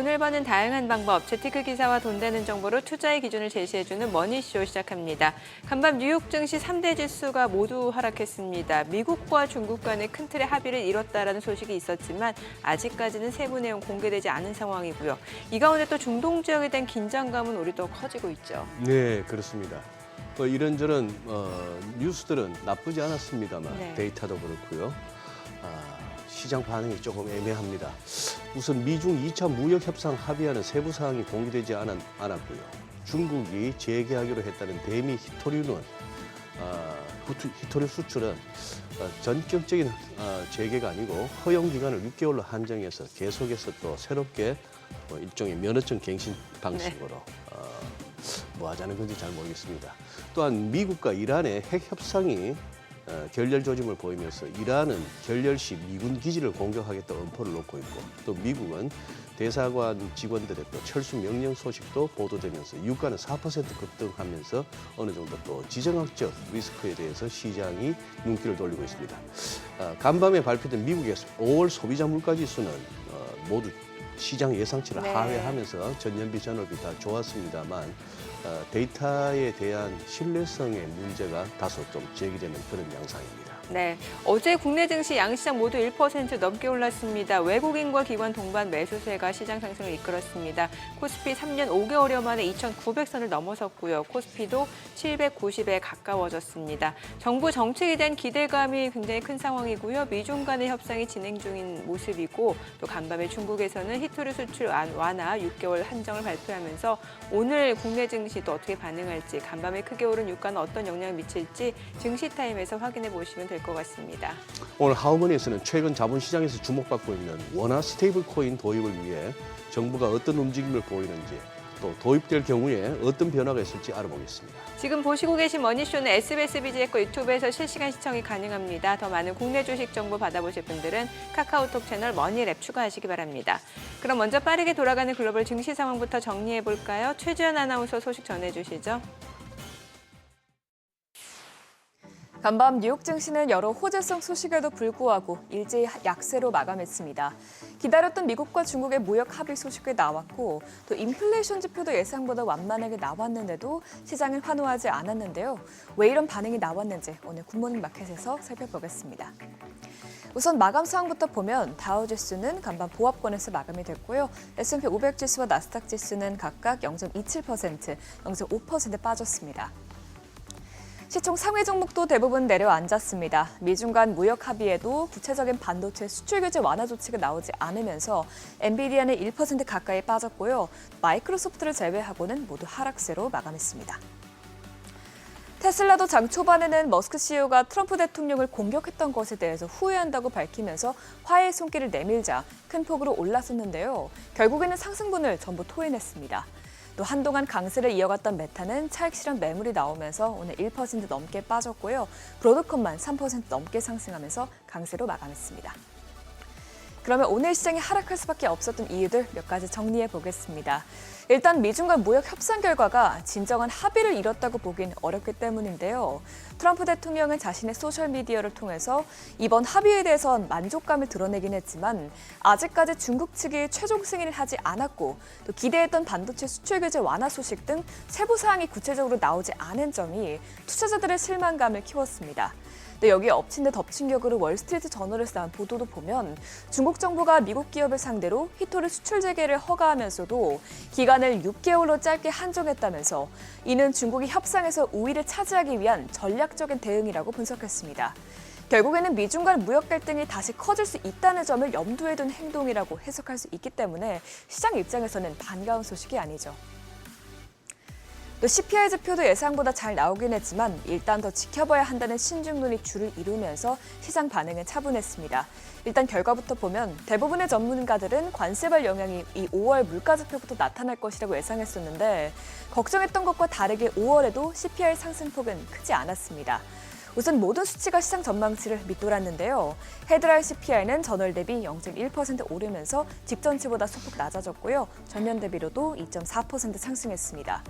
돈을 버는 다양한 방법, 재테크 기사와 돈 되는 정보로 투자의 기준을 제시해주는 머니쇼 시작합니다. 간밤 뉴욕 증시 3대 지수가 모두 하락했습니다. 미국과 중국 간의 큰 틀의 합의를 이뤘다라는 소식이 있었지만 아직까지는 세부 내용 공개되지 않은 상황이고요. 이 가운데 또 중동 지역에 대한 긴장감은 오히려 더 커지고 있죠. 네, 그렇습니다. 이런저런 뉴스들은 나쁘지 않았습니다만 네. 데이터도 그렇고요. 시장 반응이 조금 애매합니다. 우선 미중 2차 무역 협상 합의안은 세부 사항이 공개되지 않았고요. 중국이 재개하기로 했다는 대미 히토류는 히토류 수출은 전격적인 재개가 아니고 허용 기간을 6개월로 한정해서 계속해서 또 새롭게 일종의 면허증 갱신 방식으로 뭐 하자는 건지 잘 모르겠습니다. 또한 미국과 이란의 핵 협상이 결렬 조짐을 보이면서 이란은 결렬 시 미군 기지를 공격하겠다 엄포를 놓고 있고 또 미국은 대사관 직원들의 또 철수 명령 소식도 보도되면서 유가는 4% 급등하면서 어느 정도 또 지정학적 리스크에 대해서 시장이 눈길을 돌리고 있습니다. 간밤에 발표된 미국의 5월 소비자 물가 지수는 모두 시장 예상치를 하회하면서 전년비, 전월비 다 좋았습니다만 데이터에 대한 신뢰성의 문제가 다소 좀 제기되는 그런 양상입니다. 네, 어제 국내 증시 양시장 모두 1% 넘게 올랐습니다. 외국인과 기관 동반 매수세가 시장 상승을 이끌었습니다. 코스피 3년 5개월여 만에 2,900선을 넘어섰고요. 코스피도 790에 가까워졌습니다. 정부 정책에 대한 기대감이 굉장히 큰 상황이고요. 미중 간의 협상이 진행 중인 모습이고 또 간밤에 중국에서는 히토류 수출 완화 6개월 한정을 발표하면서 오늘 국내 증시도 어떻게 반응할지 간밤에 크게 오른 유가는 어떤 영향을 미칠지 증시타임에서 확인해 보시면 될 것 같습니다. 오늘 하우머니에서는 최근 자본시장에서 주목받고 있는 원화 스테이블 코인 도입을 위해 정부가 어떤 움직임을 보이는지 또 도입될 경우에 어떤 변화가 있을지 알아보겠습니다. 지금 보시고 계신 머니쇼는 SBS BG의 유튜브에서 실시간 시청이 가능합니다. 더 많은 국내 주식 정보 받아보실 분들은 카카오톡 채널 머니랩 추가하시기 바랍니다. 그럼 먼저 빠르게 돌아가는 글로벌 증시 상황부터 정리해 볼까요? 최주연 아나운서 소식 전해주시죠. 간밤 뉴욕 증시는 여러 호재성 소식에도 불구하고 일제히 약세로 마감했습니다. 기다렸던 미국과 중국의 무역 합의 소식이 나왔고 또 인플레이션 지표도 예상보다 완만하게 나왔는데도 시장은 환호하지 않았는데요. 왜 이런 반응이 나왔는지 오늘 굿모닝 마켓에서 살펴보겠습니다. 우선 마감 상황부터 보면 다우 지수는 간밤 보합권에서 마감이 됐고요. S&P 500 지수와 나스닥 지수는 각각 0.27%, 0.5% 빠졌습니다. 시총 상위 종목도 대부분 내려앉았습니다. 미중 간 무역 합의에도 구체적인 반도체 수출 규제 완화 조치가 나오지 않으면서 엔비디아는 1% 가까이 빠졌고요. 마이크로소프트를 제외하고는 모두 하락세로 마감했습니다. 테슬라도 장 초반에는 머스크 CEO가 트럼프 대통령을 공격했던 것에 대해서 후회한다고 밝히면서 화해의 손길을 내밀자 큰 폭으로 올랐었는데요. 결국에는 상승분을 전부 토해냈습니다. 또 한동안 강세를 이어갔던 메타는 차익 실현 매물이 나오면서 오늘 1% 넘게 빠졌고요. 브로드컴만 3% 넘게 상승하면서 강세로 마감했습니다. 그러면 오늘 시장이 하락할 수밖에 없었던 이유들 몇 가지 정리해 보겠습니다. 일단 미중 간 무역 협상 결과가 진정한 합의를 이뤘다고 보긴 어렵기 때문인데요. 트럼프 대통령은 자신의 소셜미디어를 통해서 이번 합의에 대해선 만족감을 드러내긴 했지만 아직까지 중국 측이 최종 승인을 하지 않았고 또 기대했던 반도체 수출 규제 완화 소식 등 세부 사항이 구체적으로 나오지 않은 점이 투자자들의 실망감을 키웠습니다. 또 여기에 엎친 데 덮친 격으로 월스트리트 저널에서 나온 보도도 보면 중국 정부가 미국 기업을 상대로 히토류 수출 재개를 허가하면서도 기간을 6개월로 짧게 한정했다면서 이는 중국이 협상에서 우위를 차지하기 위한 전략적인 대응이라고 분석했습니다. 결국에는 미중 간 무역 갈등이 다시 커질 수 있다는 점을 염두에 둔 행동이라고 해석할 수 있기 때문에 시장 입장에서는 반가운 소식이 아니죠. 또 CPI 지표도 예상보다 잘 나오긴 했지만 일단 더 지켜봐야 한다는 신중론이 주를 이루면서 시장 반응은 차분했습니다. 일단 결과부터 보면 대부분의 전문가들은 관세발 영향이 이 5월 물가 지표부터 나타날 것이라고 예상했었는데 걱정했던 것과 다르게 5월에도 CPI 상승폭은 크지 않았습니다. 우선 모든 수치가 시장 전망치를 밑돌았는데요. 헤드라인 CPI는 전월 대비 0.1% 오르면서 직전치보다 소폭 낮아졌고요. 전년 대비로도 2.4% 상승했습니다.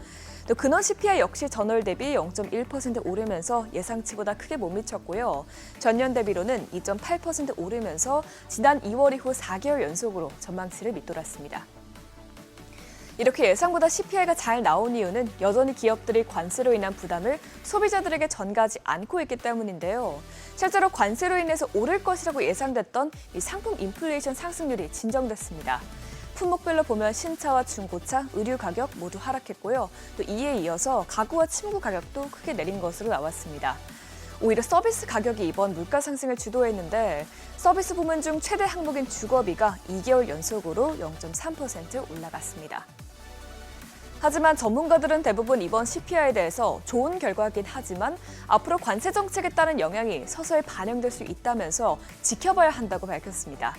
또 근원 CPI 역시 전월 대비 0.1% 오르면서 예상치보다 크게 못 미쳤고요. 전년 대비로는 2.8% 오르면서 지난 2월 이후 4개월 연속으로 전망치를 밑돌았습니다. 이렇게 예상보다 CPI가 잘 나온 이유는 여전히 기업들이 관세로 인한 부담을 소비자들에게 전가하지 않고 있기 때문인데요. 실제로 관세로 인해서 오를 것이라고 예상됐던 이 상품 인플레이션 상승률이 진정됐습니다. 품목별로 보면 신차와 중고차, 의류 가격 모두 하락했고요. 또 이에 이어서 가구와 침구 가격도 크게 내린 것으로 나왔습니다. 오히려 서비스 가격이 이번 물가 상승을 주도했는데 서비스 부문 중 최대 항목인 주거비가 2개월 연속으로 0.3% 올라갔습니다. 하지만 전문가들은 대부분 이번 CPI에 대해서 좋은 결과이긴 하지만 앞으로 관세 정책에 따른 영향이 서서히 반영될 수 있다면서 지켜봐야 한다고 밝혔습니다.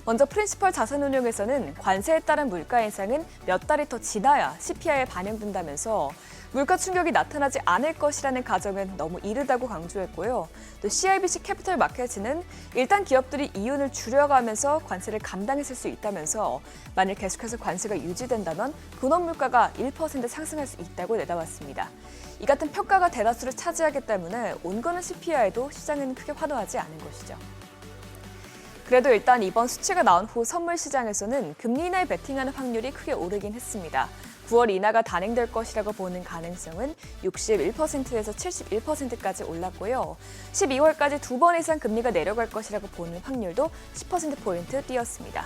먼저 프린시펄 자산운용에서는 관세에 따른 물가 인상은 몇 달이 더 지나야 CPI에 반영된다면서 물가 충격이 나타나지 않을 것이라는 가정은 너무 이르다고 강조했고요. 또 CIBC 캐피털 마켓은 일단 기업들이 이윤을 줄여가면서 관세를 감당했을 수 있다면서 만일 계속해서 관세가 유지된다면 근원 물가가 1% 상승할 수 있다고 내다봤습니다. 이 같은 평가가 대다수를 차지하기 때문에 온건한 CPI에도 시장은 크게 환호하지 않은 것이죠. 그래도 일단 이번 수치가 나온 후 선물 시장에서는 금리 인하에 베팅하는 확률이 크게 오르긴 했습니다. 9월 인하가 단행될 것이라고 보는 가능성은 61%에서 71%까지 올랐고요. 12월까지 2번 이상 금리가 내려갈 것이라고 보는 확률도 10%포인트 뛰었습니다.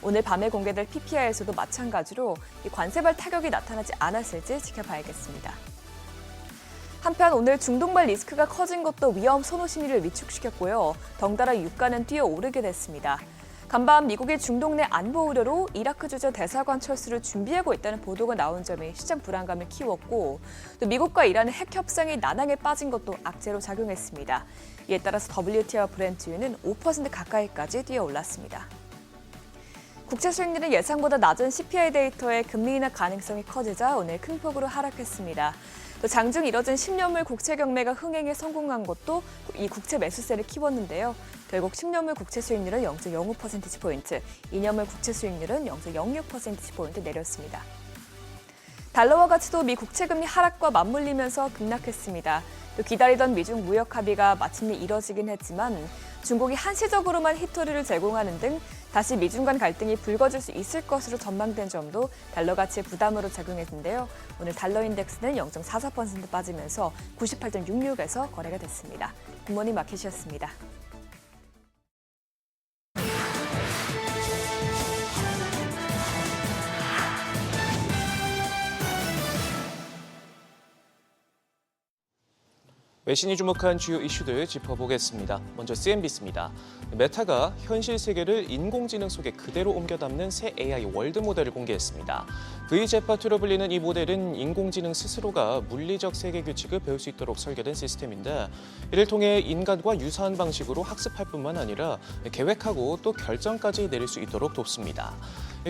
오늘 밤에 공개될 PPI에서도 마찬가지로 이 관세발 타격이 나타나지 않았을지 지켜봐야겠습니다. 한편 오늘 중동발 리스크가 커진 것도 위험 선호 심리를 위축시켰고요. 덩달아 유가는 뛰어오르게 됐습니다. 간밤 미국이 중동 내 안보 우려로 이라크 주재 대사관 철수를 준비하고 있다는 보도가 나온 점이 시장 불안감을 키웠고 또 미국과 이란의 핵 협상이 난항에 빠진 것도 악재로 작용했습니다. 이에 따라서 WTI와 브렌트유는 5% 가까이까지 뛰어올랐습니다. 국채 수익률은 예상보다 낮은 CPI 데이터에 금리 인하 가능성이 커지자 오늘 큰 폭으로 하락했습니다. 또 장중 이뤄진 10년물 국채 경매가 흥행에 성공한 것도 이 국채 매수세를 키웠는데요. 결국 10년물 국채 수익률은 0.05%포인트, 2년물 국채 수익률은 0.06%포인트 내렸습니다. 달러화 가치도 미 국채 금리 하락과 맞물리면서 급락했습니다. 또 기다리던 미중 무역 합의가 마침내 이뤄지긴 했지만 중국이 한시적으로만 히토리를 제공하는 등 다시 미중 간 갈등이 불거질 수 있을 것으로 전망된 점도 달러 가치의 부담으로 작용했는데요. 오늘 달러 인덱스는 0.44% 빠지면서 98.66에서 거래가 됐습니다. 굿모닝 마켓이었습니다. 외신이 주목한 주요 이슈들 짚어보겠습니다. 먼저 CNBC입니다. 메타가 현실 세계를 인공지능 속에 그대로 옮겨 담는 새 AI 월드 모델을 공개했습니다. VJEPA2로 불리는 이 모델은 인공지능 스스로가 물리적 세계 규칙을 배울 수 있도록 설계된 시스템인데 이를 통해 인간과 유사한 방식으로 학습할 뿐만 아니라 계획하고 또 결정까지 내릴 수 있도록 돕습니다.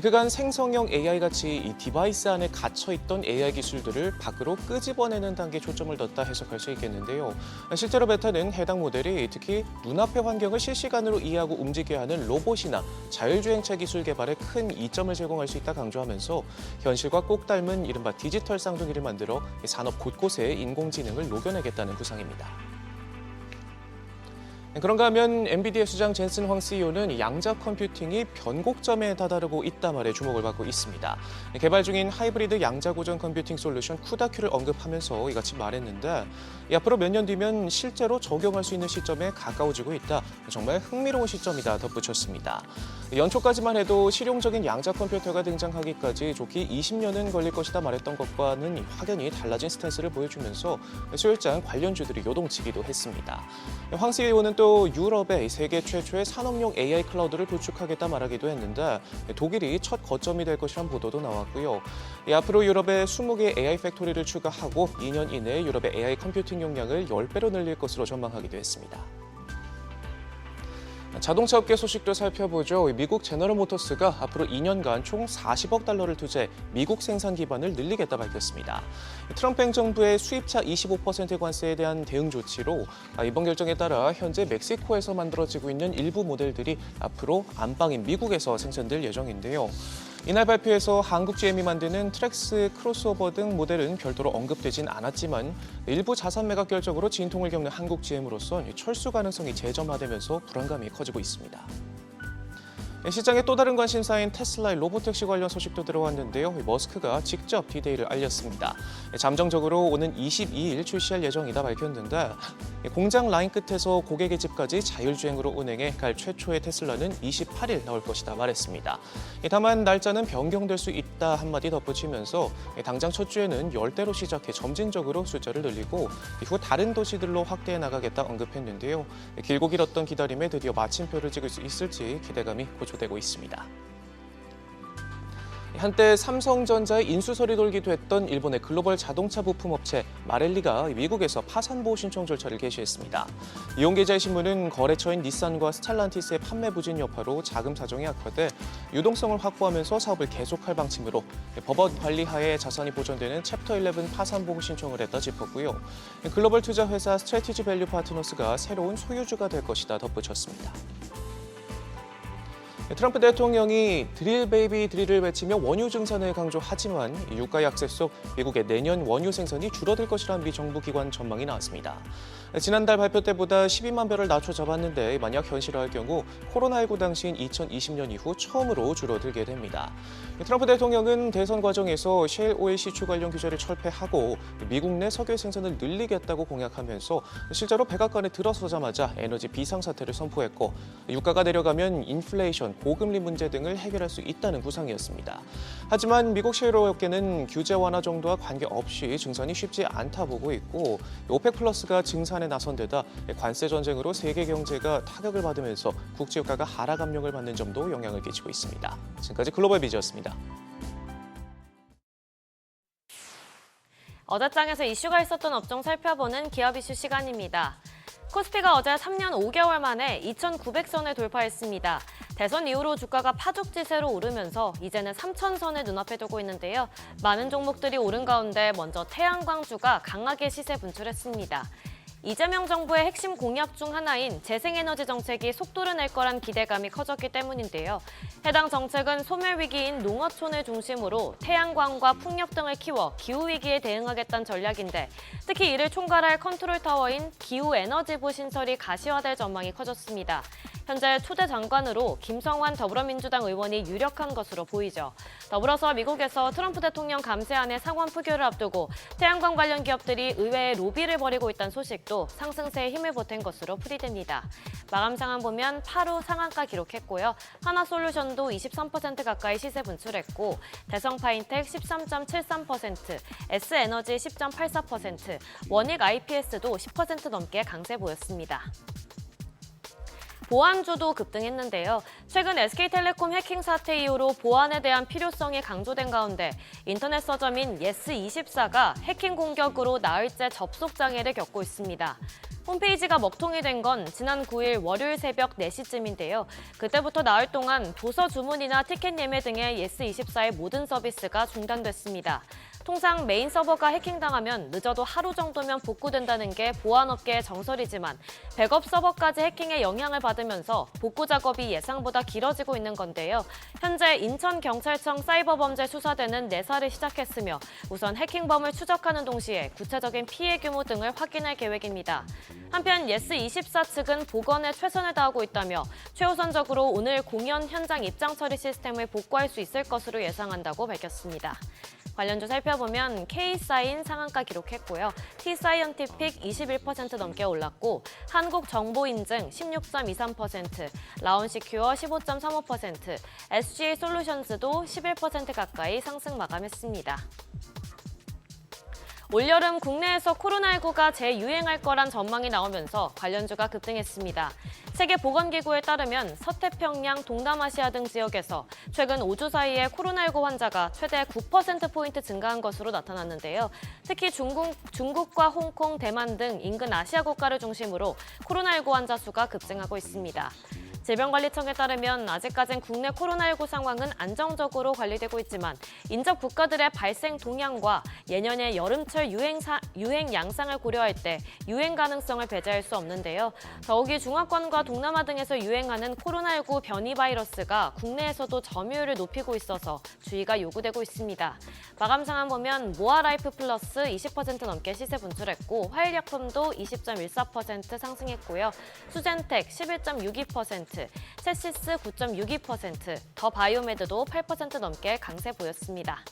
그간 생성형 AI같이 이 디바이스 안에 갇혀있던 AI 기술들을 밖으로 끄집어내는 단계에 초점을 뒀다 해석할 수 있겠는데요. 실제로 메타는 해당 모델이 특히 눈앞의 환경을 실시간으로 이해하고 움직여야 하는 로봇이나 자율주행차 기술 개발에 큰 이점을 제공할 수 있다 강조하면서 현실과 꼭 닮은 이른바 디지털 쌍둥이를 만들어 산업 곳곳에 인공지능을 녹여내겠다는 구상입니다. 그런가 하면 엔비디아 수장 젠슨 황 CEO는 양자 컴퓨팅이 변곡점에 다다르고 있다 말에 주목을 받고 있습니다. 개발 중인 하이브리드 양자 고전 컴퓨팅 솔루션 쿠다큐를 언급하면서 이같이 말했는데 앞으로 몇 년 뒤면 실제로 적용할 수 있는 시점에 가까워지고 있다. 정말 흥미로운 시점이다 덧붙였습니다. 연초까지만 해도 실용적인 양자 컴퓨터가 등장하기까지 좋게 20년은 걸릴 것이다 말했던 것과는 확연히 달라진 스탠스를 보여주면서 수요일장 관련주들이 요동치기도 했습니다. 황 CEO는 또 유럽에 세계 최초의 산업용 AI 클라우드를 구축하겠다 말하기도 했는데 독일이 첫 거점이 될 것이란 보도도 나왔고요. 앞으로 유럽에 20개 AI 팩토리를 추가하고 2년 이내에 유럽의 AI 컴퓨팅 용량을 10배로 늘릴 것으로 전망하기도 했습니다. 자동차 업계 소식도 살펴보죠. 미국 제너럴 모터스가 앞으로 2년간 총 40억 달러를 투자해 미국 생산 기반을 늘리겠다 밝혔습니다. 트럼프 행정부의 수입차 25% 관세에 대한 대응 조치로 이번 결정에 따라 현재 멕시코에서 만들어지고 있는 일부 모델들이 앞으로 안방인 미국에서 생산될 예정인데요. 이날 발표에서 한국 GM이 만드는 트랙스, 크로스오버 등 모델은 별도로 언급되진 않았지만 일부 자산 매각 결정으로 진통을 겪는 한국 GM으로선 철수 가능성이 재점화되면서 불안감이 커지고 있습니다. 시장에 또 다른 관심사인 테슬라의 로보택시 관련 소식도 들어왔는데요. 머스크가 직접 디데이를 알렸습니다. 잠정적으로 오는 22일 출시할 예정이다 밝혔는데 공장 라인 끝에서 고객의 집까지 자율주행으로 운행해 갈 최초의 테슬라는 28일 나올 것이다 말했습니다. 다만 날짜는 변경될 수 있다 한마디 덧붙이면서 당장 첫 주에는 10대로 시작해 점진적으로 숫자를 늘리고 이후 다른 도시들로 확대해 나가겠다 언급했는데요. 길고 길었던 기다림에 드디어 마침표를 찍을 수 있을지 기대감이 고조되고 있습니다. 한때 삼성전자의 인수설이 돌기도 했던 일본의 글로벌 자동차 부품업체 마렐리가 미국에서 파산 보호 신청 절차를 개시했습니다. 이용계좌의 신문은 거래처인 닛산과 스텔란티스의 판매 부진 여파로 자금 사정이 악화돼 유동성을 확보하면서 사업을 계속할 방침으로 법원 관리 하에 자산이 보존되는 챕터 11 파산 보호 신청을 했다 짚었고요. 글로벌 투자 회사 스트래티지 밸류 파트너스가 새로운 소유주가 될 것이다 덧붙였습니다. 트럼프 대통령이 드릴 베이비 드릴을 외치며 원유 증산을 강조하지만 유가 약세 속 미국의 내년 원유 생산이 줄어들 것이라는 미 정부 기관 전망이 나왔습니다. 지난달 발표 때보다 12만 배럴 낮춰 잡았는데 만약 현실화할 경우 코로나19 당시인 2020년 이후 처음으로 줄어들게 됩니다. 트럼프 대통령은 대선 과정에서 셰일 오일 시추 관련 규제를 철폐하고 미국 내 석유 생산을 늘리겠다고 공약하면서 실제로 백악관에 들어서자마자 에너지 비상사태를 선포했고 유가가 내려가면 인플레이션, 고금리 문제 등을 해결할 수 있다는 구상이었습니다. 하지만 미국 셰일 오일업계는 규제 완화 정도와 관계없이 증산이 쉽지 않다 보고 있고 오펙 플러스가 증산에 나선 데다 관세 전쟁으로 세계 경제가 타격을 받으면서 국제 유가가 하락 압력을 받는 점도 영향을 끼치고 있습니다. 지금까지 글로벌 비즈였습니다. 어제장에서 이슈가 있었던 업종 살펴보는 기업 이슈 시간입니다. 코스피가 어제 3년 5개월 만에 2,900선을 돌파했습니다. 대선 이후로 주가가 파죽지세로 오르면서 이제는 3,000선을 눈앞에 두고 있는데요. 많은 종목들이 오른 가운데 먼저 태양광주가 강하게 시세 분출했습니다. 이재명 정부의 핵심 공약 중 하나인 재생에너지 정책이 속도를 낼 거란 기대감이 커졌기 때문인데요. 해당 정책은 소멸위기인 농어촌을 중심으로 태양광과 풍력 등을 키워 기후위기에 대응하겠다는 전략인데 특히 이를 총괄할 컨트롤타워인 기후에너지부 신설이 가시화될 전망이 커졌습니다. 현재 초대 장관으로 김성환 더불어민주당 의원이 유력한 것으로 보이죠. 더불어서 미국에서 트럼프 대통령 감세안의 상원 표결을 앞두고 태양광 관련 기업들이 의회에 로비를 벌이고 있다는 소식도 상승세에 힘을 보탠 것으로 풀이됩니다. 마감 상황 보면 8호 상한가 기록했고요. 하나솔루션도 23% 가까이 시세 분출했고 대성파인텍 13.73%, S에너지 10.84%, 원익 IPS도 10% 넘게 강세 보였습니다. 보안주도 급등했는데요. 최근 SK텔레콤 해킹 사태 이후로 보안에 대한 필요성이 강조된 가운데 인터넷 서점인 예스24가 해킹 공격으로 나흘째 접속 장애를 겪고 있습니다. 홈페이지가 먹통이 된 건 지난 9일 월요일 새벽 4시쯤인데요. 그때부터 나흘 동안 도서 주문이나 티켓 예매 등의 예스24의 모든 서비스가 중단됐습니다. 통상 메인 서버가 해킹당하면 늦어도 하루 정도면 복구된다는 게 보안업계의 정설이지만 백업 서버까지 해킹에 영향을 받으면서 복구 작업이 예상보다 길어지고 있는 건데요. 현재 인천경찰청 사이버범죄수사대는 내사를 시작했으며 우선 해킹범을 추적하는 동시에 구체적인 피해 규모 등을 확인할 계획입니다. 한편 예스24 측은 보건에 최선을 다하고 있다며 최우선적으로 오늘 공연 현장 입장 처리 시스템을 복구할 수 있을 것으로 예상한다고 밝혔습니다. 관련주 살펴보면 K사인 상한가 기록했고요. T사이언티픽 21% 넘게 올랐고 한국정보인증 16.23%, 라온시큐어 15.35%, SG솔루션스도 11% 가까이 상승 마감했습니다. 올여름 국내에서 코로나19가 재유행할 거란 전망이 나오면서 관련주가 급등했습니다. 세계보건기구에 따르면 서태평양, 동남아시아 등 지역에서 최근 5주 사이에 코로나19 환자가 최대 9%포인트 증가한 것으로 나타났는데요. 특히 중국과 홍콩, 대만 등 인근 아시아 국가를 중심으로 코로나19 환자 수가 급증하고 있습니다. 질병관리청에 따르면 아직까진 국내 코로나19 상황은 안정적으로 관리되고 있지만 인접 국가들의 발생 동향과 예년의 여름철 유행 양상을 고려할 때 유행 가능성을 배제할 수 없는데요. 더욱이 중화권과 동남아 등에서 유행하는 코로나19 변이 바이러스가 국내에서도 점유율을 높이고 있어서 주의가 요구되고 있습니다. 마감 상황 보면 모아라이프 플러스 20% 넘게 시세 분출했고 화일약품도 20.14% 상승했고요. 수젠텍 11.62%, 체시스 9.62%, 더 바이오메드도 8% 넘게 강세 보였습니다.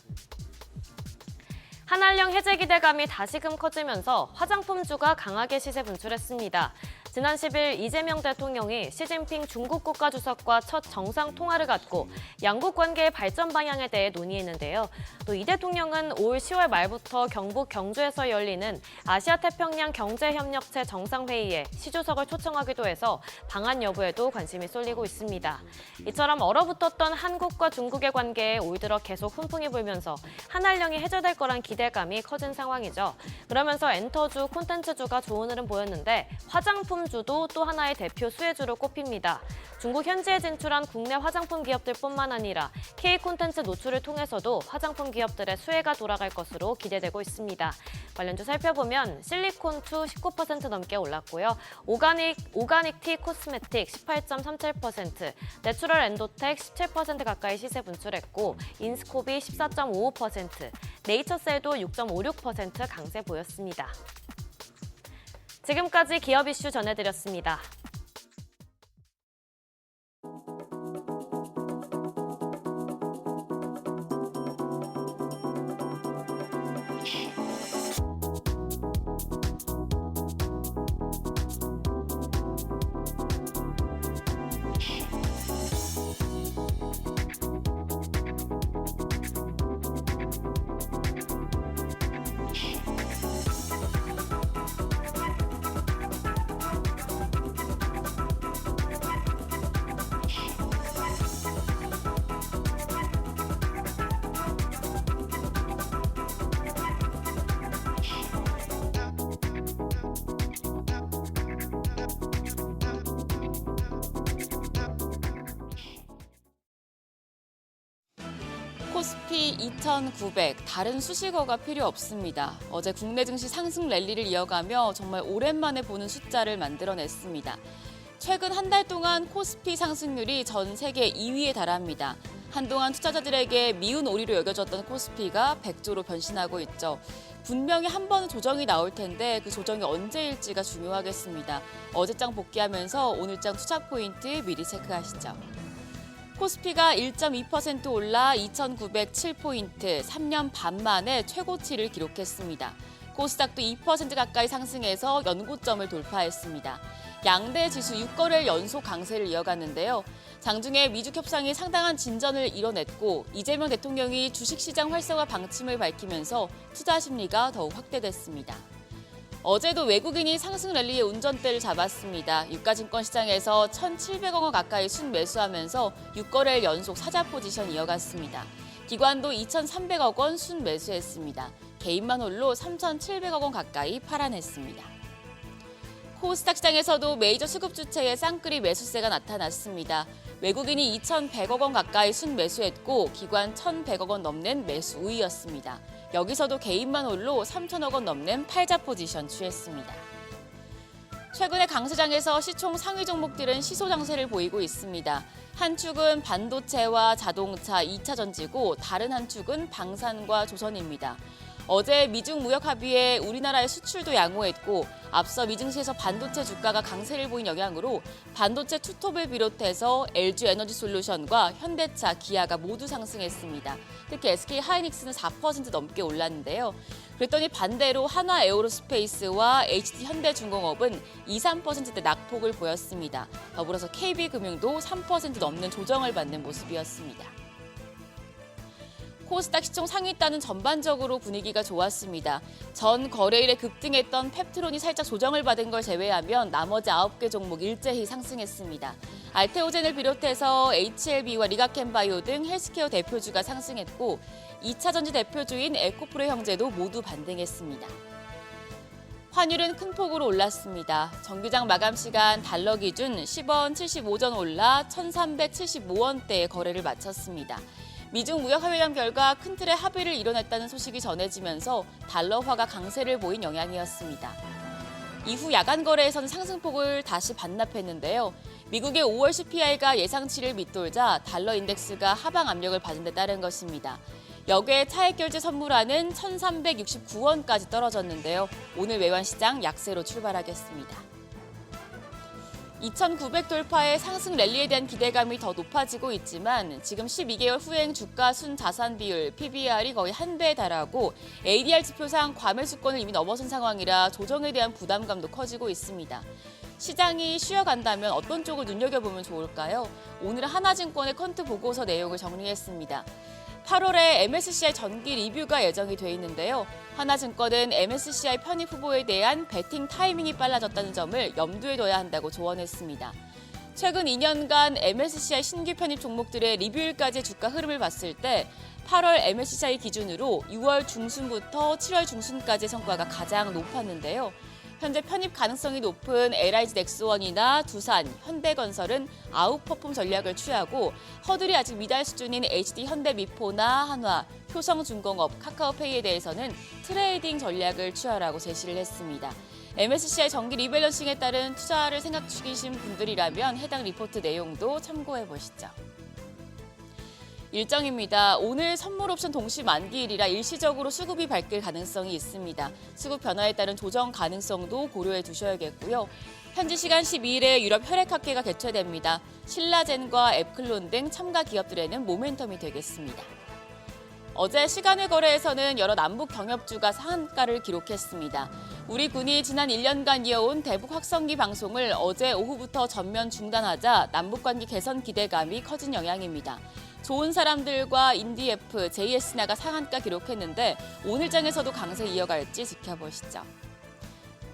한알령 해제 기대감이 다시금 커지면서 화장품주가 강하게 시세 분출했습니다. 지난 10일 이재명 대통령이 시진핑 중국 국가주석과 첫 정상 통화를 갖고 양국 관계의 발전 방향에 대해 논의했는데요. 또 이 대통령은 올 10월 말부터 경북 경주에서 열리는 아시아태평양 경제협력체 정상회의에 시 주석을 초청하기도 해서 방한 여부에도 관심이 쏠리고 있습니다. 이처럼 얼어붙었던 한국과 중국의 관계에 올 들어 계속 훈풍이 불면서 한알령이 해제될 거란 기대감이 커진 상황이죠. 그러면서 엔터주, 콘텐츠주가 좋은 흐름 보였는데 화장품주도 또 하나의 대표 수혜주로 꼽힙니다. 중국 현지에 진출한 국내 화장품 기업들뿐만 아니라 K-콘텐츠 노출을 통해서도 화장품 기업들의 수혜가 돌아갈 것으로 기대되고 있습니다. 관련주 살펴보면 실리콘2 19% 넘게 올랐고요. 오가닉티 코스메틱 18.37%, 내추럴 엔도텍 17% 가까이 시세 분출했고 인스코비 14.55%, 네이처셀도 6.56% 강세 보였습니다. 지금까지 기업 이슈 전해드렸습니다. 코스피 2,900, 다른 수식어가 필요 없습니다. 어제 국내 증시 상승 랠리를 이어가며 정말 오랜만에 보는 숫자를 만들어냈습니다. 최근 한 달 동안 코스피 상승률이 전 세계 2위에 달합니다. 한동안 투자자들에게 미운 오리로 여겨졌던 코스피가 백조로 변신하고 있죠. 분명히 한 번은 조정이 나올 텐데 그 조정이 언제일지가 중요하겠습니다. 어제장 복귀하면서 오늘장 투자 포인트 미리 체크하시죠. 코스피가 1.2% 올라 2,907포인트, 3년 반 만에 최고치를 기록했습니다. 코스닥도 2% 가까이 상승해서 연고점을 돌파했습니다. 양대 지수 6거래일 연속 강세를 이어갔는데요. 장중에 미중 협상이 상당한 진전을 이뤄냈고 이재명 대통령이 주식시장 활성화 방침을 밝히면서 투자 심리가 더욱 확대됐습니다. 어제도 외국인이 상승 랠리의 운전대를 잡았습니다. 유가증권 시장에서 1,700억 원 가까이 순매수하면서 6거래일 연속 사자 포지션 이어갔습니다. 기관도 2,300억 원 순매수했습니다. 개인만 홀로 3,700억 원 가까이 팔아냈습니다. 코스닥 시장에서도 메이저 수급 주체의 쌍끌이 매수세가 나타났습니다. 외국인이 2,100억 원 가까이 순매수했고 기관 1,100억 원 넘는 매수 우위였습니다. 여기서도 개인만 홀로 3천억 원 넘는 팔자 포지션 취했습니다. 최근에 강세장에서 시총 상위 종목들은 시소 장세를 보이고 있습니다. 한 축은 반도체와 자동차, 2차 전지고 다른 한 축은 방산과 조선입니다. 어제 미중 무역 합의에 우리나라의 수출도 양호했고 앞서 미증시에서 반도체 주가가 강세를 보인 영향으로 반도체 투톱을 비롯해서 LG 에너지 솔루션과 현대차, 기아가 모두 상승했습니다. 특히 SK 하이닉스는 4% 넘게 올랐는데요. 그랬더니 반대로 한화 에어로스페이스와 HD 현대중공업은 2, 3%대 낙폭을 보였습니다. 더불어서 KB금융도 3% 넘는 조정을 받는 모습이었습니다. 코스닥 시총 상위단은 전반적으로 분위기가 좋았습니다. 전 거래일에 급등했던 펩트론이 살짝 조정을 받은 걸 제외하면 나머지 9개 종목 일제히 상승했습니다. 알테오젠을 비롯해서 HLB와 리가켄바이오 등 헬스케어 대표주가 상승했고 2차 전지 대표주인 에코프로 형제도 모두 반등했습니다. 환율은 큰 폭으로 올랐습니다. 정규장 마감 시간 달러 기준 10원 75전 올라 1,375원대의 거래를 마쳤습니다. 미중 무역 회담 결과 큰 틀의 합의를 이뤄냈다는 소식이 전해지면서 달러화가 강세를 보인 영향이었습니다. 이후 야간 거래에서는 상승폭을 다시 반납했는데요. 미국의 5월 CPI가 예상치를 밑돌자 달러 인덱스가 하방 압력을 받은 데 따른 것입니다. 역외 차액 결제 선물화는 1,369원까지 떨어졌는데요. 오늘 외환시장 약세로 출발하겠습니다. 2,900 돌파의 상승 랠리에 대한 기대감이 더 높아지고 있지만 지금 12개월 후행 주가 순자산 비율 PBR이 거의 1배에 달하고 ADR 지표상 과매수권을 이미 넘어선 상황이라 조정에 대한 부담감도 커지고 있습니다. 시장이 쉬어간다면 어떤 쪽을 눈여겨보면 좋을까요? 오늘은 하나증권의 퀀트 보고서 내용을 정리했습니다. 8월에 MSCI 전기 리뷰가 예정이 돼 있는데요. 하나증권은 MSCI 편입 후보에 대한 배팅 타이밍이 빨라졌다는 점을 염두에 둬야 한다고 조언했습니다. 최근 2년간 MSCI 신규 편입 종목들의 리뷰일까지의 주가 흐름을 봤을 때 8월 MSCI 기준으로 6월 중순부터 7월 중순까지의 성과가 가장 높았는데요. 현재 편입 가능성이 높은 LIG 넥스원이나 두산, 현대건설은 아웃퍼폼 전략을 취하고 허들이 아직 미달 수준인 HD 현대미포나 한화, 효성중공업, 카카오페이에 대해서는 트레이딩 전략을 취하라고 제시를 했습니다. MSCI 정기 리밸런싱에 따른 투자를 생각 중이신 분들이라면 해당 리포트 내용도 참고해 보시죠. 일정입니다. 오늘 선물 옵션 동시 만기일이라 일시적으로 수급이 밝힐 가능성이 있습니다. 수급 변화에 따른 조정 가능성도 고려해 두셔야겠고요. 현지 시간 12일에 유럽 혈액학회가 개최됩니다. 신라젠과 앱클론 등 참가 기업들에는 모멘텀이 되겠습니다. 어제 시간의 거래에서는 여러 남북 경협주가 상한가를 기록했습니다. 우리 군이 지난 1년간 이어온 대북 확성기 방송을 어제 오후부터 전면 중단하자 남북관계 개선 기대감이 커진 영향입니다. 좋은 사람들과 인디F, JS나가 상한가 기록했는데 오늘 장에서도 강세 이어갈지 지켜보시죠.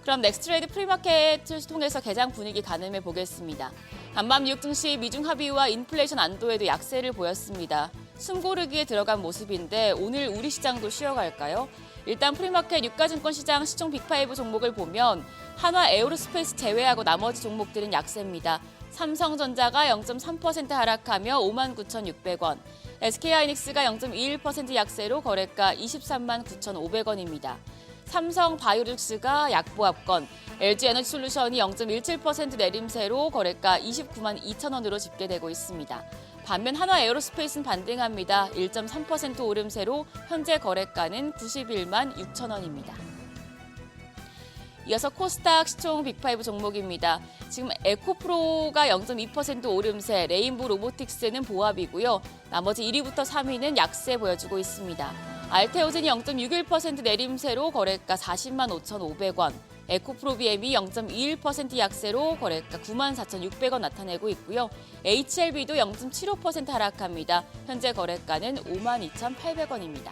그럼 넥스트레이드 프리마켓을 통해서 개장 분위기 가늠해 보겠습니다. 간밤 뉴욕 증시 미중 합의와 인플레이션 안도에도 약세를 보였습니다. 숨고르기에 들어간 모습인데 오늘 우리 시장도 쉬어갈까요? 일단 프리마켓 유가증권 시장 시총 빅5 종목을 보면 한화 에어로스페이스 제외하고 나머지 종목들은 약세입니다. 삼성전자가 0.3% 하락하며 59,600원, SK하이닉스가 0.21% 약세로 거래가 239,500원입니다. 삼성 바이오릭스가 약보합권, LG에너지솔루션이 0.17% 내림세로 거래가 292,000원으로 집계되고 있습니다. 반면 한화 에어로스페이스는 반등합니다. 1.3% 오름세로 현재 거래가는 916,000원입니다. 이어서 코스닥 시총 빅5 종목입니다. 지금 에코프로가 0.2% 오름세, 레인보 로보틱스는 보합이고요. 나머지 1위부터 3위는 약세 보여주고 있습니다. 알테오젠이 0.61% 내림세로 거래가 405,500원, 에코프로비엠이 0.21% 약세로 거래가 94,600원 나타내고 있고요. HLB도 0.75% 하락합니다. 현재 거래가는 52,800원입니다.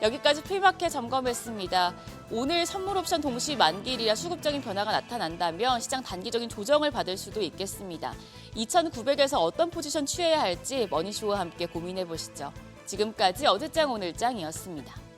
여기까지 프리마켓 점검했습니다. 오늘 선물 옵션 동시 만기일이라 수급적인 변화가 나타난다면 시장 단기적인 조정을 받을 수도 있겠습니다. 2,900에서 어떤 포지션 취해야 할지 머니쇼와 함께 고민해 보시죠. 지금까지 어제장 오늘장이었습니다.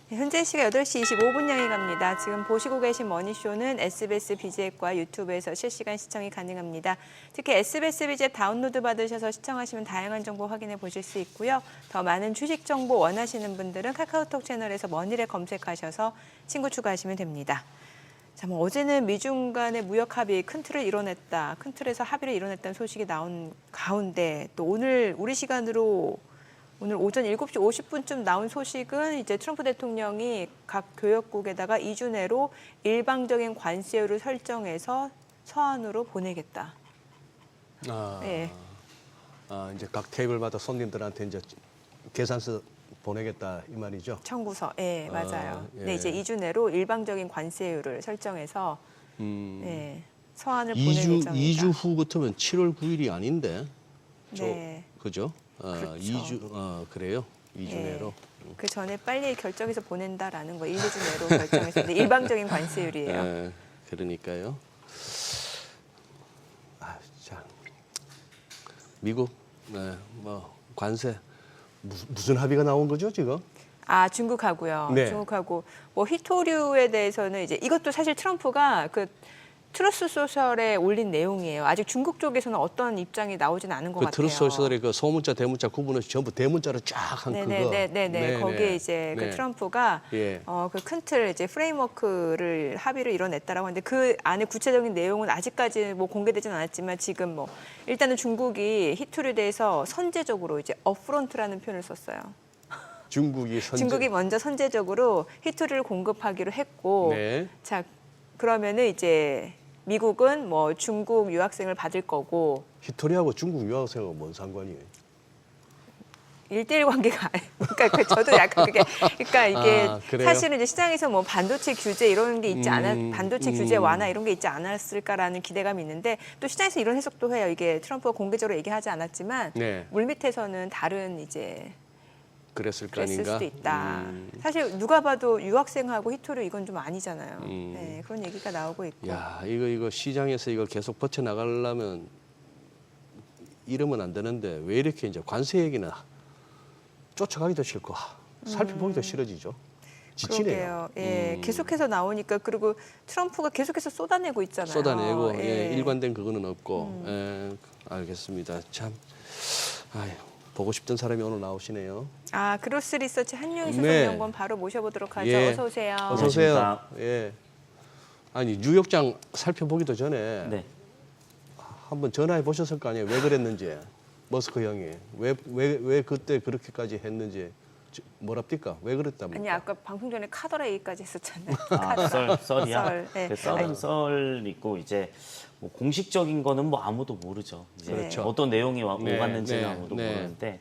현재 시각 8시 25분 향해 갑니다. 지금 보시고 계신 머니쇼는 SBS BG앱과 유튜브에서 실시간 시청이 가능합니다. 특히 SBS BG앱 다운로드 받으셔서 시청하시면 다양한 정보 확인해 보실 수 있고요. 더 많은 주식 정보 원하시는 분들은 카카오톡 채널에서 머니를 검색하셔서 친구 추가하시면 됩니다. 자, 어제는 미중 간의 무역 합의 큰 틀을 이뤄냈다. 큰 틀에서 합의를 이뤄냈다는 소식이 나온 가운데 또 오늘 우리 시간으로 오늘 오전 7시 50분쯤 나온 소식은 이제 트럼프 대통령이 각 교역국에다가 2주 내로 일방적인 관세율을 설정해서 서한으로 보내겠다. 네. 이제 각 테이블마다 손님들한테 이제 계산서 보내겠다 이 말이죠. 청구서, 예, 맞아요. 예. 네, 이제 2주 내로 일방적인 관세율을 설정해서 예, 서한을 보낼 2주 예정입니다. 후 같으면 7월 9일이 아닌데, 네, 그죠? 그렇죠. 2주 그래요. 2주 예. 내로. 그 전에 빨리 결정해서 보낸다라는 거 1, 2주 내로 결정해서 근데 일방적인 관세율이에요. 예, 그러니까요. 자, 미국 뭐 관세 무슨 합의가 나온 거죠 지금? 아, 중국하고요. 네. 중국하고 뭐 히토류에 대해서는 이제 이것도 사실 트럼프가 그 트루스 소셜에 올린 내용이에요. 아직 중국 쪽에서는 어떤 입장이 나오진 않은 것 그 같아요. 트루스 소셜의 그 소문자 대문자 구분해서 전부 대문자로 쫙 한 그거. 네네네네. 거기에 이제 그 네. 트럼프가 예. 그 큰 틀 이제 프레임워크를 합의를 이뤄냈다라고 하는데 그 안에 구체적인 내용은 아직까지 뭐 공개되진 않았지만 지금 뭐 일단은 중국이 히토류에 대해서 선제적으로 이제 업프론트라는 표현을 썼어요. 중국이 먼저 선제적으로 히토류를 공급하기로 했고, 네. 자 그러면은 이제 미국은 뭐 중국 유학생을 받을 거고 히토리하고 중국 유학생하고 뭔 상관이에요? 1대1 관계가 그러니까 저도 약간 그게 그러니까 이게 그래요? 사실은 이제 시장에서 뭐 반도체 규제 이런 게 있지 반도체 규제 완화 이런 게 있지 않았을까라는 기대감이 있는데 또 시장에서 이런 해석도 해요. 이게 트럼프가 공개적으로 얘기하지 않았지만 네. 물밑에서는 다른 이제 그랬을 거 그랬을 아닌가? 수도 있다. 사실 누가 봐도 유학생하고 히토류 이건 좀 아니잖아요. 음. 네, 그런 얘기가 나오고 있고. 야, 이거 시장에서 이걸 계속 버텨 나가려면 이러면 안 되는데 왜 이렇게 이제 관세 얘기는 쫓아가기도 싫고 살펴보기도 싫어지죠. 지치네요. 그러게요. 예, 계속해서 나오니까 그리고 트럼프가 계속해서 쏟아내고 있잖아요. 쏟아내고 예. 일관된 그거는 없고. 예, 알겠습니다. 참, 아유, 보고 싶던 사람이 오늘 나오시네요. 아, 그로스 리서치 한유희 네. 수석연구원 바로 모셔보도록 하죠. 예. 어서 오세요. 어서 오세요. 안녕하십니까. 예. 아니 뉴욕장 살펴보기도 전에 네. 한번 전화해 보셨을 거 아니에요. 왜 그랬는지. 머스크 형이 왜 그때 그렇게까지 했는지 뭐랍니까? 왜 그랬답니까? 아니 아까 방송 전에 카더라 얘기까지 했었잖아요. 썰이야. 썰, 네. 그 썰은 썰 있고 이제 뭐 공식적인 거는 뭐 아무도 모르죠. 이제 그렇죠. 어떤 내용이 네, 오갔는지는 네, 아무도 네. 모르는데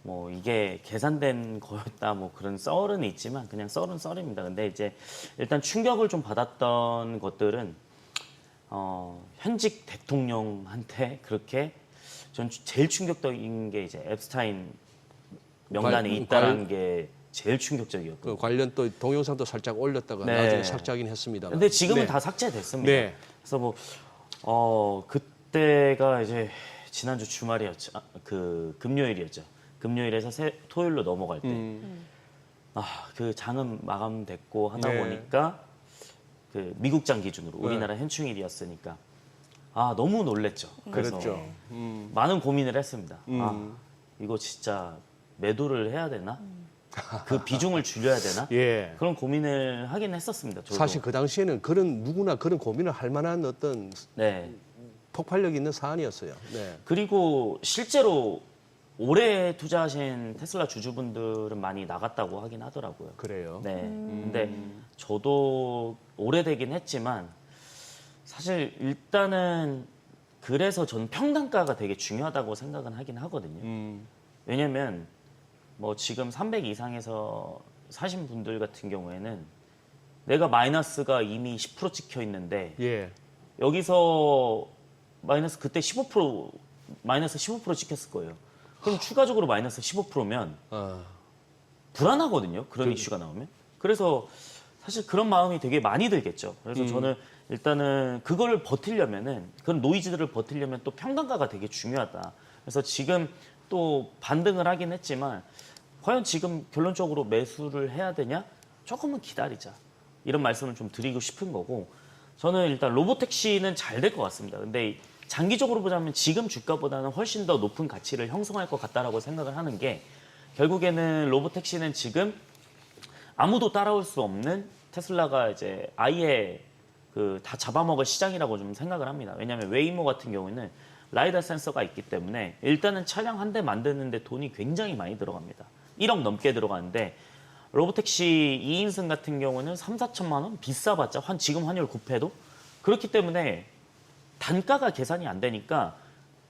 뭐 이게 계산된 거였다 뭐 그런 썰은 있지만 그냥 썰은 썰입니다. 근데 이제 일단 충격을 좀 받았던 것들은 현직 대통령한테 그렇게 전 제일 충격적인 게 이제 앱스타인 명단에 있다라는 게 제일 충격적이었고. 그 관련 또 동영상도 살짝 올렸다가 네. 나중에 삭제하긴 했습니다. 근데 지금은 네. 다 삭제됐습니다. 네. 그래서 뭐 그때가 이제 지난주 주말이었죠. 그 금요일이었죠. 금요일에서 토요일로 넘어갈 때. 그 장은 마감됐고 하다 네. 보니까 그 미국장 기준으로 우리나라 현충일이었으니까 너무 놀랬죠. 그래서 그렇죠. 많은 고민을 했습니다. 이거 진짜 매도를 해야 되나? 그 비중을 줄여야 되나? 예. 그런 고민을 하긴 했었습니다. 저도. 사실 그 당시에는 누구나 그런 고민을 할 만한 어떤 네. 폭발력 있는 사안이었어요. 네. 그리고 실제로 올해 투자하신 테슬라 주주분들은 많이 나갔다고 하긴 하더라고요. 그래요. 네. 근데 저도 오래되긴 했지만 사실 일단은 그래서 저는 평단가가 되게 중요하다고 생각은 하긴 하거든요. 왜냐면 뭐 지금 300 이상에서 사신 분들 같은 경우에는 내가 마이너스가 이미 10% 찍혀 있는데 예. 여기서 마이너스 그때 15% 마이너스 15% 찍혔을 거예요. 그럼 추가적으로 마이너스 15%면 불안하거든요. 그런 이슈가 나오면. 그래서 사실 그런 마음이 되게 많이 들겠죠. 그래서 저는 일단은 그걸 버티려면은 그런 노이즈들을 버티려면 또 평단가가 되게 중요하다. 그래서 지금 또 반등을 하긴 했지만 과연 지금 결론적으로 매수를 해야 되냐? 조금은 기다리자. 이런 말씀을 좀 드리고 싶은 거고 저는 일단 로보택시는 잘 될 것 같습니다. 근데 장기적으로 보자면 지금 주가보다는 훨씬 더 높은 가치를 형성할 것 같다라고 생각을 하는 게 결국에는 로보택시는 지금 아무도 따라올 수 없는 테슬라가 이제 아예 그 다 잡아먹을 시장이라고 좀 생각을 합니다. 왜냐하면 웨이모 같은 경우는 라이다 센서가 있기 때문에 일단은 차량 한 대 만드는데 돈이 굉장히 많이 들어갑니다. 1억 넘게 들어가는데 로보택시 2인승 같은 경우는 3, 4천만 원 비싸봤자 지금 환율 곱해도 그렇기 때문에 단가가 계산이 안 되니까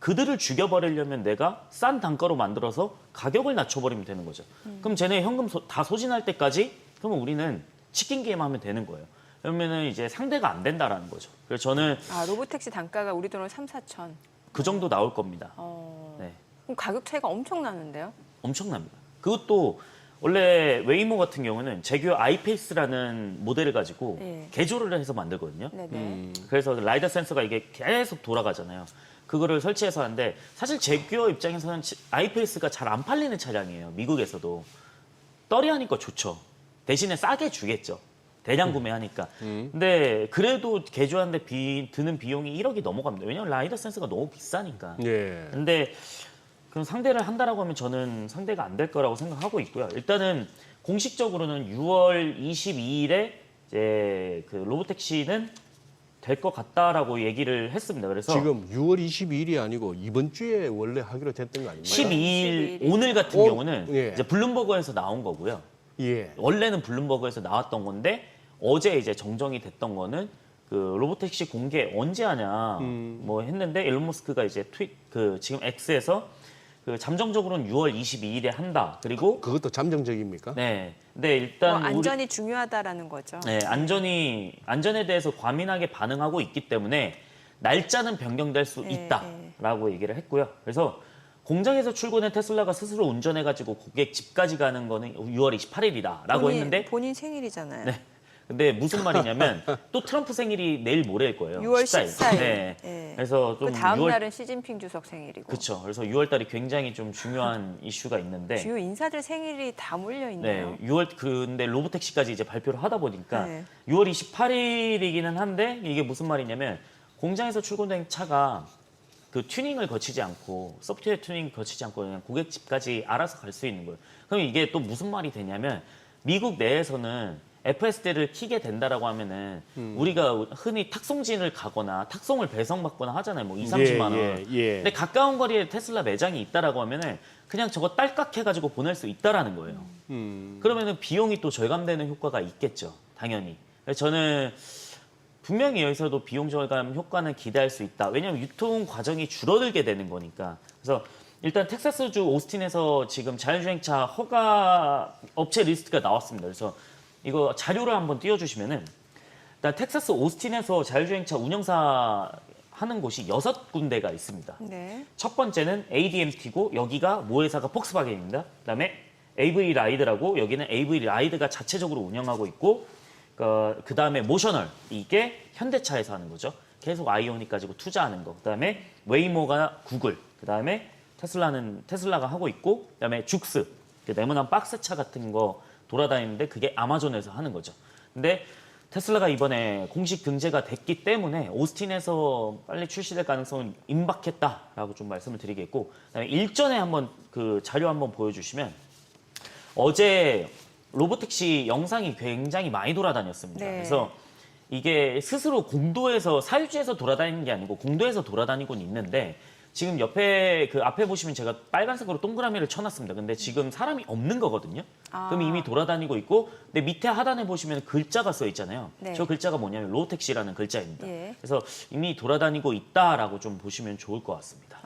그들을 죽여버리려면 내가 싼 단가로 만들어서 가격을 낮춰버리면 되는 거죠. 그럼 쟤네 현금 다 소진할 때까지 그러면 우리는 치킨 게임 하면 되는 거예요. 그러면은 이제 상대가 안 된다라는 거죠. 그래서 저는 로보택시 단가가 우리 돈으로 3, 4천. 그 정도 나올 겁니다. 네. 그럼 가격 차이가 엄청 나는데요? 엄청납니다. 그것도 원래 웨이모 같은 경우는 제규어 아이페이스라는 모델을 가지고 네. 개조를 해서 만들거든요. 네네. 그래서 라이더 센서가 이게 계속 돌아가잖아요. 그거를 설치해서 하는데 사실 제규어 입장에서는 아이페이스가 잘 안 팔리는 차량이에요. 미국에서도. 떨이하니까 좋죠. 대신에 싸게 주겠죠. 대량 구매하니까. 근데 그래도 개조하는데 드는 비용이 1억이 넘어갑니다. 왜냐하면 라이더 센서가 너무 비싸니까. 예. 근데 그럼 상대를 한다라고 하면 저는 상대가 안 될 거라고 생각하고 있고요. 일단은 공식적으로는 6월 22일에 이제 그 로보택시는 될 것 같다라고 얘기를 했습니다. 그래서 지금 6월 22일이 아니고 이번 주에 원래 하기로 됐던 거 아닙니까? 12일 12일. 오늘 같은 오, 경우는 예. 이제 블룸버그에서 나온 거고요. 예. 원래는 블룸버그에서 나왔던 건데 어제 이제 정정이 됐던 거는 그 로보택시 공개 언제 하냐 뭐 했는데 일론 머스크가 이제 지금 X에서 그 잠정적으로는 6월 22일에 한다. 그리고 그것도 잠정적입니까? 네. 근데 일단 안전이 중요하다라는 거죠. 네, 안전에 대해서 과민하게 반응하고 있기 때문에 날짜는 변경될 수 네, 있다라고 얘기를 했고요. 그래서 공장에서 출고된 테슬라가 스스로 운전해가지고 고객 집까지 가는 거는 6월 28일이다라고 했는데 본인 생일이잖아요. 네. 근데 무슨 말이냐면 또 트럼프 생일이 내일 모레일 거예요. 6월 14일. 네. 네. 그래서 좀 그 다음 6월 날은 시진핑 주석 생일이고. 그렇죠. 그래서 6월 달이 굉장히 좀 중요한 이슈가 있는데 주요 인사들 생일이 다 몰려 있네요. 네, 6월 근데 로보택시까지 이제 발표를 하다 보니까 네. 6월 28일이기는 한데 이게 무슨 말이냐면 공장에서 출고된 차가 그 튜닝을 거치지 않고 소프트웨어 튜닝 거치지 않고 그냥 고객 집까지 알아서 갈 수 있는 거예요. 그럼 이게 또 무슨 말이 되냐면 미국 내에서는 FSD를 키게 된다라고 하면은 우리가 흔히 탁송진을 가거나 탁송을 배송받거나 하잖아요. 뭐 2, 30만 원. 예. 근데 가까운 거리에 테슬라 매장이 있다라고 하면은 그냥 저거 딸깍 해가지고 보낼 수 있다라는 거예요. 그러면은 비용이 또 절감되는 효과가 있겠죠. 당연히. 그래서 저는 분명히 여기서도 비용 절감 효과는 기대할 수 있다. 왜냐하면 유통 과정이 줄어들게 되는 거니까. 그래서 일단 텍사스주 오스틴에서 지금 자율주행차 허가 업체 리스트가 나왔습니다. 그래서 이거 자료를 한번 띄워주시면은 일단 텍사스 오스틴에서 자율주행차 운영사 하는 곳이 6군데가 있습니다. 네. 첫 번째는 ADMT고 여기가 모회사가 폭스바겐입니다. 그다음에 AV 라이드라고 여기는 AV 라이드가 자체적으로 운영하고 있고 그다음에 모셔널 이게 현대차에서 하는 거죠. 계속 아이오닉 가지고 투자하는 거. 그다음에 웨이모가 구글. 그다음에 테슬라가 하고 있고 그다음에 죽스 그 네모난 박스차 같은 거 돌아다니는데 그게 아마존에서 하는 거죠. 근데 테슬라가 이번에 공식 등재가 됐기 때문에 오스틴에서 빨리 출시될 가능성은 임박했다라고 좀 말씀을 드리겠고 그다음에 일전에 한번 그 자료 한번 보여주시면 어제 로보택시 영상이 굉장히 많이 돌아다녔습니다. 네. 그래서 이게 스스로 공도에서 사유지에서 돌아다니는 게 아니고 공도에서 돌아다니고는 있는데 지금 옆에 그 앞에 보시면 제가 빨간색으로 동그라미를 쳐놨습니다. 근데 지금 사람이 없는 거거든요. 그럼 이미 돌아다니고 있고 근데 밑에 하단에 보시면 글자가 써 있잖아요. 네. 저 글자가 뭐냐면 로보택시라는 글자입니다. 예. 그래서 이미 돌아다니고 있다라고 좀 보시면 좋을 것 같습니다.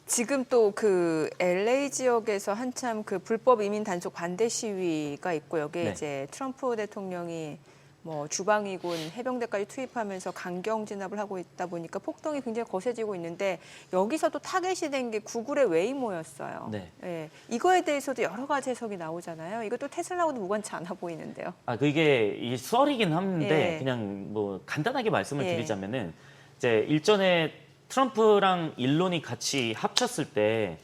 지금 또 그 LA 지역에서 한참 그 불법 이민 단속 반대 시위가 있고 여기에 네. 이제 트럼프 대통령이 뭐 주방위군 해병대까지 투입하면서 강경 진압을 하고 있다 보니까 폭동이 굉장히 거세지고 있는데 여기서도 타겟이 된 게 구글의 웨이모였어요. 네. 예, 이거에 대해서도 여러 가지 해석이 나오잖아요. 이것도 테슬라하고도 무관치 않아 보이는데요. 그게 이 썰이긴 한데 예. 그냥 뭐 간단하게 말씀을 예. 드리자면은 이제 일전에 트럼프랑 일론이 같이 합쳤을 때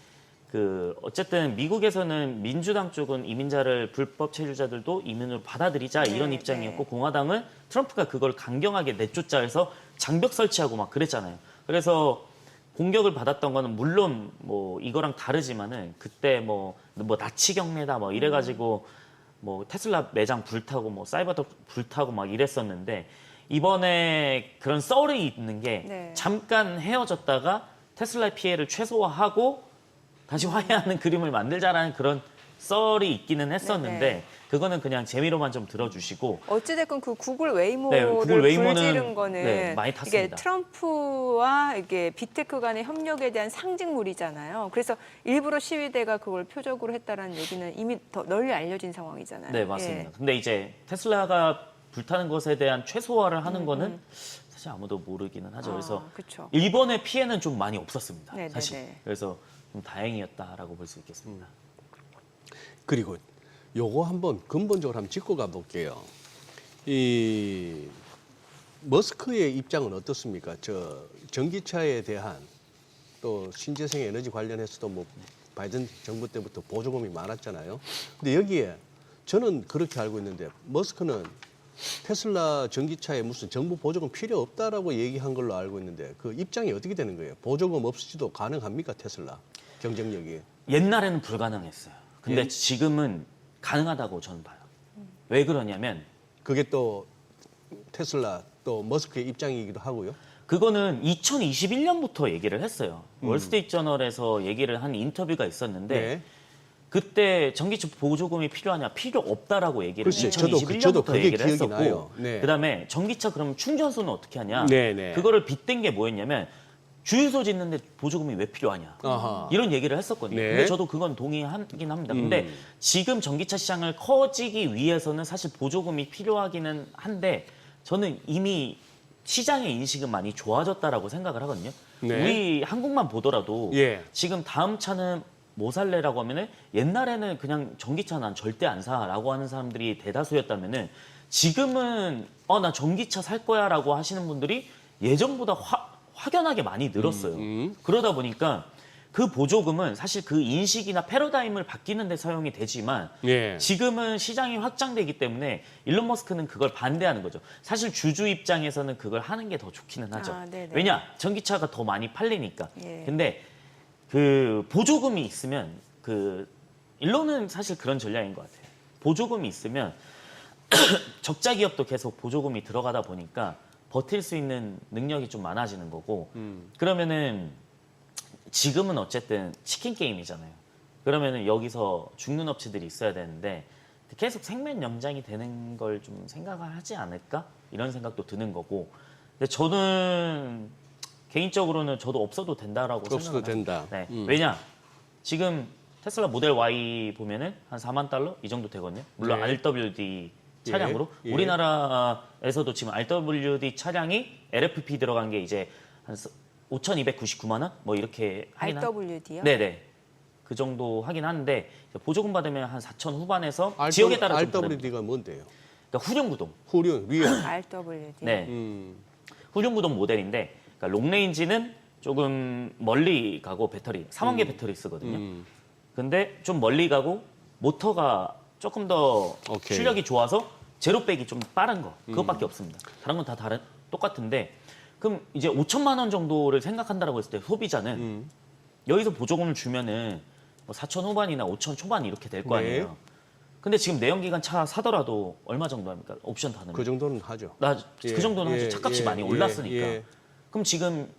그 어쨌든 미국에서는 민주당 쪽은 이민자를 불법 체류자들도 이민으로 받아들이자 이런 네, 입장이었고 네. 공화당은 트럼프가 그걸 강경하게 내쫓자 해서 장벽 설치하고 막 그랬잖아요. 그래서 공격을 받았던 거는 물론 뭐 이거랑 다르지만은 그때 뭐 나치 경례다 뭐 이래가지고 뭐 테슬라 매장 불타고 뭐 사이버도 불타고 막 이랬었는데 이번에 그런 썰이 있는 게 네. 잠깐 헤어졌다가 테슬라의 피해를 최소화하고 다시 화해하는 그림을 만들자라는 그런 썰이 있기는 했었는데 네네. 그거는 그냥 재미로만 좀 들어주시고 어찌됐건 그 구글 웨이모를 네, 구글 웨이모는, 불지른 거는 네, 많이 이게 탔습니다. 트럼프와 이게 빅테크 간의 협력에 대한 상징물이잖아요. 그래서 일부러 시위대가 그걸 표적으로 했다라는 얘기는 이미 더 널리 알려진 상황이잖아요. 네, 맞습니다. 예. 근데 이제 테슬라가 불타는 것에 대한 최소화를 하는 거는 사실 아무도 모르기는 하죠. 그래서 그렇죠. 일본의 피해는 좀 많이 없었습니다. 네네네. 사실. 그래서 좀 다행이었다라고 볼 수 있겠습니다. 그리고 요거 한번 근본적으로 한번 짚고 가볼게요. 이 머스크의 입장은 어떻습니까? 저 전기차에 대한 또 신재생 에너지 관련해서도 뭐 바이든 정부 때부터 보조금이 많았잖아요. 근데 여기에 저는 그렇게 알고 있는데 머스크는 테슬라 전기차에 무슨 정부 보조금 필요 없다라고 얘기한 걸로 알고 있는데 그 입장이 어떻게 되는 거예요? 보조금 없이도 가능합니까 테슬라 경쟁력이? 옛날에는 불가능했어요. 근데 예? 지금은 가능하다고 저는 봐요. 왜 그러냐면 그게 또 테슬라 또 머스크의 입장이기도 하고요. 그거는 2021년부터 얘기를 했어요. 월스트리트저널에서 얘기를 한 인터뷰가 있었는데 네. 그때 전기차 보조금이 필요하냐 필요 없다라고 얘기를 글쎄, 2021년부터 저도 그게 얘기를 기억이 했었고 나요. 네. 그다음에 전기차 그럼 충전소는 어떻게 하냐 네, 네. 그거를 빗댄 게 뭐였냐면 주유소 짓는데 보조금이 왜 필요하냐 아하. 이런 얘기를 했었거든요. 네. 근데 저도 그건 동의하긴 합니다. 근데 지금 전기차 시장을 커지기 위해서는 사실 보조금이 필요하기는 한데 저는 이미 시장의 인식은 많이 좋아졌다라고 생각을 하거든요. 네. 우리 한국만 보더라도 예. 지금 다음 차는 뭐 살래라고 하면은 옛날에는 그냥 전기차 난 절대 안 사라고 하는 사람들이 대다수였다면은 지금은 나 전기차 살 거야라고 하시는 분들이 예전보다 확연하게 많이 늘었어요. 그러다 보니까 그 보조금은 사실 그 인식이나 패러다임을 바뀌는 데 사용이 되지만 예. 지금은 시장이 확장되기 때문에 일론 머스크는 그걸 반대하는 거죠. 사실 주주 입장에서는 그걸 하는 게 더 좋기는 하죠. 네네. 왜냐? 전기차가 더 많이 팔리니까. 예. 근데 그 보조금이 있으면 그 일론은 사실 그런 전략인 것 같아요. 보조금이 있으면 적자 기업도 계속 보조금이 들어가다 보니까 버틸 수 있는 능력이 좀 많아지는 거고 그러면은 지금은 어쨌든 치킨 게임이잖아요. 그러면은 여기서 죽는 업체들이 있어야 되는데 계속 생명 연장이 되는 걸 좀 생각을 하지 않을까? 이런 생각도 드는 거고. 근데 저는 개인적으로는 저도 없어도 된다라고 없어도 생각을 합니다. 된다. 네. 왜냐? 지금 테슬라 모델 Y 보면은 한 4만 달러 이 정도 되거든요. 물론 네. RWD 차량으로 예. 우리나라에서도 지금 RWD 차량이 LFP 들어간 게 이제 한 5,299만 원 뭐 이렇게 하긴 RWD요? 네네. 그 정도 하긴 하는데 보조금 받으면 한 4천 후반에서 지역에 따라 좀 다릅니다. RWD가 뭔데요? 그러니까 후륜구동. 후륜, 리얼. RWD. 네. 후륜구동 모델인데 그러니까 롱레인지는 조금 멀리 가고 배터리 3만 개 배터리 쓰거든요. 근데 좀 멀리 가고 모터가 조금 더 오케이. 출력이 좋아서 제로백이 좀 빠른 거 그것밖에 없습니다. 다른 건 다 똑같은데 그럼 이제 5천만 원 정도를 생각한다라고 했을 때 소비자는 여기서 보조금을 주면은 뭐 4천 후반이나 5천 초반 이렇게 될 거 아니에요. 네. 근데 지금 내연기관 차 사더라도 얼마 정도 합니까? 옵션 다 넣으면. 그 정도는 하죠. 그 정도는 하죠. 차값이 많이 올랐으니까. 예. 그럼 지금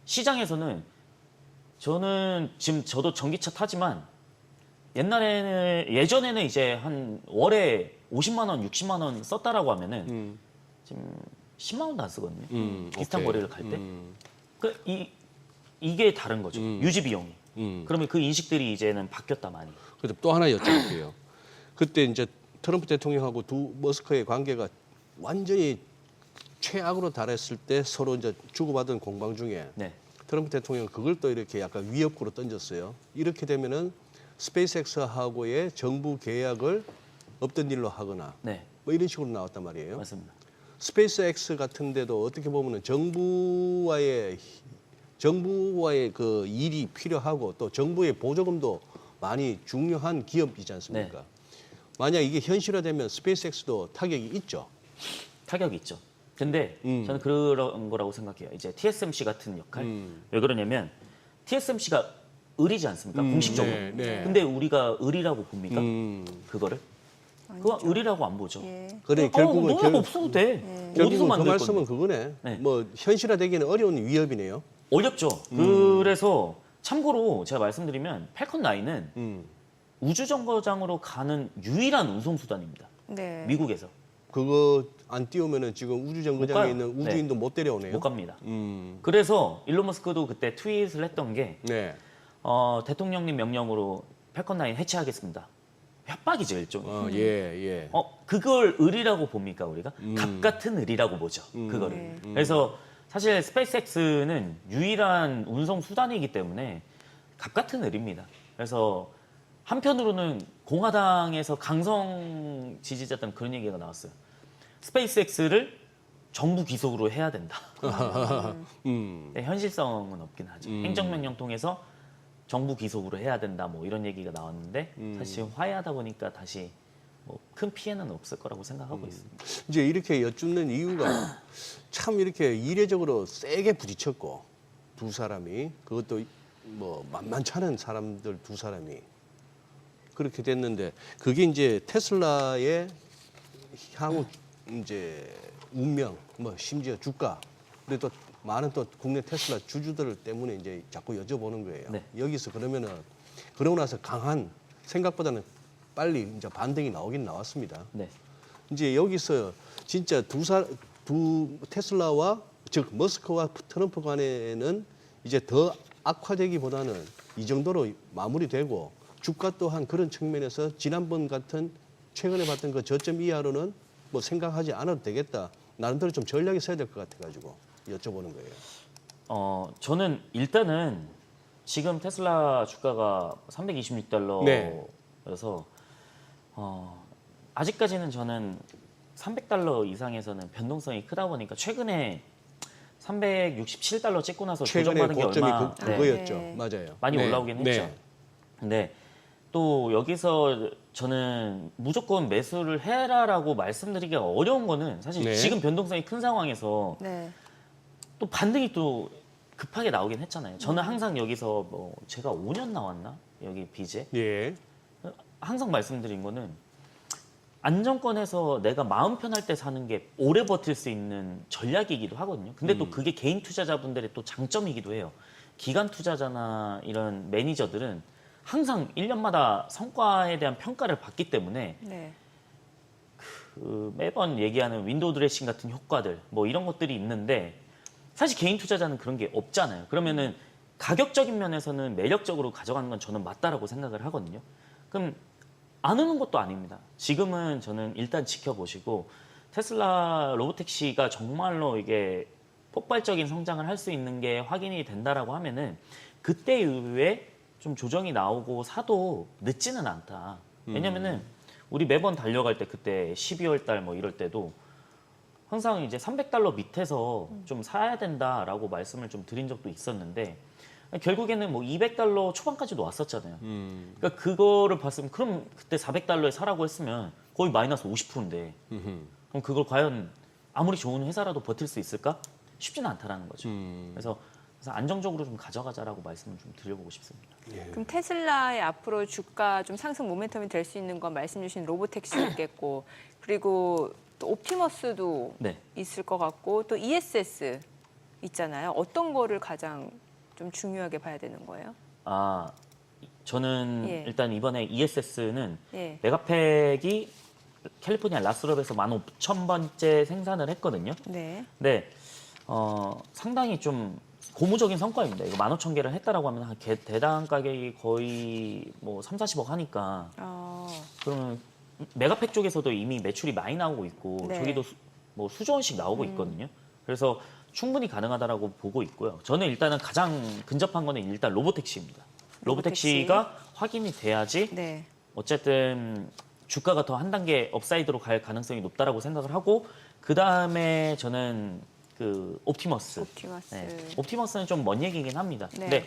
시장에서는 저는 지금 저도 전기차 타지만 예전에는 이제 한 월에 50만 원, 60만 원 썼다라고 하면은 지금 10만 원도 안 쓰거든요. 비슷한 오케이. 거리를 갈 때. 이게 다른 거죠. 유지 비용이. 그러면 그 인식들이 이제는 바뀌었다 많이. 그래서 또 하나 여쭤볼게요. 그때 이제 트럼프 대통령하고 두 머스크의 관계가 완전히 최악으로 달했을 때 서로 이제 주고받은 공방 중에 네. 트럼프 대통령은 그걸 또 이렇게 약간 위협구로 던졌어요. 이렇게 되면은 스페이스X하고의 정부 계약을 없던 일로 하거나 네. 뭐 이런 식으로 나왔단 말이에요. 맞습니다. 스페이스X 같은 데도 어떻게 보면은 정부와의 그 일이 필요하고 또 정부의 보조금도 많이 중요한 기업이지 않습니까? 네. 만약 이게 현실화되면 스페이스X도 타격이 있죠. 타격이 있죠. 근데 저는 그런 거라고 생각해요. 이제 TSMC 같은 역할. 왜 그러냐면 TSMC가 을이지 않습니까? 공식적으로. 네, 네. 근데 우리가 을이라고 봅니까? 그거를? 그거 을이라고 안 보죠. 예. 그래 결국은 너가 없어도 돼. 어디서 결국은 그 만들 말씀은 건데. 그거네. 네. 뭐 현실화되기는 어려운 위협이네요. 어렵죠. 그래서 참고로 제가 말씀드리면 팔컨 9는 우주 정거장으로 가는 유일한 운송 수단입니다. 네. 미국에서 그거 안 띄우면은 지금 우주 못 정거장에 가요. 있는 우주인도 못 데려오네요. 못 갑니다. 음. 그래서 일론 머스크도 그때 트윗을 했던 게 네. 대통령님 명령으로 팰컨 9 해체하겠습니다. 협박이죠, 일종의. 예. 그걸 의리라고 봅니까, 우리가? 갑 같은 의리라고 보죠, 그거를. 네. 그래서 사실 스페이스X는 유일한 운송 수단이기 때문에 갑 같은 의리입니다. 그래서 한편으로는 공화당에서 강성 지지자들은 그런 얘기가 나왔어요. 스페이스X를 정부 귀속으로 해야 된다. 근데 현실성은 없긴 하죠. 행정명령 통해서 정부 귀속으로 해야 된다. 뭐 이런 얘기가 나왔는데 사실 화해하다 보니까 다시 뭐 큰 피해는 없을 거라고 생각하고 있습니다. 이제 이렇게 여쭙는 이유가 참 이렇게 이례적으로 세게 부딪혔고 두 사람이 그것도 뭐 만만치 않은 사람들 두 사람이 그렇게 됐는데 그게 이제 테슬라의 향후 이제 운명 뭐 심지어 주가 그리고 또 많은 또 국내 테슬라 주주들 때문에 이제 자꾸 여쭤보는 거예요. 네. 여기서 그러면은 그러고 나서 강한 생각보다는 빨리 이제 반등이 나오긴 나왔습니다. 네. 이제 여기서 진짜 두 테슬라와 즉 머스크와 트럼프 간에는 이제 더 악화되기보다는 이 정도로 마무리되고 주가 또한 그런 측면에서 지난번 같은 최근에 봤던 그 저점 이하로는 뭐 생각하지 않아도 되겠다. 나름대로 좀 전략이 있어야 될 것 같아가지고 여쭤보는 거예요. 저는 일단은 지금 테슬라 주가가 326달러여서 네. 아직까지는 저는 300달러 이상에서는 변동성이 크다 보니까 최근에 367달러 찍고 나서 최근에 조정받은 게 고점이 얼마 그거였죠. 네. 맞아요. 많이 네. 올라오긴 했죠. 네. 근데 또 여기서 저는 무조건 매수를 해라라고 말씀드리기가 어려운 거는 사실 네. 지금 변동성이 큰 상황에서 네. 또 반등이 또 급하게 나오긴 했잖아요. 저는 항상 여기서 뭐 제가 5년 나왔나? 여기 빚에 예. 항상 말씀드린 거는 안정권에서 내가 마음 편할 때 사는 게 오래 버틸 수 있는 전략이기도 하거든요. 근데 또 그게 개인 투자자분들의 또 장점이기도 해요. 기관 투자자나 이런 매니저들은 항상 1년마다 성과에 대한 평가를 받기 때문에 네. 매번 얘기하는 윈도우 드레싱 같은 효과들 뭐 이런 것들이 있는데 사실 개인 투자자는 그런 게 없잖아요. 그러면은 가격적인 면에서는 매력적으로 가져가는 건 저는 맞다라고 생각을 하거든요. 그럼 안 오는 것도 아닙니다. 지금은 저는 일단 지켜보시고 테슬라 로보택시가 정말로 이게 폭발적인 성장을 할 수 있는 게 확인이 된다라고 하면은 그때 이후에 좀 조정이 나오고 사도 늦지는 않다. 왜냐면은 우리 매번 달려갈 때 그때 12월 달 뭐 이럴 때도 항상 이제 300달러 밑에서 좀 사야 된다라고 말씀을 좀 드린 적도 있었는데 결국에는 뭐 200달러 초반까지도 왔었잖아요. 그러니까 그거를 봤으면 그럼 그때 400달러에 사라고 했으면 거의 마이너스 50%인데 그럼 그걸 과연 아무리 좋은 회사라도 버틸 수 있을까? 쉽지는 않다라는 거죠. 그래서 안정적으로 좀 가져가자라고 말씀을 좀 드려보고 싶습니다. 그럼 테슬라의 앞으로 주가 좀 상승 모멘텀이 될 수 있는 건 말씀 주신 로보택시 있겠고 그리고 또 옵티머스도 네. 있을 것 같고 또 ESS 있잖아요. 어떤 거를 가장 좀 중요하게 봐야 되는 거예요? 저는 예. 일단 이번에 ESS는 예. 메가팩이 캘리포니아 라스럽에서 15,000번째 생산을 했거든요. 네. 근데 상당히 좀 고무적인 성과입니다. 이거 15,000개를 했다라고 하면 한 대당 가격이 거의 뭐 3, 40억 하니까 그러면 메가팩 쪽에서도 이미 매출이 많이 나오고 있고 네. 저기도 뭐 수조 원씩 나오고 있거든요. 그래서 충분히 가능하다라고 보고 있고요. 저는 일단은 가장 근접한 거는 일단 로보택시입니다. 로보택시가 확인이 돼야지 네. 어쨌든 주가가 더 한 단계 업사이드로 갈 가능성이 높다라고 생각을 하고 그 다음에 저는 그 옵티머스. 옵티머스. 옵티머스는 좀 먼 얘기긴 합니다. 네. 근데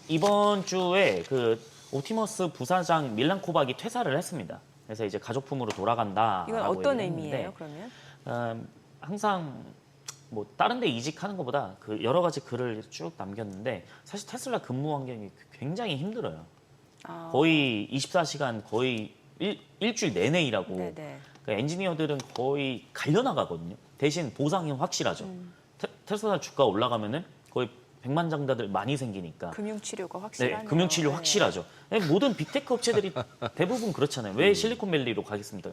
이번 주에 그 옵티머스 부사장 밀란 코박이 퇴사를 했습니다. 그래서 이제 가족품으로 돌아간다. 이건 어떤 의미예요, 그러면? 항상 뭐 다른 데 이직하는 것보다 그 여러 가지 글을 쭉 남겼는데 사실 테슬라 근무 환경이 굉장히 힘들어요. 거의 24시간 거의 일주일 내내 일하고 네네. 그러니까 엔지니어들은 거의 갈려나가거든요. 대신 보상이 확실하죠. 테슬라 주가 올라가면은 거의 백만장자들 많이 생기니까. 금융치료가 네, 확실하네요. 금융치료 네. 확실하죠. 모든 빅테크 업체들이 대부분 그렇잖아요. 왜 실리콘밸리로 가겠습니까?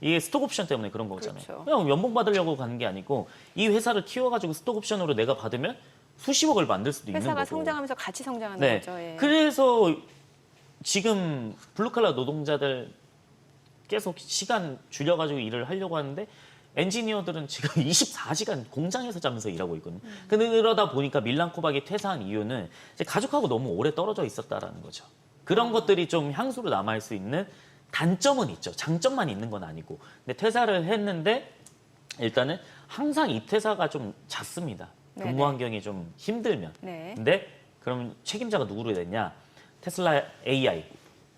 이게 스톡옵션 때문에 그런 거잖아요. 그렇죠. 그냥 연봉 받으려고 가는 게 아니고 이 회사를 키워가지고 스톡옵션으로 내가 받으면 수십억을 만들 수도 있는 회사가 거고. 성장하면서 같이 성장하는 네. 거죠. 예. 그래서 지금 블루칼라 노동자들 계속 시간 줄여가지고 일을 하려고 하는데 엔지니어들은 지금 24시간 공장에서 자면서 일하고 있거든요. 그러다 보니까 밀란 코박이 퇴사한 이유는 이제 가족하고 너무 오래 떨어져 있었다라는 거죠. 그런 것들이 좀 향수로 남아있을 수 있는 단점은 있죠. 장점만 있는 건 아니고. 근데 퇴사를 했는데 일단은 항상 이 퇴사가 좀 잦습니다. 근무 네네. 환경이 좀 힘들면. 네. 근데 그럼 책임자가 누구로 됐냐? 테슬라 AI,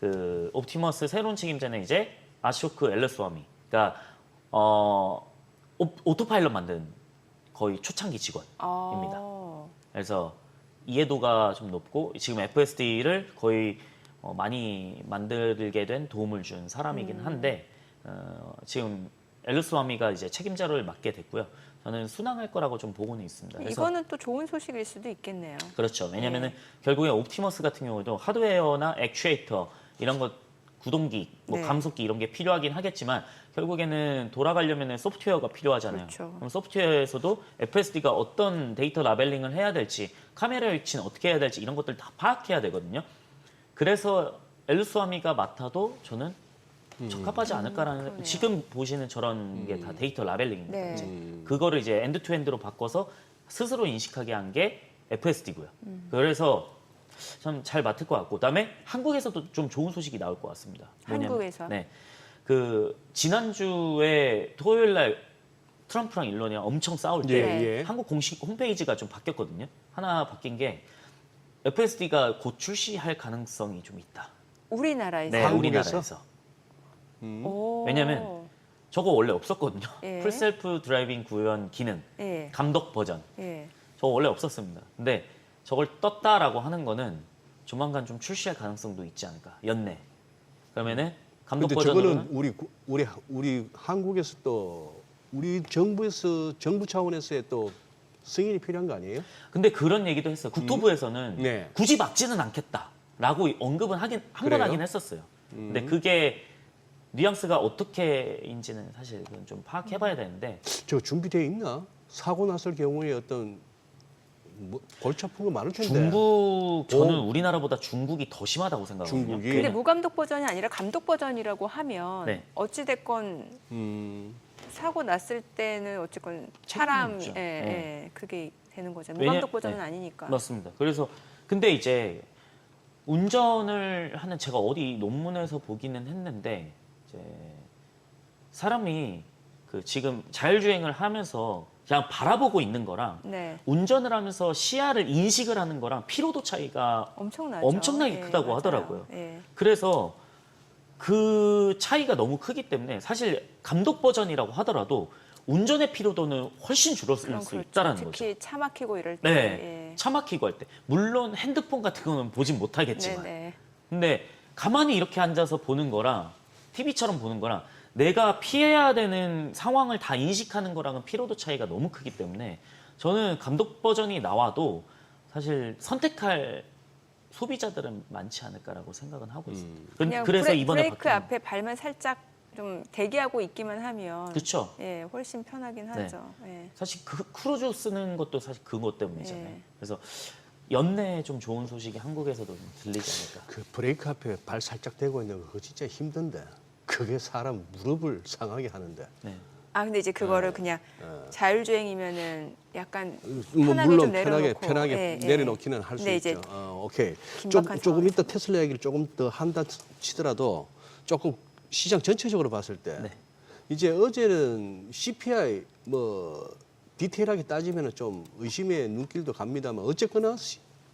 그 옵티머스 새로운 책임자는 이제 아쇼크 엘르스와미. 그러니까 오토파일럿 만든 거의 초창기 직원입니다. 그래서 이해도가 좀 높고 지금 FSD를 거의 많이 만들게 된 도움을 준 사람이긴 한데 지금 엘르스와미가 이제 책임자를 맡게 됐고요. 저는 순항할 거라고 좀 보고는 있습니다. 그래서 이거는 또 좋은 소식일 수도 있겠네요. 그렇죠. 왜냐면은 결국에 옵티머스 같은 경우도 하드웨어나 액추에이터 이런 것 구동기, 뭐 네. 감속기 이런 게 필요하긴 하겠지만 결국에는 돌아가려면 소프트웨어가 필요하잖아요. 그렇죠. 그럼 소프트웨어에서도 FSD가 어떤 데이터 라벨링을 해야 될지, 카메라 위치는 어떻게 해야 될지 이런 것들 다 파악해야 되거든요. 그래서 엘루스와미가 맡아도 저는 적합하지 않을까라는 그러네요. 지금 보시는 저런 게 다 데이터 라벨링입니다. 네. 이제 그거를 이제 엔드 투 엔드로 바꿔서 스스로 인식하게 한 게 FSD고요. 그래서 참 잘 맡을 것 같고, 그다음에 한국에서도 좀 좋은 소식이 나올 것 같습니다. 뭐냐면, 한국에서? 네, 그 지난주에 토요일 날 트럼프랑 일론이랑 엄청 싸울 때 네. 예. 한국 공식 홈페이지가 좀 바뀌었거든요. 하나 바뀐 게 FSD가 곧 출시할 가능성이 좀 있다. 우리나라에서. 네, 한국에서? 우리나라에서. 오. 왜냐면 저거 원래 없었거든요. 예. 풀셀프 드라이빙 구현 기능, 예. 감독 버전. 예. 저거 원래 없었습니다. 근데 저걸 떴다라고 하는 거는 조만간 좀 출시할 가능성도 있지 않을까. 연내. 그러면은 감독 근데 버전으로는 저거는 우리 한국에서 또 우리 정부 차원에서의 또 승인이 필요한 거 아니에요? 근데 그런 얘기도 했어요. 국토부에서는 네. 굳이 막지는 않겠다라고 언급은 한 번 그래요? 하긴 했었어요. 근데 그게 뉘앙스가 어떻게인지는 사실 그건 좀 파악해봐야 되는데 저 준비되어 있나? 사고 났을 경우에 어떤 뭐 골치 아픈 거 많을 텐데. 저는 우리나라보다 중국이 더 심하다고 생각하거든요. 중국이? 근데 무감독 버전이 아니라 감독 버전이라고 하면 네. 어찌 됐건 사고 났을 때는 어쨌건 사람 있죠. 예, 네. 예, 그게 되는 거죠. 무감독 왜냐- 버전은 네. 아니니까. 맞습니다. 그래서 근데 이제 운전을 하는 제가 어디 논문에서 보기는 했는데 이제 사람이 그 지금 자율주행을 하면서 그냥 바라보고 있는 거랑 네. 운전을 하면서 시야를 인식을 하는 거랑 피로도 차이가 엄청나죠. 엄청나게 예, 크다고 맞아요. 하더라고요. 예. 그래서 그 차이가 너무 크기 때문에 사실 감독 버전이라고 하더라도 운전의 피로도는 훨씬 줄었을 그럼 수 그렇죠. 있다라는 거죠. 특히 차 막히고 이럴 때. 네, 차 막히고 할 때. 물론 핸드폰 같은 거는 보진 못하겠지만. 네. 근데 가만히 이렇게 앉아서 보는 거랑 TV처럼 보는 거랑 내가 피해야 되는 상황을 다 인식하는 거랑은 피로도 차이가 너무 크기 때문에 저는 감독 버전이 나와도 사실 선택할 소비자들은 많지 않을까라고 생각은 하고 있습니다. 그냥 그래서 이번에 브레이크 바뀐 앞에 발만 살짝 좀 대기하고 있기만 하면 그렇죠. 예, 훨씬 편하긴 네. 하죠. 예. 사실 그 크루즈 쓰는 것도 사실 그것 때문이잖아요. 네. 그래서 연내에 좀 좋은 소식이 한국에서도 좀 들리지 않을까. 그 브레이크 앞에 발 살짝 대고 있는 거 그거 진짜 힘든데. 그게 사람 무릎을 상하게 하는데. 네. 아 근데 이제 그거를 그냥 자율주행이면은 약간 뭐 편하게 물론 좀 내려놓고 편하게 예, 예. 내려놓기는 할 수 근데 있죠. 이제 오케이. 긴박한 조금 상황에서. 이따 테슬라 얘기를 조금 더 한다 치더라도 조금 시장 전체적으로 봤을 때 네. 이제 어제는 CPI 뭐 디테일하게 따지면은 좀 의심의 눈길도 갑니다만 어쨌거나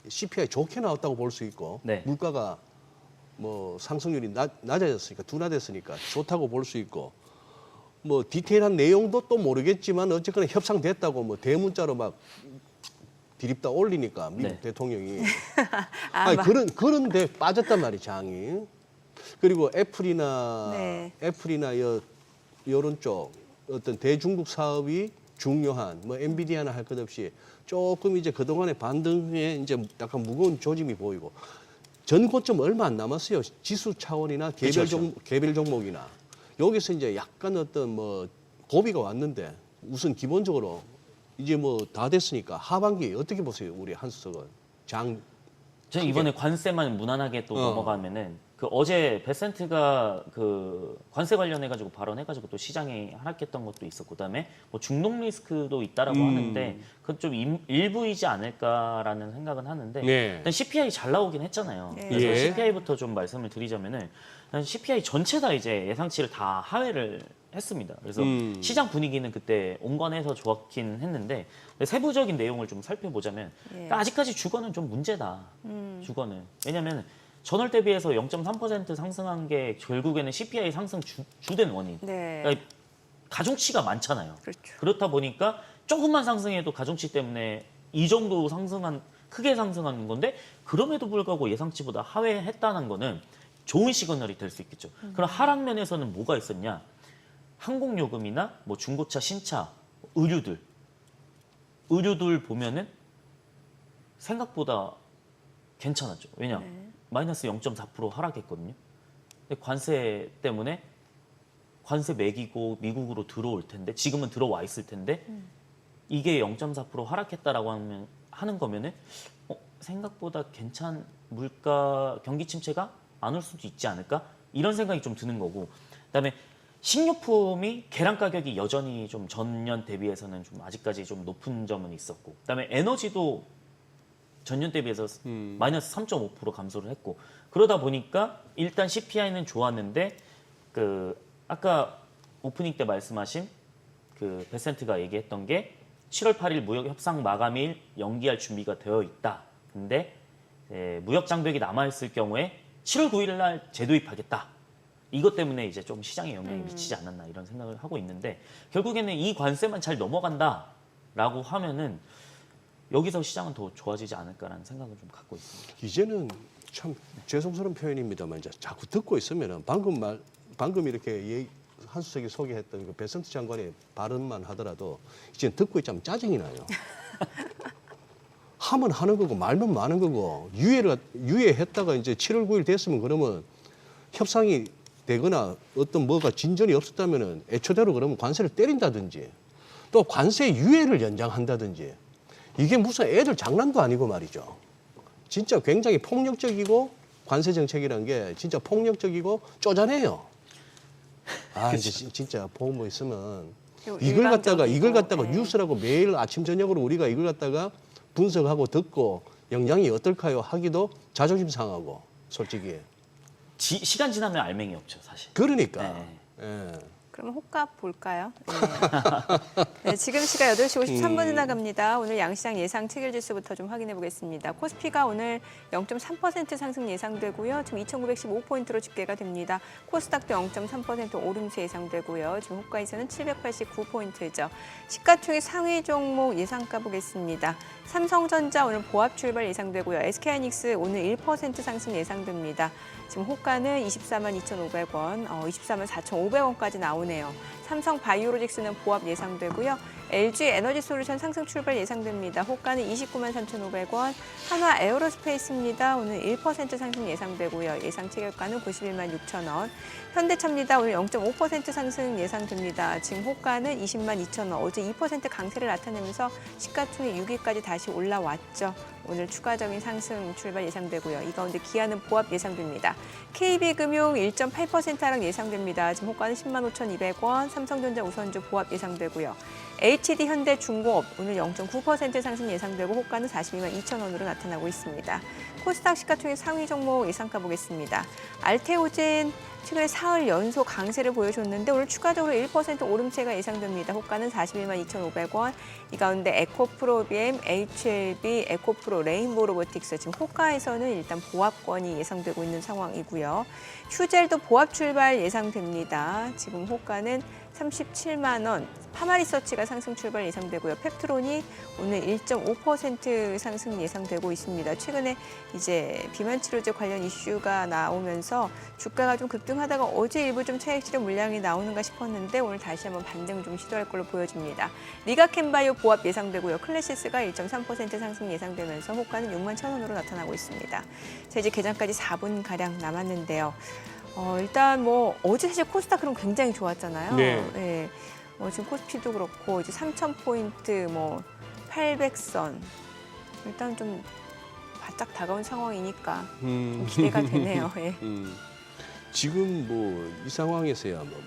CPI 좋게 나왔다고 볼 수 있고 네. 물가가 뭐 상승률이 낮아졌으니까 둔화됐으니까 좋다고 볼 수 있고 뭐 디테일한 내용도 또 모르겠지만 어쨌거나 협상됐다고 뭐 대문자로 막 디립다 올리니까 미국 네. 대통령이 아니 그런데 빠졌단 말이 장이 그리고 애플이나 네. 이런 쪽 어떤 대중국 사업이 중요한 뭐 엔비디아나 할 것 없이 조금 이제 그동안의 반등에 이제 약간 무거운 조짐이 보이고 전 고점 얼마 안 남았어요. 지수 차원이나 개별 종목이나 여기서 이제 약간 어떤 뭐 고비가 왔는데 우선 기본적으로 이제 뭐 다 됐으니까 하반기 어떻게 보세요, 우리 한수석은 저는 이번에 관세만 무난하게 또 넘어가면은 그 어제 베센트가 그 관세 관련해 가지고 발언해가지고 또 시장이 하락했던 것도 있었고 그다음에 뭐 중동 리스크도 있다라고 하는데 그건 좀 일부이지 않을까라는 생각은 하는데 네. 일단 CPI 잘 나오긴 했잖아요. 네. 그래서 예. CPI부터 좀 말씀을 드리자면은 CPI 전체 다 이제 예상치를 다 하회를 했습니다. 그래서 시장 분위기는 그때 온건해서 좋았긴 했는데 세부적인 내용을 좀 살펴보자면 그러니까 아직까지 주거는 좀 문제다. 주거는 왜냐하면 전월 대비해서 0.3% 상승한 게 결국에는 CPI 상승 주된 원인. 네. 그러니까 가중치가 많잖아요. 그렇죠. 그렇다 보니까 조금만 상승해도 가중치 때문에 이 정도 크게 상승한 건데 그럼에도 불구하고 예상치보다 하회했다는 거는 좋은 시그널이 될 수 있겠죠. 그럼 하락 면에서는 뭐가 있었냐? 항공요금이나 뭐 중고차, 신차, 의류들 보면은 생각보다 괜찮았죠. 왜냐? 마이너스 0.4% 하락했거든요. 근데 관세 때문에 관세 매기고 미국으로 들어올 텐데 지금은 들어와 있을 텐데 이게 0.4% 하락했다라고 하는 거면은 생각보다 물가 경기 침체가 안 올 수도 있지 않을까? 이런 생각이 좀 드는 거고 그다음에 식료품이 계란 가격이 여전히 좀 전년 대비해서는 좀 아직까지 좀 높은 점은 있었고 그다음에 에너지도 전년 대비해서 마이너스 3.5% 감소를 했고 그러다 보니까 일단 CPI는 좋았는데 그 아까 오프닝 때 말씀하신 그 베센트가 얘기했던 게 7월 8일 무역 협상 마감일 연기할 준비가 되어 있다. 근데 무역 장벽이 남아 있을 경우에 7월 9일 날 재도입하겠다. 이것 때문에 이제 좀 시장에 영향이 미치지 않았나 이런 생각을 하고 있는데 결국에는 이 관세만 잘 넘어간다라고 하면은 여기서 시장은 더 좋아지지 않을까라는 생각을 좀 갖고 있습니다. 이제는 참 죄송스러운 표현입니다만 이제 자꾸 듣고 있으면은 방금 이렇게 한수석이 소개했던 그 베센트 장관의 발언만 하더라도 이제 듣고 있자면 짜증이 나요. 하면 하는 거고 말면 마는 거고 유예했다가 이제 7월 9일 됐으면 그러면 협상이 되거나 어떤 뭐가 진전이 없었다면은 애초대로 그러면 관세를 때린다든지 또 관세 유예를 연장한다든지 이게 무슨 애들 장난도 아니고 말이죠. 진짜 굉장히 폭력적이고 관세 정책이라는 게 진짜 폭력적이고 쪼잔해요. 이제 진짜 보고 있으면 이걸 갖다가 네. 뉴스라고 매일 아침 저녁으로 우리가 이걸 갖다가 분석하고 듣고 영향이 어떨까요 하기도 자존심 상하고 솔직히. 시간 지나면 알맹이 없죠, 사실. 그러니까. 네. 예. 그럼 호값 볼까요? 네. 네, 지금 시각 8시 53분 지나갑니다. 오늘 양시장 예상 체결지수부터 좀 확인해 보겠습니다. 코스피가 오늘 0.3% 상승 예상되고요. 지금 2,915포인트로 집계가 됩니다. 코스닥도 0.3% 오름세 예상되고요. 지금 호가에서는 789포인트죠. 시가총액 상위 종목 예상가 보겠습니다. 삼성전자 오늘 보합 출발 예상되고요. SK하이닉스 오늘 1% 상승 예상됩니다. 지금 호가는 24만 2,500원, 24만 4,500원까지 나오네요. 삼성 바이오로직스는 보합 예상되고요. LG 에너지솔루션 상승 출발 예상됩니다. 호가는 29만 3,500원. 한화 에어로스페이스입니다. 오늘 1% 상승 예상되고요. 예상 체결가는 91만 6천원. 현대차입니다. 오늘 0.5% 상승 예상됩니다. 지금 호가는 20만 2천원. 어제 2% 강세를 나타내면서 시가총액 6위까지 다시 올라왔죠. 오늘 추가적인 상승 출발 예상되고요. 이 가운데 기아는 보합 예상됩니다. KB금융 1.8% 하락 예상됩니다. 지금 호가는 10만 5,200원. 삼성전자 우선주 보합 예상되고요. HD 현대중공업 오늘 0.9% 상승 예상되고 호가는 42만 2천원으로 나타나고 있습니다. 코스닥 시가총액 상위 종목 예상가 보겠습니다. 알테오젠 최근에 사흘 연속 강세를 보여줬는데 오늘 추가적으로 1% 오름세가 예상됩니다. 호가는 41만 2,500원. 이 가운데 에코프로비엠, HLB, 에코프로, 레인보우 로보틱스 지금 호가에서는 일단 보합권이 예상되고 있는 상황이고요. 휴젤도 보합 출발 예상됩니다. 지금 호가는 37만 원. 파마리서치가 상승 출발 예상되고요. 펩트론이 오늘 1.5% 상승 예상되고 있습니다. 최근에 이제 비만 치료제 관련 이슈가 나오면서 주가가 좀 급등하다가 어제 일부 좀 차익 실현 물량이 나오는가 싶었는데 오늘 다시 한번 반등 좀 시도할 걸로 보여집니다. 리가캠바이오 보합 예상되고요. 클래시스가 1.3% 상승 예상되면서 호가는 6만 1,000원으로 나타나고 있습니다. 자, 이제 개장까지 4분 가량 남았는데요. 일단 뭐 어제 사실 코스닥 그럼 굉장히 좋았잖아요. 네. 예. 지금 코스피도 그렇고 이제 3,000포인트 뭐 800선 일단 좀 바짝 다가온 상황이니까 좀 기대가 되네요. 예. 지금 뭐 이 상황에서야 뭐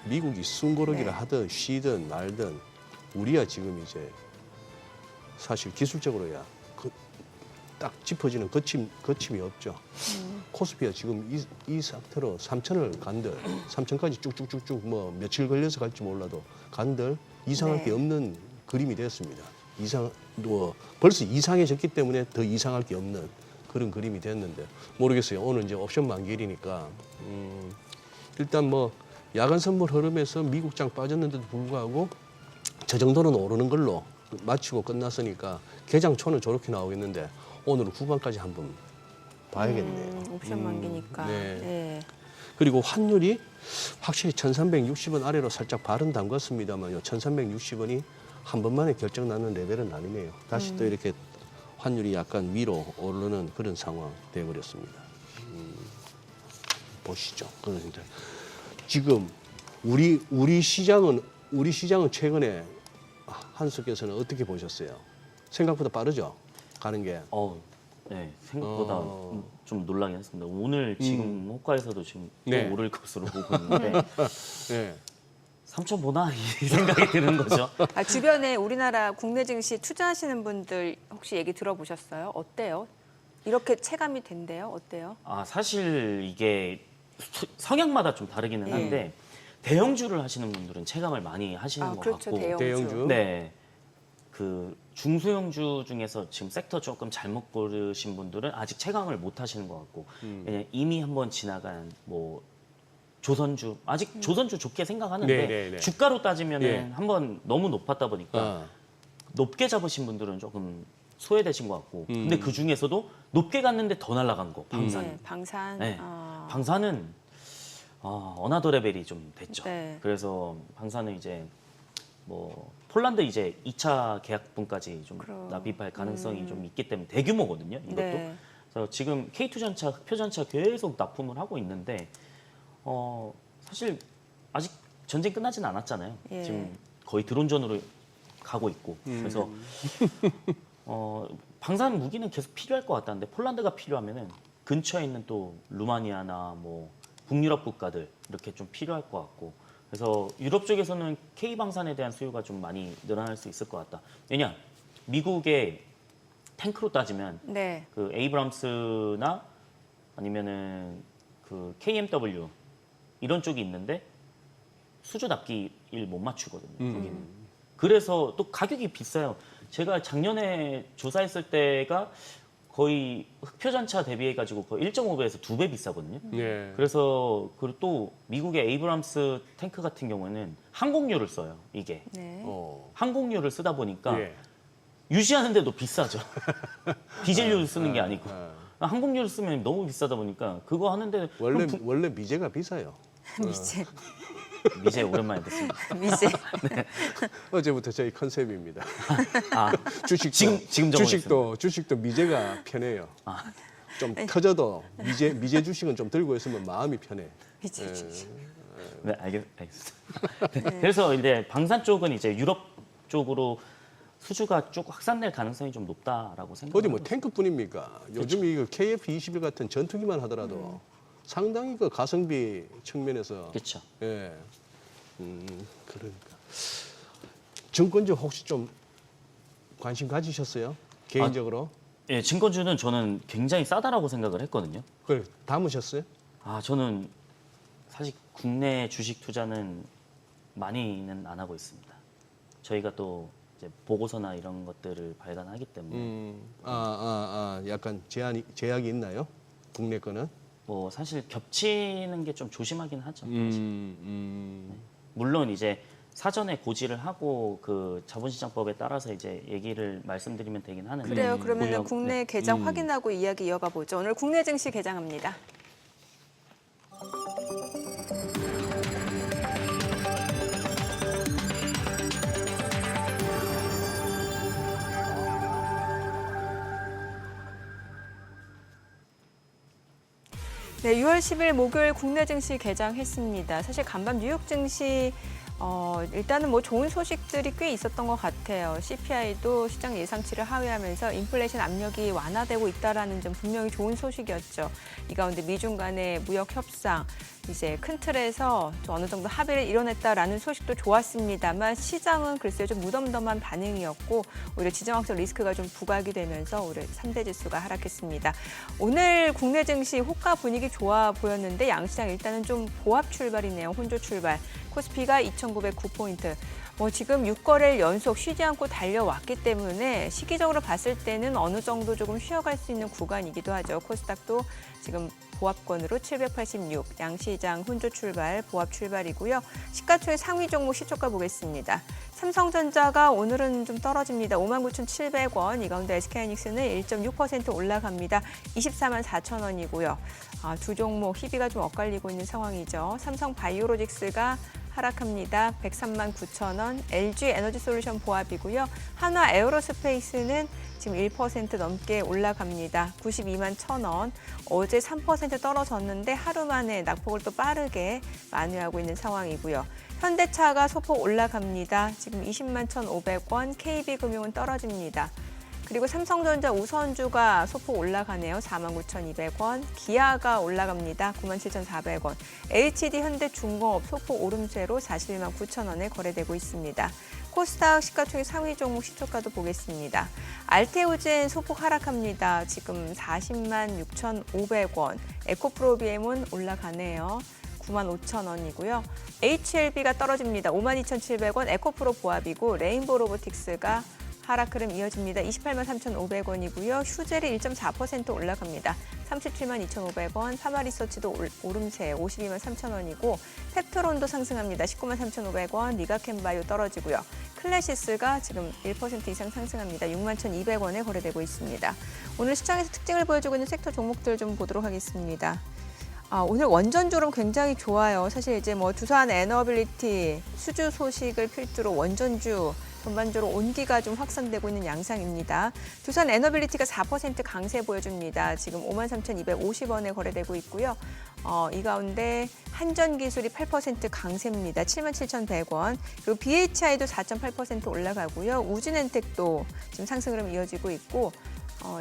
미국이 숨고르기를 네. 하든 쉬든 말든 우리야 지금 이제 사실 기술적으로야 딱 짚어지는 거침이 없죠. 코스피가 지금 이 상태로 3,000을 간들 3,000까지 쭉쭉쭉쭉 뭐 며칠 걸려서 갈지 몰라도 간들 이상할 네. 게 없는 그림이 되었습니다. 벌써 이상해졌기 때문에 더 이상할 게 없는 그런 그림이 됐는데 모르겠어요. 오늘 이제 옵션 만기일이니까 일단 뭐 야간 선물 흐름에서 미국장 빠졌는데도 불구하고 저 정도는 오르는 걸로 마치고 끝났으니까 개장 초는 저렇게 나오겠는데 오늘은 후반까지 한번 봐야겠네요. 옵션 만기니까. 네. 네. 그리고 환율이 확실히 1,360원 아래로 살짝 발은 담갔습니다만 1,360원이 한 번만에 결정 나는 레벨은 아니네요. 다시 또 이렇게 환율이 약간 위로 오르는 그런 상황 되어버렸습니다. 보시죠. 그런데 지금 우리 시장은 최근에 한석께서는 어떻게 보셨어요? 생각보다 빠르죠? 가는 게. 네, 생각보다 어. 좀 놀라긴 했습니다. 오늘 지금 호가에서도 지금 또 네. 오를 것으로 보고 있는데 네. 3천 보나 이 생각이 드는 거죠. 주변에 우리나라 국내 증시 투자하시는 분들 혹시 얘기 들어보셨어요? 어때요? 이렇게 체감이 된대요? 어때요? 사실 이게 성향마다 좀 다르기는 한데 대형주를 하시는 분들은 체감을 많이 하시는 것 그렇죠. 같고 대형주. 네. 그 중소형주 중에서 지금 섹터 조금 잘못 고르신 분들은 아직 체감을 못 하시는 것 같고 왜냐면 이미 한번 지나간 뭐 조선주 아직 조선주 좋게 생각하는데 네, 네, 네. 주가로 따지면은 네. 한번 너무 높았다 보니까 높게 잡으신 분들은 조금 소외되신 것 같고 근데 그 중에서도 높게 갔는데 더 날아간 거 방산. 네, 방산. 네. 방산은 어나더 레벨이 좀 됐죠. 네. 그래서 방산은 이제 뭐 폴란드 이제 2차 계약분까지 좀 그럼. 납입할 가능성이 좀 있기 때문에 대규모거든요. 이것도. 네. 그래서 지금 K2전차, 흑표전차 계속 납품을 하고 있는데 사실 아직 전쟁 끝나진 않았잖아요. 예. 지금 거의 드론전으로 가고 있고. 그래서 방산 무기는 계속 필요할 것 같다는데 폴란드가 필요하면은 근처에 있는 또 루마니아나 뭐 북유럽 국가들 이렇게 좀 필요할 것 같고. 그래서 유럽 쪽에서는 K 방산에 대한 수요가 좀 많이 늘어날 수 있을 것 같다. 왜냐 미국의 탱크로 따지면 네. 그 에이브람스나 아니면은 그 KMW 이런 쪽이 있는데 수주 납기를 못 맞추거든요. 거기는. 그래서 또 가격이 비싸요. 제가 작년에 조사했을 때가 거의 흑표전차 대비해가지고 거의 1.5배에서 2배 비싸거든요. 네. 그래서 그리고 또 미국의 에이브람스 탱크 같은 경우에는 항공유를 써요. 이게 네. 항공유를 쓰다 보니까 예. 유지하는데도 비싸죠. 디젤유를 쓰는 게 아니고 항공유를 쓰면 너무 비싸다 보니까 그거 하는데 원래 미제가 비싸요. 미제. 미제 오랜만에 듣습니다. 미제. 어제부터 저희 컨셉입니다. 주식도 지금 주식도 미제가 편해요. 좀 터져도 미제 주식은 좀 들고 있으면 마음이 편해. 미제. 네, 알겠습니다. 네. 그래서 이제 방산 쪽은 이제 유럽 쪽으로 수주가 쭉 확산될 가능성이 좀 높다라고 생각합니다. 어디 뭐 탱크뿐입니까? 요즘 이거 KF-21 같은 전투기만 하더라도 상당히 그 가성비 측면에서 그렇죠. 예. 그러니까 증권주 혹시 좀 관심 가지셨어요? 개인적으로? 예, 증권주는 저는 굉장히 싸다라고 생각을 했거든요. 그래 담으셨어요? 저는 사실 국내 주식 투자는 많이는 안 하고 있습니다. 저희가 또 이제 보고서나 이런 것들을 발간하기 때문에 약간 제약이 있나요? 국내 거는? 뭐 사실 겹치는 게 좀 조심하긴 하죠. 사실. 물론 이제 사전에 고지를 하고 그 자본시장법에 따라서 이제 얘기를 말씀드리면 되긴 하는데. 그래요. 그러면 고려- 국내 네. 개장 확인하고 이야기 이어가 보죠. 오늘 국내 증시 개장합니다. 네, 6월 10일 목요일 국내 증시 개장했습니다. 사실 간밤 뉴욕 증시 일단은 뭐 좋은 소식들이 꽤 있었던 것 같아요. CPI도 시장 예상치를 하회하면서 인플레이션 압력이 완화되고 있다라는 점 분명히 좋은 소식이었죠. 이 가운데 미중 간의 무역 협상 이제 큰 틀에서 좀 어느 정도 합의를 이뤄냈다라는 소식도 좋았습니다만 시장은 글쎄요 좀 무덤덤한 반응이었고 오히려 지정학적 리스크가 좀 부각이 되면서 오히려 3대 지수가 하락했습니다. 오늘 국내 증시 호가 분위기 좋아 보였는데 양시장 일단은 좀 보합 출발이네요. 혼조 출발. 코스피가 2,909포인트. 지금 6거래일 연속 쉬지 않고 달려왔기 때문에 시기적으로 봤을 때는 어느 정도 조금 쉬어갈 수 있는 구간이기도 하죠. 코스닥도 지금 보합권으로 786, 양시장 혼조 출발, 보합 출발이고요. 시가총액 상위 종목 시초가 보겠습니다. 삼성전자가 오늘은 좀 떨어집니다. 59,700원, 이 가운데 SK하이닉스는 1.6% 올라갑니다. 24만 4천 원이고요. 두 종목 희비가 좀 엇갈리고 있는 상황이죠. 삼성바이오로직스가 하락합니다. 103만 9천 원, LG 에너지솔루션 보합이고요. 한화 에어로스페이스는 지금 1% 넘게 올라갑니다. 92만 1천 원, 어제 3% 떨어졌는데 하루 만에 낙폭을 또 빠르게 만회하고 있는 상황이고요. 현대차가 소폭 올라갑니다. 지금 20만 1,500원, KB금융은 떨어집니다. 그리고 삼성전자 우선주가 소폭 올라가네요. 49,200원. 기아가 올라갑니다. 97,400원. HD 현대중공업 소폭 오름세로 41만 9천 원에 거래되고 있습니다. 코스닥 시가총액 상위 종목 시초가도 보겠습니다. 알테오젠 소폭 하락합니다. 지금 40만 6,500원. 에코프로비엠은 올라가네요. 9만 5천 원이고요. HLB가 떨어집니다. 52,700원. 에코프로 보합이고 레인보우 로보틱스가 하락 흐름 이어집니다. 28만 3,500원이고요. 휴젤이 1.4% 올라갑니다. 37만 2,500원. 파마리서치도 오름세 52만 3천 원이고 펩토론도 상승합니다. 19만 3,500원. 리가캔바이오 떨어지고요. 클래시스가 지금 1% 이상 상승합니다. 6만 1,200원에 거래되고 있습니다. 오늘 시장에서 특징을 보여주고 있는 섹터 종목들 좀 보도록 하겠습니다. 오늘 원전주름 굉장히 좋아요. 사실 이제 두산 에너빌리티 수주 소식을 필두로 원전주 전반적으로 온기가 좀 확산되고 있는 양상입니다. 두산 에너빌리티가 4% 강세 보여줍니다. 지금 53,250원에 거래되고 있고요. 이 가운데 한전기술이 8% 강세입니다. 77,100원. 그리고 BHI도 4.8% 올라가고요. 우진엔텍도 지금 상승 흐름 이어지고 있고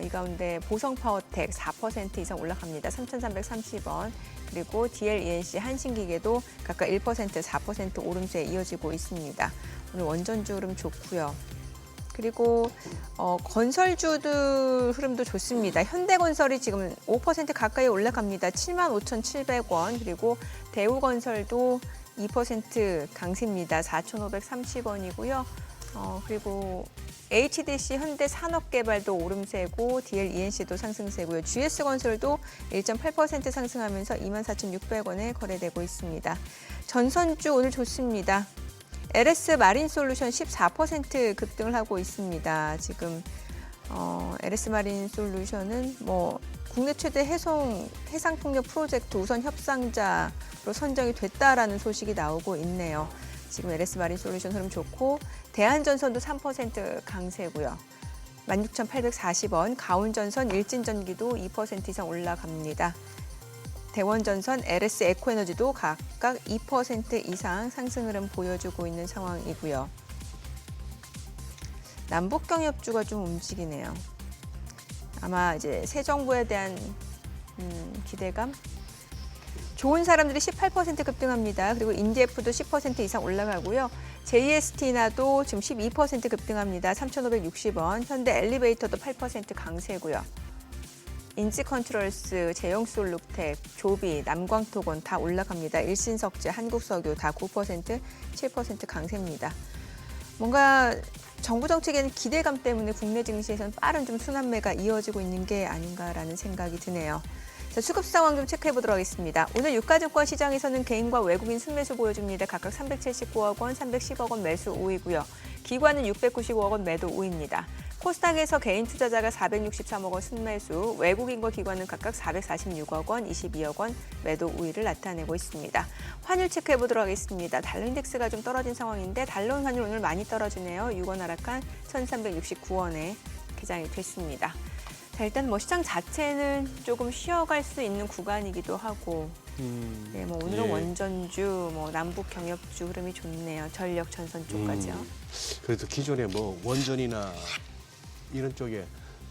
이 가운데 보성파워텍 4% 이상 올라갑니다. 3,330원. 그리고 DLENC 한신기계도 각각 1%, 4% 오름세에 이어지고 있습니다. 오늘 원전주 흐름 좋고요. 그리고 건설주들 흐름도 좋습니다. 현대건설이 지금 5% 가까이 올라갑니다. 75,700원. 그리고 대우건설도 2% 강세입니다. 4,530원이고요. 그리고 HDC 현대산업개발도 오름세고 DLENC도 상승세고요. GS건설도 1.8% 상승하면서 24,600원에 거래되고 있습니다. 전선주 오늘 좋습니다. LS 마린솔루션 14% 급등을 하고 있습니다. 지금 LS 마린솔루션은 국내 최대 해상폭력 프로젝트 우선 협상자로 선정이 됐다라는 소식이 나오고 있네요. 지금 LS 마린솔루션 흐름 좋고 대한전선도 3% 강세고요. 16,840원, 가온전선, 일진전기도 2% 이상 올라갑니다. 대원전선, LS 에코에너지도 각각 2% 이상 상승 흐름 보여주고 있는 상황이고요. 남북경협주가 좀 움직이네요. 아마 이제 새 정부에 대한 기대감? 좋은 사람들이 18% 급등합니다. 그리고 인디에프도 10% 이상 올라가고요. JST나도 지금 12% 급등합니다. 3,560원. 현대 엘리베이터도 8% 강세고요. 인지컨트롤스, 제용솔루텍, 조비, 남광토건 다 올라갑니다. 일신석재, 한국석유 다 9%, 7% 강세입니다. 뭔가 정부 정책에는 기대감 때문에 국내 증시에서는 빠른 좀 순환매가 이어지고 있는 게 아닌가라는 생각이 드네요. 자, 수급 상황 좀 체크해 보도록 하겠습니다. 오늘 유가증권 시장에서는 개인과 외국인 순매수 보여줍니다. 각각 379억 원, 310억 원 매수 우이고요. 기관은 695억 원 매도 우입니다. 코스닥에서 개인 투자자가 463억 원 순매수, 외국인과 기관은 각각 446억 원, 22억 원 매도 우위를 나타내고 있습니다. 환율 체크해 보도록 하겠습니다. 달러 인덱스가 좀 떨어진 상황인데 달러 환율 오늘 많이 떨어지네요. 6원 하락한 1,369원에 개장이 됐습니다. 자, 일단 뭐 시장 자체는 조금 쉬어갈 수 있는 구간이기도 하고, 네, 뭐 오늘은 예. 원전주, 뭐 남북 경협주 흐름이 좋네요. 전력 전선 쪽까지요. 그래도 기존에 뭐 원전이나 이런 쪽에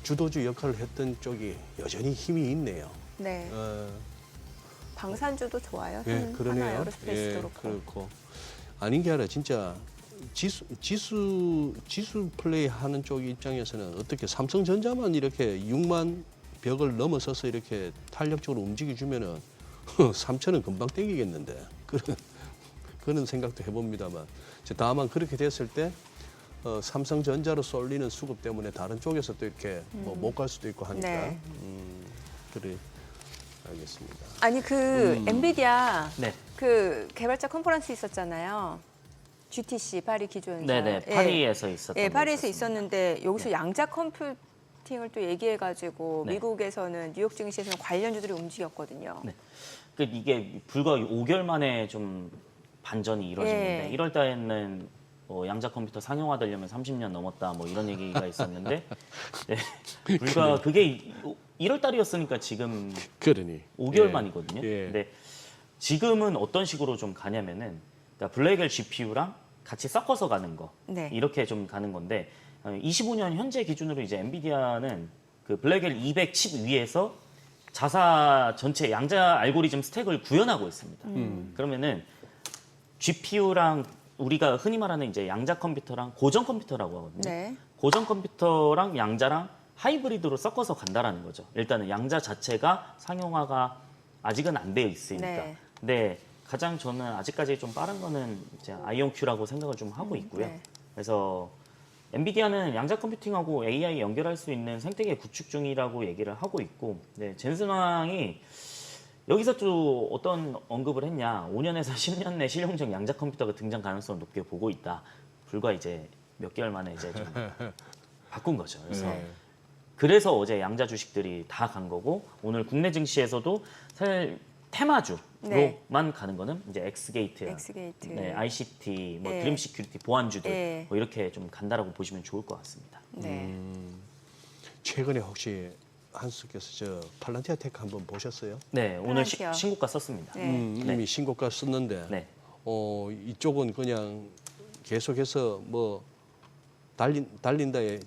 주도주 역할을 했던 쪽이 여전히 힘이 있네요. 네, 어, 방산주도 좋아요. 예, 하나 그러네요. 에어로스페이스도 그렇고. 그렇고 아닌 게 아니라 진짜 지수 플레이 하는 쪽 입장에서는 어떻게 삼성전자만 이렇게 6만 벽을 넘어서서 이렇게 탄력적으로 움직여주면은 3천은 금방 땡기겠는데 그런 생각도 해봅니다만 다만 그렇게 됐을 때 삼성전자로 쏠리는 수급 때문에 다른 쪽에서 또 이렇게 뭐 못 갈 수도 있고 하니까 네. 그래 알겠습니다. 아니 그 엔비디아 네. 그 개발자 컨퍼런스 있었잖아요. GTC 파리 기존. 네네. 파리에서 있었던 예, 거 파리에서 있었습니다. 있었는데 여기서 양자 컴퓨팅을 또 얘기해가지고 네. 미국에서는 뉴욕 증시에서는 관련주들이 움직였거든요. 네. 그 이게 불과 5개월 만에 좀 반전이 이루어진 예. 건데 1월 달에는 양자 컴퓨터 상용화되려면 30년 넘었다 뭐 이런 얘기가 있었는데 네. 불과 그게 1월 달이었으니까 지금 그러니 5개월 예. 만이거든요. 예. 근데 지금은 어떤 식으로 좀 가냐면은 그러니까 블랙엘 GPU랑 같이 섞어서 가는 거 네. 이렇게 좀 가는 건데 25년 현재 기준으로 이제 엔비디아는 그 블랙엘 200 칩 위에서 자사 전체 양자 알고리즘 스택을 구현하고 있습니다. 그러면은 GPU랑 우리가 흔히 말하는 이제 양자 컴퓨터랑 고전 컴퓨터라고 하거든요. 네. 고전 컴퓨터랑 양자랑 하이브리드로 섞어서 간다라는 거죠. 일단은 양자 자체가 상용화가 아직은 안 되어 있으니까. 네. 근데 가장 저는 아직까지 좀 빠른 거는 이제 아이온큐라고 생각을 좀 하고 있고요. 네. 그래서 엔비디아는 양자 컴퓨팅하고 AI 연결할 수 있는 생태계 구축 중이라고 얘기를 하고 있고, 네, 젠슨 왕이 여기서 또 어떤 언급을 했냐, 5년에서 10년 내 실용적 양자 컴퓨터가 등장 가능성을 높게 보고 있다. 불과 이제 몇 개월 만에 이제 좀 바꾼 거죠. 그래서 네. 그래서 어제 양자 주식들이 다 간 거고, 오늘 국내 증시에서도 사실 테마주로만 네. 가는 거는 이제 엑스게이트, 엑스게이트. 네, ICT, 뭐 네. 드림 시큐리티 보안주들 네. 뭐 이렇게 좀 간다라고 보시면 좋을 것 같습니다. 네. 최근에 혹시 한수께서 저 팔란티아 테크 한번 보셨어요? 네, 오늘 플란티어. 신고가 썼습니다. 네. 이미 네. 신고가 썼는데 네. 이쪽은 그냥 계속해서 뭐 달린다의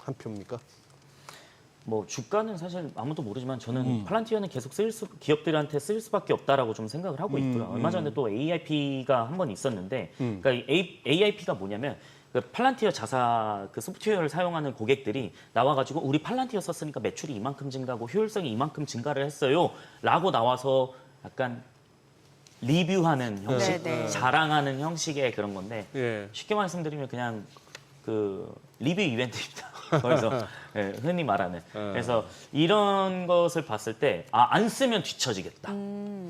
한 표입니까? 뭐 주가는 사실 아무도 모르지만 저는 팔란티어는 계속 기업들한테 쓸 수밖에 없다라고 좀 생각을 하고 있고요. 얼마 전에 또 AIP가 한 번 있었는데, 그러니까 AIP가 뭐냐면 그 팔란티어 자사 그 소프트웨어를 사용하는 고객들이 나와가지고 우리 팔란티어 썼으니까 매출이 이만큼 증가하고 효율성이 이만큼 증가를 했어요라고 나와서 약간 리뷰하는 형식, 네, 네. 자랑하는 형식의 그런 건데 예. 쉽게 말씀드리면 그냥 그 리뷰 이벤트입니다. 거기서 네, 흔히 말하는. 그래서 이런 것을 봤을 때 안 쓰면 뒤처지겠다.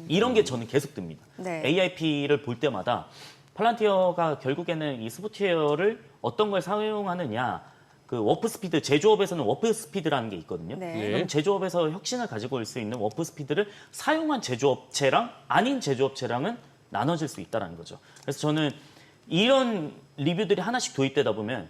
이런 게 저는 계속 듭니다. 네. AIP를 볼 때마다 팔란티어가 결국에는 이 소프트웨어를 어떤 걸 사용하느냐. 그 워프 스피드, 제조업에서는 워프 스피드라는 게 있거든요. 네. 그럼 제조업에서 혁신을 가지고 올 수 있는 워프 스피드를 사용한 제조업체랑 아닌 제조업체랑은 나눠질 수 있다는 거죠. 그래서 저는 이런 리뷰들이 하나씩 도입되다 보면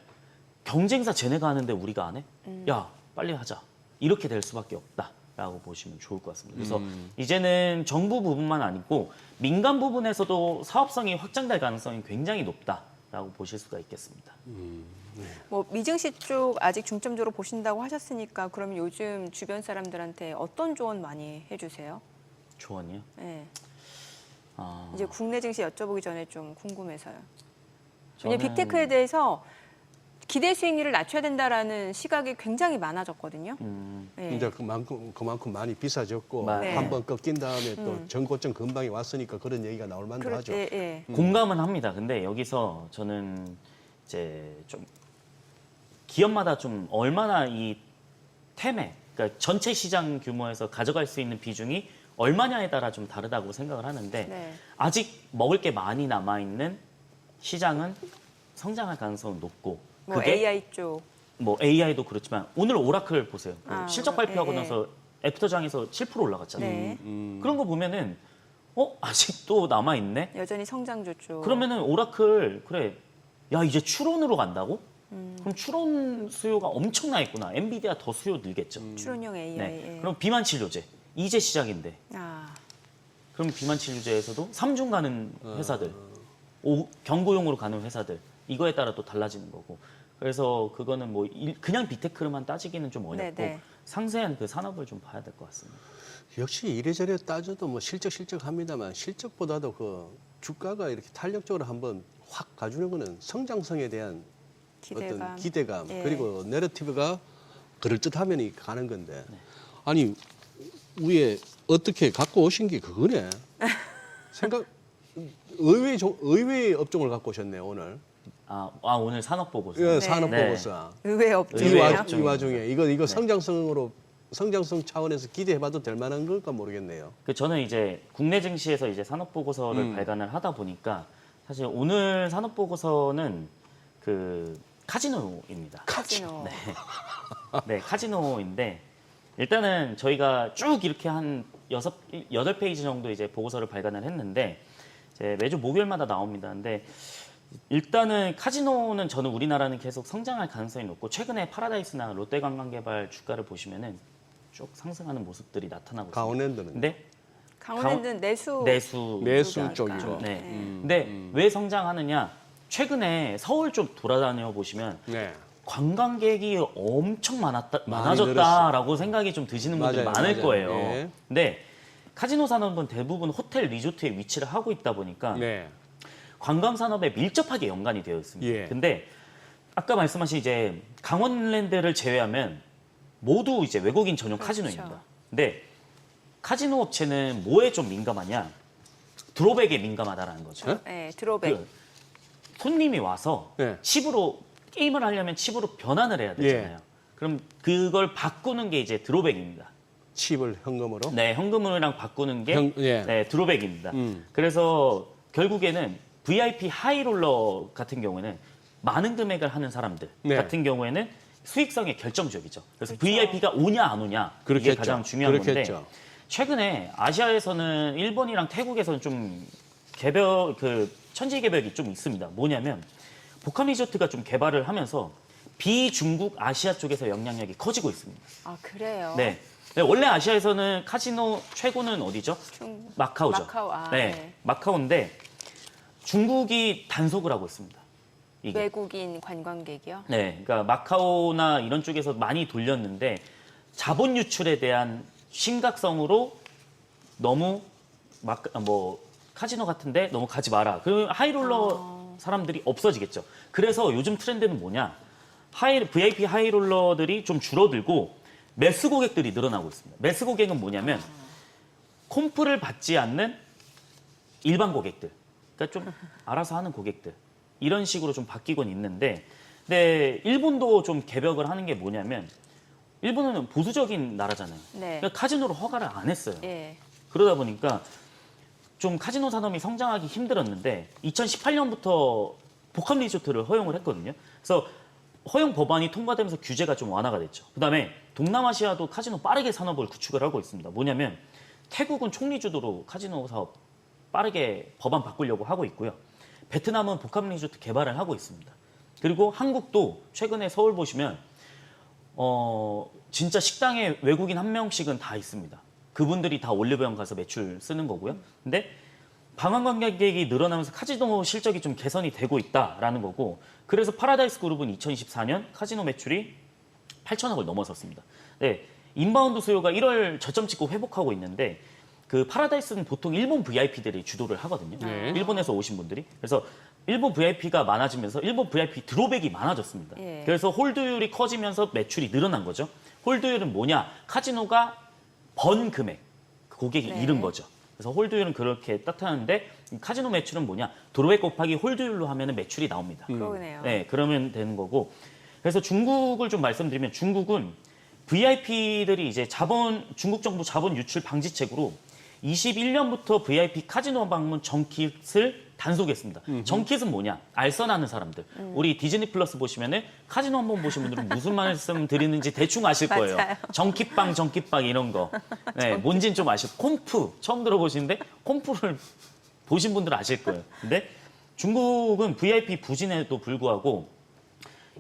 경쟁사 쟤네가 하는데 우리가 안 해? 야, 빨리 하자. 이렇게 될 수밖에 없다라고 보시면 좋을 것 같습니다. 그래서 이제는 정부 부분만 아니고 민간 부분에서도 사업성이 확장될 가능성이 굉장히 높다라고 보실 수가 있겠습니다. 뭐 미증시 쪽 아직 중점적으로 보신다고 하셨으니까 그러면 요즘 주변 사람들한테 어떤 조언 많이 해주세요? 조언이요? 네. 아, 이제 국내 증시 여쭤보기 전에 좀 궁금해서요. 저는- 왜냐면 빅테크에 대해서 기대 수익률을 낮춰야 된다라는 시각이 굉장히 많아졌거든요. 네. 이제 그만큼 많이 비싸졌고 네. 한번 꺾인 다음에 또 전고점 근방에 왔으니까 그런 얘기가 나올 만도 하죠. 예, 예. 공감은 합니다. 근데 여기서 저는 이제 좀 기업마다 좀 얼마나 이 템에 그러니까 전체 시장 규모에서 가져갈 수 있는 비중이 얼마냐에 따라 좀 다르다고 생각을 하는데 네. 아직 먹을 게 많이 남아 있는 시장은 성장할 가능성은 높고 뭐 그게 AI 쪽. 뭐 AI도 그렇지만 오늘 오라클 보세요. 그 아, 실적 발표하고 예, 예. 나서 애프터장에서 7% 올라갔잖아요. 네. 그런 거 보면은 아직도 남아 있네. 여전히 성장주 쪽. 그러면은 오라클 그래. 야, 이제 추론으로 간다고? 그럼 추론 수요가 엄청나 있구나. 엔비디아 더 수요 늘겠죠. 추론형 AI. 네. 예. 그럼 비만 치료제 이제 시작인데. 아, 그럼 비만 치료제에서도 3중 가는 회사들, 경고용으로 가는 회사들 이거에 따라 또 달라지는 거고. 그래서 그거는 뭐 그냥 비테크로만 따지기는 좀 어렵고 네네. 상세한 그 산업을 좀 봐야 될 것 같습니다. 역시 이래저래 따져도 뭐 실적 합니다만 실적보다도 그 주가가 이렇게 탄력적으로 한번 확 가주는 거는 성장성에 대한 기대감. 어떤 기대감 예. 그리고 내러티브가 그럴듯하면 가는 건데 아니 위에 어떻게 갖고 오신 게 그거네. 생각 의외의 업종을 갖고 오셨네요 오늘. 오늘 산업 보고서. 예, 네. 산업 네. 보고서. 의외 이, 업종이에요. 업종. 이 와중에 이거 성장성 차원에서 기대해봐도 될 만한 걸까 모르겠네요. 저는 이제 국내 증시에서 이제 산업 보고서를 발간을 하다 보니까 사실 오늘 산업 보고서는 그 카지노입니다. 카지노. 네, 카지노인데 일단은 저희가 쭉 이렇게 한 8페이지 정도 이제 보고서를 발간을 했는데 이제 매주 목요일마다 나옵니다. 근데 일단은 카지노는 저는 우리나라는 계속 성장할 가능성이 높고 최근에 파라다이스나 롯데관광개발 주가를 보시면은 쭉 상승하는 모습들이 나타나고 있습니다. 강원랜드는 근데 강원랜드는 내수. 내수 쪽이니까. 쪽이죠. 네. 네. 근데 왜 성장하느냐? 최근에 서울 좀 돌아다녀 보시면 네. 관광객이 엄청 많이 많아졌다라고 생각이 좀 드시는 분들이 맞아요, 많을 맞아요. 거예요. 예. 근데 카지노 산업은 대부분 호텔 리조트에 위치를 하고 있다 보니까 네. 관광 산업에 밀접하게 연관이 되어 있습니다. 예. 근데 아까 말씀하신 이제 강원랜드를 제외하면 모두 이제 외국인 전용 그렇죠. 카지노입니다. 근데 카지노 업체는 뭐에 좀 민감하냐? 드롭백에 민감하다라는 거죠. 네, 드로백. 그 손님이 와서 네. 칩으로 게임을 하려면 칩으로 변환을 해야 되잖아요. 예. 그럼 그걸 바꾸는 게 이제 드롭백입니다. 칩을 현금으로. 네, 현금이랑 바꾸는 게 예. 네, 드롭백입니다. 그래서 결국에는 VIP 하이롤러 같은 경우에는 많은 금액을 하는 사람들 네. 같은 경우에는 수익성이 결정적이죠. 그래서 그렇죠. VIP가 오냐 안 오냐 이게 그렇겠죠. 가장 중요한 그렇겠죠. 건데 최근에 아시아에서는 일본이랑 태국에서는 좀 천지개벽이 좀 있습니다. 뭐냐면 복합 리조트가 좀 개발을 하면서 비중국 아시아 쪽에서 영향력이 커지고 있습니다. 아, 그래요? 네. 네, 원래 아시아에서는 카지노 최고는 어디죠? 중국. 마카오죠. 마카오, 아, 네, 네. 마카오인데 중국이 단속을 하고 있습니다. 이게. 외국인 관광객이요? 네, 그러니까 마카오나 이런 쪽에서 많이 돌렸는데 자본 유출에 대한 심각성으로 너무 카지노 같은데 너무 가지 마라. 그러면 하이롤러 사람들이 없어지겠죠. 그래서 요즘 트렌드는 뭐냐? VIP 하이롤러들이 좀 줄어들고 매스 고객들이 늘어나고 있습니다. 매스 고객은 뭐냐면 콤프를 받지 않는 일반 고객들. 그러니까 좀 알아서 하는 고객들. 이런 식으로 좀 바뀌곤 있는데 근데 일본도 좀 개벽을 하는 게 뭐냐면 일본은 보수적인 나라잖아요. 네. 그러니까 카지노를 허가를 안 했어요. 예. 그러다 보니까 좀 카지노 산업이 성장하기 힘들었는데 2018년부터 복합 리조트를 허용을 했거든요. 그래서 허용 법안이 통과되면서 규제가 좀 완화가 됐죠. 그다음에 동남아시아도 카지노 빠르게 산업을 구축을 하고 있습니다. 뭐냐면 태국은 총리 주도로 카지노 사업 빠르게 법안 바꾸려고 하고 있고요. 베트남은 복합 리조트 개발을 하고 있습니다. 그리고 한국도 최근에 서울 보시면 진짜 식당에 외국인 한 명씩은 다 있습니다. 그분들이 다 올리브영 가서 매출 쓰는 거고요. 근데 방한 관광객이 늘어나면서 카지노 실적이 좀 개선이 되고 있다라는 거고 그래서 파라다이스 그룹은 2024년 카지노 매출이 8천억을 넘어섰습니다. 네, 인바운드 수요가 1월 저점 찍고 회복하고 있는데 그 파라다이스는 보통 일본 VIP들이 주도를 하거든요. 네. 일본에서 오신 분들이. 그래서 일본 VIP가 많아지면서 일본 VIP 드롭백이 많아졌습니다. 예. 그래서 홀드율이 커지면서 매출이 늘어난 거죠. 홀드율은 뭐냐? 카지노가 번 금액, 그 고객이 네. 잃은 거죠. 그래서 홀드율은 그렇게 따뜻하는데 카지노 매출은 뭐냐? 드롭백 곱하기 홀드율로 하면 매출이 나옵니다. 그러네요. 네, 그러면 되는 거고. 그래서 중국을 좀 말씀드리면 중국은 VIP들이 이제 중국 정부 자본 유출 방지책으로 21년부터 VIP 카지노 방문 정킷을 단속했습니다. 정킷은 뭐냐? 알선하는 사람들. 우리 디즈니 플러스 보시면은 카지노 한번 보신 분들은 무슨 말씀 드리는지 대충 아실 거예요. 맞아요. 정킷방 이런 거. 네, 뭔진 좀 아실. 콤프 처음 들어보시는데 콤프를 보신 분들은 아실 거예요. 근데 중국은 VIP 부진에도 불구하고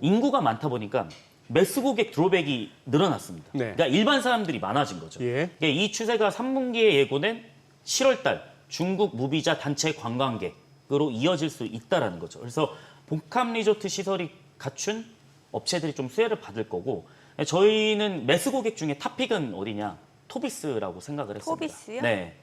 인구가 많다 보니까 매스 고객 드로백이 늘어났습니다. 네. 그러니까 일반 사람들이 많아진 거죠. 예. 그러니까 이 추세가 3분기에 예고된 7월 달 중국 무비자 단체 관광객으로 이어질 수 있다라는 거죠. 그래서 복합 리조트 시설이 갖춘 업체들이 좀 수혜를 받을 거고 저희는 매스 고객 중에 탑픽은 어디냐? 토비스라고 생각을 했습니다. 토비스요? 네.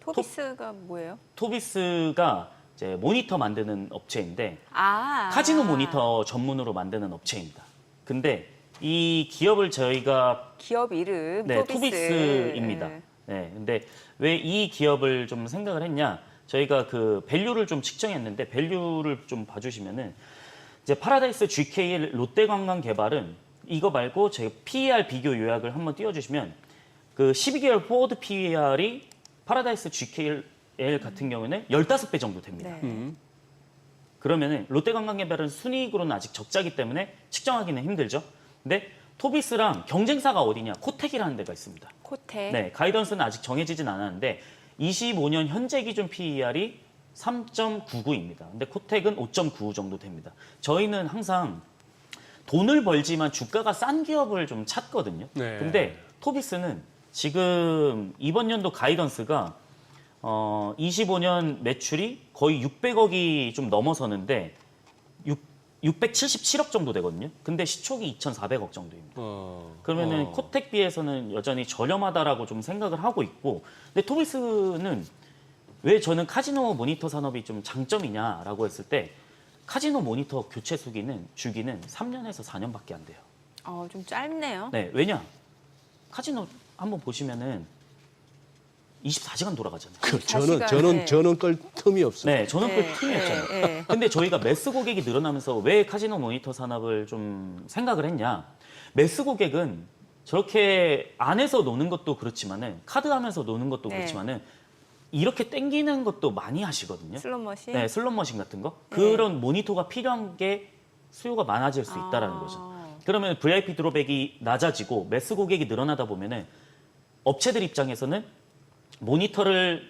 토비스가 뭐예요? 토비스가 이제 모니터 만드는 업체인데 아. 카지노 모니터 전문으로 만드는 업체입니다. 근데 이 기업을 저희가 기업 이름 네, 토비스. 토비스입니다. 네, 근데 왜 이 기업을 좀 생각을 했냐? 저희가 그 밸류를 좀 측정했는데 밸류를 좀 봐주시면은 이제 파라다이스 GKL 롯데관광개발은 이거 말고 저희 PER 비교 요약을 한번 띄워주시면 그 12개월 포워드 PER이 파라다이스 GKL 같은 경우는 15배 정도 됩니다. 네. 그러면은 롯데관광개발은 순이익으로는 아직 적자기 때문에 측정하기는 힘들죠. 근데 토비스랑 경쟁사가 어디냐? 코텍이라는 데가 있습니다. 코텍. 네, 가이던스는 아직 정해지진 않았는데 25년 현재 기준 PER이 3.99입니다. 근데 코텍은 5.95 정도 됩니다. 저희는 항상 돈을 벌지만 주가가 싼 기업을 좀 찾거든요. 네. 근데 토비스는 지금 이번 연도 가이던스가 25년 매출이 거의 600억이 좀 넘어서는데 677억 정도 되거든요. 근데 시총이 2,400억 정도입니다. 그러면은 코텍 비해서는 여전히 저렴하다라고 좀 생각을 하고 있고, 근데 토비스는 왜 저는 카지노 모니터 산업이 좀 장점이냐라고 했을 때 카지노 모니터 교체 주기는 3년에서 4년밖에 안 돼요. 좀 짧네요. 네, 왜냐? 카지노 한번 보시면은 24시간 돌아가잖아요. 저는 끌 틈이 없어요. 네, 저는 그 틈이 없잖아요. 네. 근데 저희가 매스 고객이 늘어나면서 왜 카지노 모니터 산업을 좀 생각을 했냐? 매스 고객은 저렇게 안에서 노는 것도 그렇지만은 카드 하면서 노는 것도 네. 그렇지만은 이렇게 땡기는 것도 많이 하시거든요. 슬롯머신. 네, 슬롯머신 같은 거. 네. 그런 모니터가 필요한 게 수요가 많아질 수 있다라는 거죠. 그러면 VIP 드로백이 낮아지고 매스 고객이 늘어나다 보면은 업체들 입장에서는 모니터를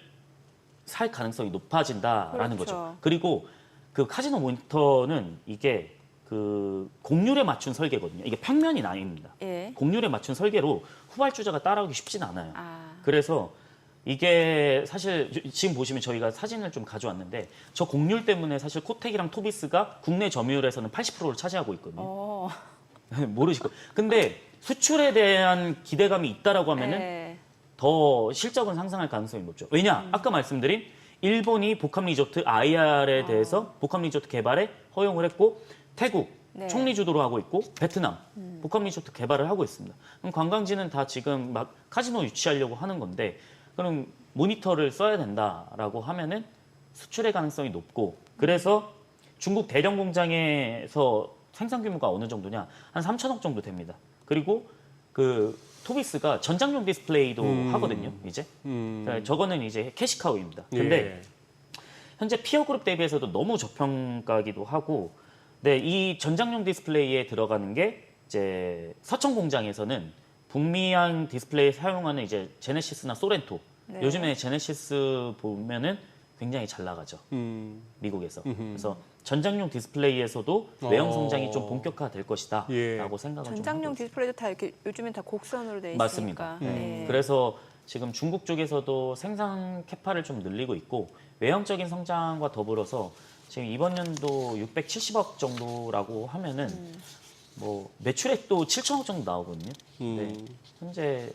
살 가능성이 높아진다라는 그렇죠. 거죠. 그리고 그 카지노 모니터는 이게 그 곡률에 맞춘 설계거든요. 이게 평면이 나입니다. 예. 곡률에 맞춘 설계로 후발주자가 따라오기 쉽진 않아요. 아. 그래서 이게 사실 지금 보시면 저희가 사진을 좀 가져왔는데 저 곡률 때문에 사실 코텍이랑 토비스가 국내 점유율에서는 80%를 차지하고 있거든요. 모르실 거예요. 근데 수출에 대한 기대감이 있다라고 하면은 네. 더 실적은 상승할 가능성이 높죠. 왜냐? 아까 말씀드린 일본이 복합 리조트 IR에 대해서 복합 리조트 개발에 허용을 했고 태국 네. 총리 주도로 하고 있고 베트남 복합 리조트 개발을 하고 있습니다. 그럼 관광지는 다 지금 막 카지노 유치하려고 하는 건데 그럼 모니터를 써야 된다라고 하면은 수출의 가능성이 높고 그래서 중국 대령 공장에서 생산 규모가 어느 정도냐? 한 3천억 정도 됩니다. 그리고 그 토비스가 전장용 디스플레이도 하거든요, 이제. 그러니까 저거는 이제 캐시카우입니다. 근데 예. 현재 피어 그룹 대비해서도 너무 저평가기도 하고, 네, 이 전장용 디스플레이에 들어가는 게 이제 서천 공장에서는 북미향 디스플레이 사용하는 이제 제네시스나 소렌토. 네. 요즘에 제네시스 보면은 굉장히 잘 나가죠, 미국에서. 그래서 전장용 디스플레이에서도 외형 성장이 좀 본격화될 것이다라고 예. 생각을 좀 전장용 하고 디스플레이도 다 이렇게 요즘엔 다 곡선으로 돼 있으니까. 맞습니다. 네. 그래서 지금 중국 쪽에서도 생산 캐파를 좀 늘리고 있고 외형적인 성장과 더불어서 지금 이번 연도 670억 정도라고 하면은 뭐 매출액도 7천억 정도 나오거든요. 네. 현재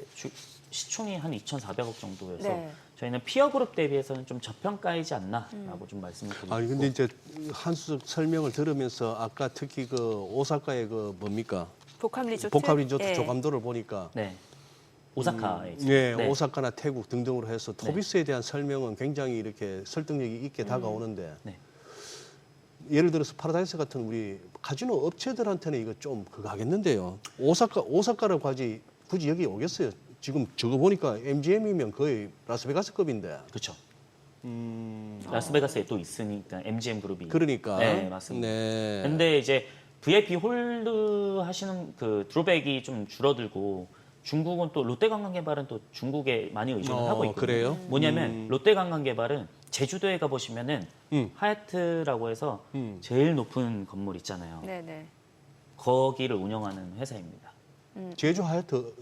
시총이 한 2,400억 정도여서 네. 저희는 피어 그룹 대비해서는 좀 저평가이지 않나라고 좀 말씀을 드리고 아니 근데 이제 한수석 설명을 들으면서 아까 특히 그 오사카의 그 뭡니까 복합 리조트. 복합 리조트 예. 조감도를 보니까 네. 오사카에 있습니다. 예, 네. 오사카나 태국 등등으로 해서 토비스에 대한 설명은 굉장히 이렇게 설득력이 있게 다가오는데 네. 예를 들어서 파라다이스 같은 우리 카지노 업체들한테는 이거 좀 그거 하겠는데요. 오사카라고 하지 굳이 여기 오겠어요. 지금 저거 보니까 MGM이면 거의 라스베가스급인데. 그렇죠. 라스베가스에 또 있으니까 MGM 그룹이. 그러니까. 네, 맞습니다. 네. 근데 이제 VIP 홀드 하시는 그 드로백이 좀 줄어들고 중국은 또 롯데관광개발은 또 중국에 많이 의존을 하고 있거든요. 그래요? 뭐냐면 롯데관광개발은 제주도에 가보시면은 하얏트라고 해서 제일 높은 건물 있잖아요. 네네. 거기를 운영하는 회사입니다. 제주 하얏트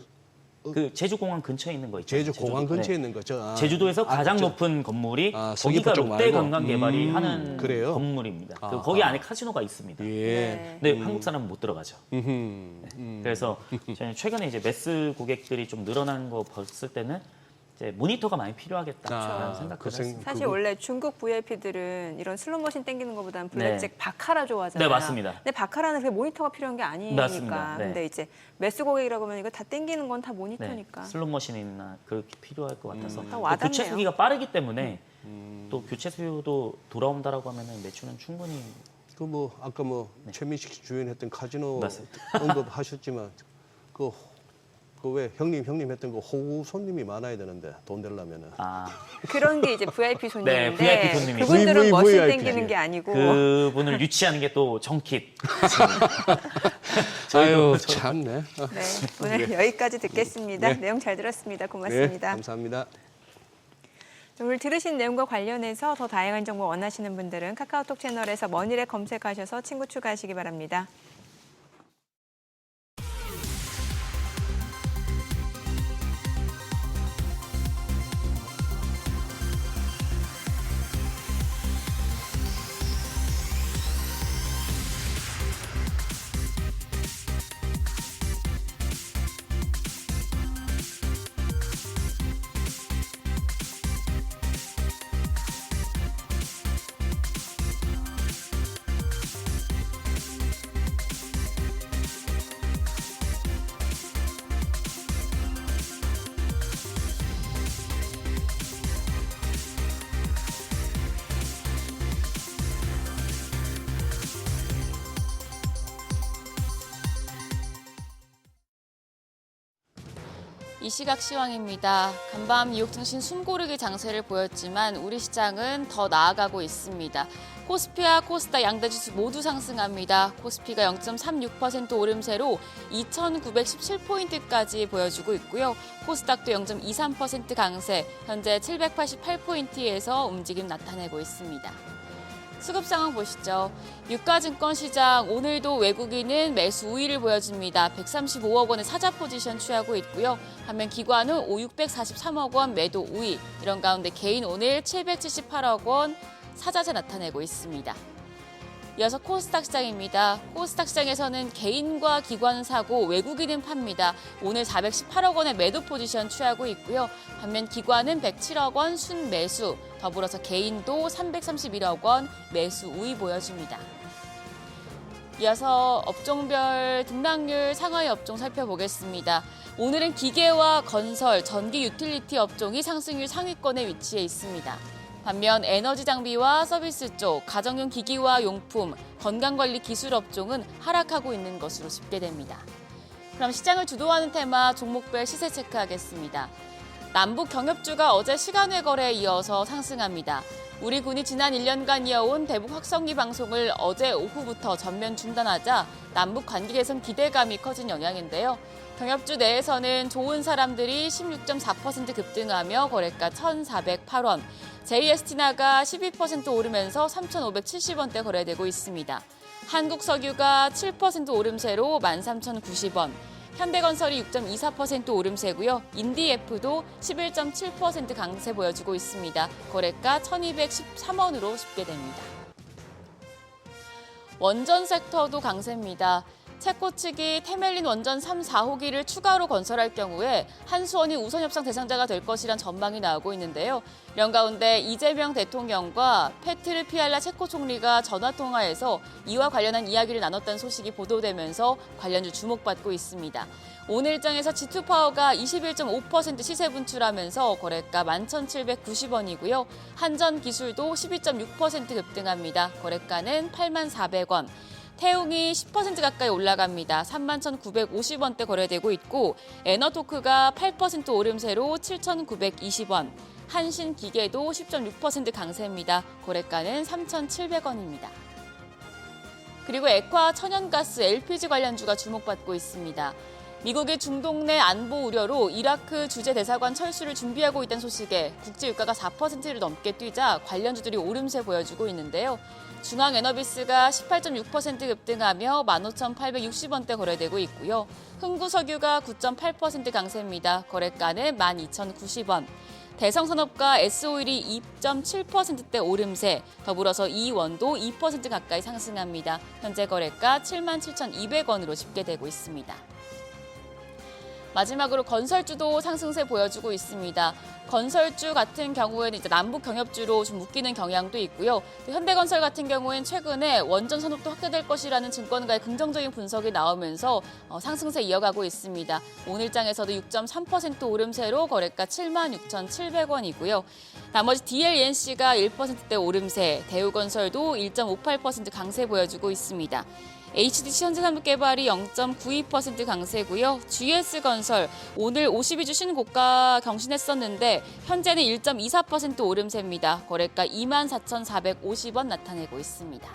그 제주공항 근처에 있는 거 있잖아요. 제주 공항 근처에 네. 있는 거죠. 제주도에서 가장 높은 건물이 거기가 서귀포 쪽 말고? 롯데관광개발이 하는 그래요? 건물입니다. 아, 거기 안에 카지노가 있습니다. 예. 근데 한국 사람은 못 들어가죠. 네. 그래서 저는 최근에 이제 매스 고객들이 좀 늘어난 거 봤을 때는 이제 모니터가 많이 필요하겠다라는 생각을 했습니다. 사실 원래 중국 VIP들은 이런 슬롯머신 땡기는 것보다는 블랙잭 바카라 좋아하잖아요. 네, 맞습니다. 근데 바카라는 그게 모니터가 필요한 게 아니니까. 맞습니다. 네. 근데 이제 매스 고객이라고 하면 이거 다 땡기는 건 다 모니터니까. 슬롯 머신이나 그렇게 필요할 것 같아서 다 또 와닿네요. 교체 수기가 빠르기 때문에 또 교체 수요도 돌아온다라고 하면은 매출은 충분히 그 뭐 아까 뭐 최민식 씨 주연했던 카지노 맞습니다. 언급하셨지만 그 왜 형님 했던 그 호구 손님이 많아야 되는데 돈 되려면은 그런 게 이제 VIP 손님인데 네, VIP 손님이죠. 그분들은 머신 VIP. 땡기는 게 아니고. 그분을 유치하는 게 또 정킷. 아유 참네. 네, 오늘 여기까지 듣겠습니다. 네. 내용 잘 들었습니다. 네, 고맙습니다. 감사합니다. 오늘 들으신 내용과 관련해서 더 다양한 정보 원하시는 분들은 카카오톡 채널에서 머니랩 검색하셔서 친구 추가하시기 바랍니다. 이 시각 시황입니다. 간밤 뉴욕 증시 숨고르기 장세를 보였지만 우리 시장은 더 나아가고 있습니다. 코스피와 코스닥 양대지수 모두 상승합니다. 코스피가 0.36% 오름세로 2,917포인트까지 보여주고 있고요. 코스닥도 0.23% 강세, 현재 788포인트에서 움직임 나타내고 있습니다. 수급 상황 보시죠. 유가증권 시장 오늘도 외국인은 매수 우위를 보여줍니다. 135억 원의 사자 포지션 취하고 있고요. 반면 기관은 643억 원 매도 우위. 이런 가운데 개인 오늘 778억 원 사자세 나타내고 있습니다. 이어서 코스닥 시장입니다. 코스닥 시장에서는 개인과 기관 사고 외국인은 팝니다. 오늘 418억 원의 매도 포지션 취하고 있고요. 반면 기관은 107억 원 순매수, 더불어서 개인도 331억 원 매수 우위 보여줍니다. 이어서 업종별 등락률 상하이 업종 살펴보겠습니다. 오늘은 기계와 건설, 전기 유틸리티 업종이 상승률 상위권에 위치해 있습니다. 반면 에너지 장비와 서비스 쪽, 가정용 기기와 용품, 건강관리 기술 업종은 하락하고 있는 것으로 집계됩니다. 그럼 시장을 주도하는 테마 종목별 시세 체크하겠습니다. 남북 경협주가 어제 시간외 거래에 이어서 상승합니다. 우리 군이 지난 1년간 이어온 대북 확성기 방송을 어제 오후부터 전면 중단하자 남북 관계 개선 기대감이 커진 영향인데요. 경협주 내에서는 좋은 사람들이 16.4% 급등하며 거래가 1,408원, JST나가 12% 오르면서 3,570원대 거래되고 있습니다. 한국석유가 7% 오름세로 13,090원, 현대건설이 6.24% 오름세고요. 인디에프도 11.7% 강세 보여주고 있습니다. 거래가 1,213원으로 집계됩니다. 원전 섹터도 강세입니다. 체코 측이 테멜린 원전 3, 4호기를 추가로 건설할 경우에 한수원이 우선 협상 대상자가 될 것이란 전망이 나오고 있는데요. 이런 가운데 이재명 대통령과 페트르 피알라 체코 총리가 전화통화에서 이와 관련한 이야기를 나눴다는 소식이 보도되면서 관련주 주목받고 있습니다. 오늘 일정에서 G2파워가 21.5% 시세 분출하면서 거래가 11,790원이고요. 한전기술도 12.6% 급등합니다. 거래가는 84,400원. 태웅이 10% 가까이 올라갑니다. 31,950원대 거래되고 있고 에너토크가 8% 오름세로 7,920원. 한신기계도 10.6% 강세입니다. 거래가는 3,700원입니다. 그리고 액화 천연가스 LPG 관련주가 주목받고 있습니다. 미국이 중동 내 안보 우려로 이라크 주재 대사관 철수를 준비하고 있다는 소식에 국제 유가가 4%를 넘게 뛰자 관련주들이 오름세 보여주고 있는데요. 중앙에너비스가 18.6% 급등하며 15,860원대 거래되고 있고요. 흥구석유가 9.8% 강세입니다. 거래가는 12,090원. 대성산업과 S오일이 2.7%대 오름세, 더불어서 이원도 2% 가까이 상승합니다. 현재 거래가 77,200원으로 집계되고 있습니다. 마지막으로 건설주도 상승세 보여주고 있습니다. 건설주 같은 경우에는 이제 남북 경협주로 좀 묶이는 경향도 있고요. 현대건설 같은 경우에는 최근에 원전 산업도 확대될 것이라는 증권가의 긍정적인 분석이 나오면서 상승세 이어가고 있습니다. 오늘장에서도 6.3% 오름세로 거래가 76,700원이고요. 나머지 DLENC가 1%대 오름세, 대우건설도 1.58% 강세 보여주고 있습니다. HDC 현대산업개발이 0.92% 강세고요. GS건설 오늘 52주 신고가 경신했었는데 현재는 1.24% 오름세입니다. 거래가 24,450원 나타내고 있습니다.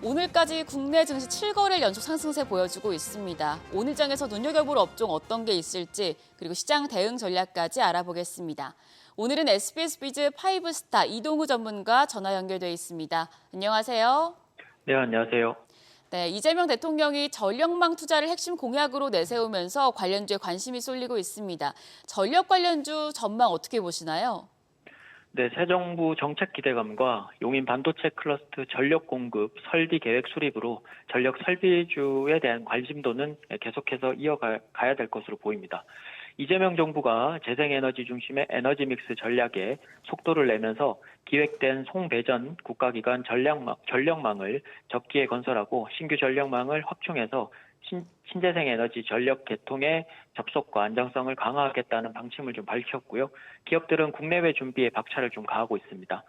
오늘까지 국내 증시 7거래일 연속 상승세 보여주고 있습니다. 오늘장에서 눈여겨볼 업종 어떤 게 있을지 그리고 시장 대응 전략까지 알아보겠습니다. 오늘은 SBS 비즈 5스타 이동우 전문가 전화 연결돼 있습니다. 안녕하세요. 네, 안녕하세요. 네, 이재명 대통령이 전력망 투자를 핵심 공약으로 내세우면서 관련주에 관심이 쏠리고 있습니다. 전력 관련주 전망 어떻게 보시나요? 네, 새 정부 정책 기대감과 용인 반도체 클러스터 전력 공급 설비 계획 수립으로 전력 설비주에 대한 관심도는 계속해서 이어가야 될 것으로 보입니다. 이재명 정부가 재생에너지 중심의 에너지 믹스 전략에 속도를 내면서 기획된 송배전 국가기관 전력망을 적기에 건설하고 신규 전력망을 확충해서 신재생 에너지 전력 개통의 접속과 안정성을 강화하겠다는 방침을 좀 밝혔고요. 기업들은 국내외 준비에 박차를 좀 가하고 있습니다.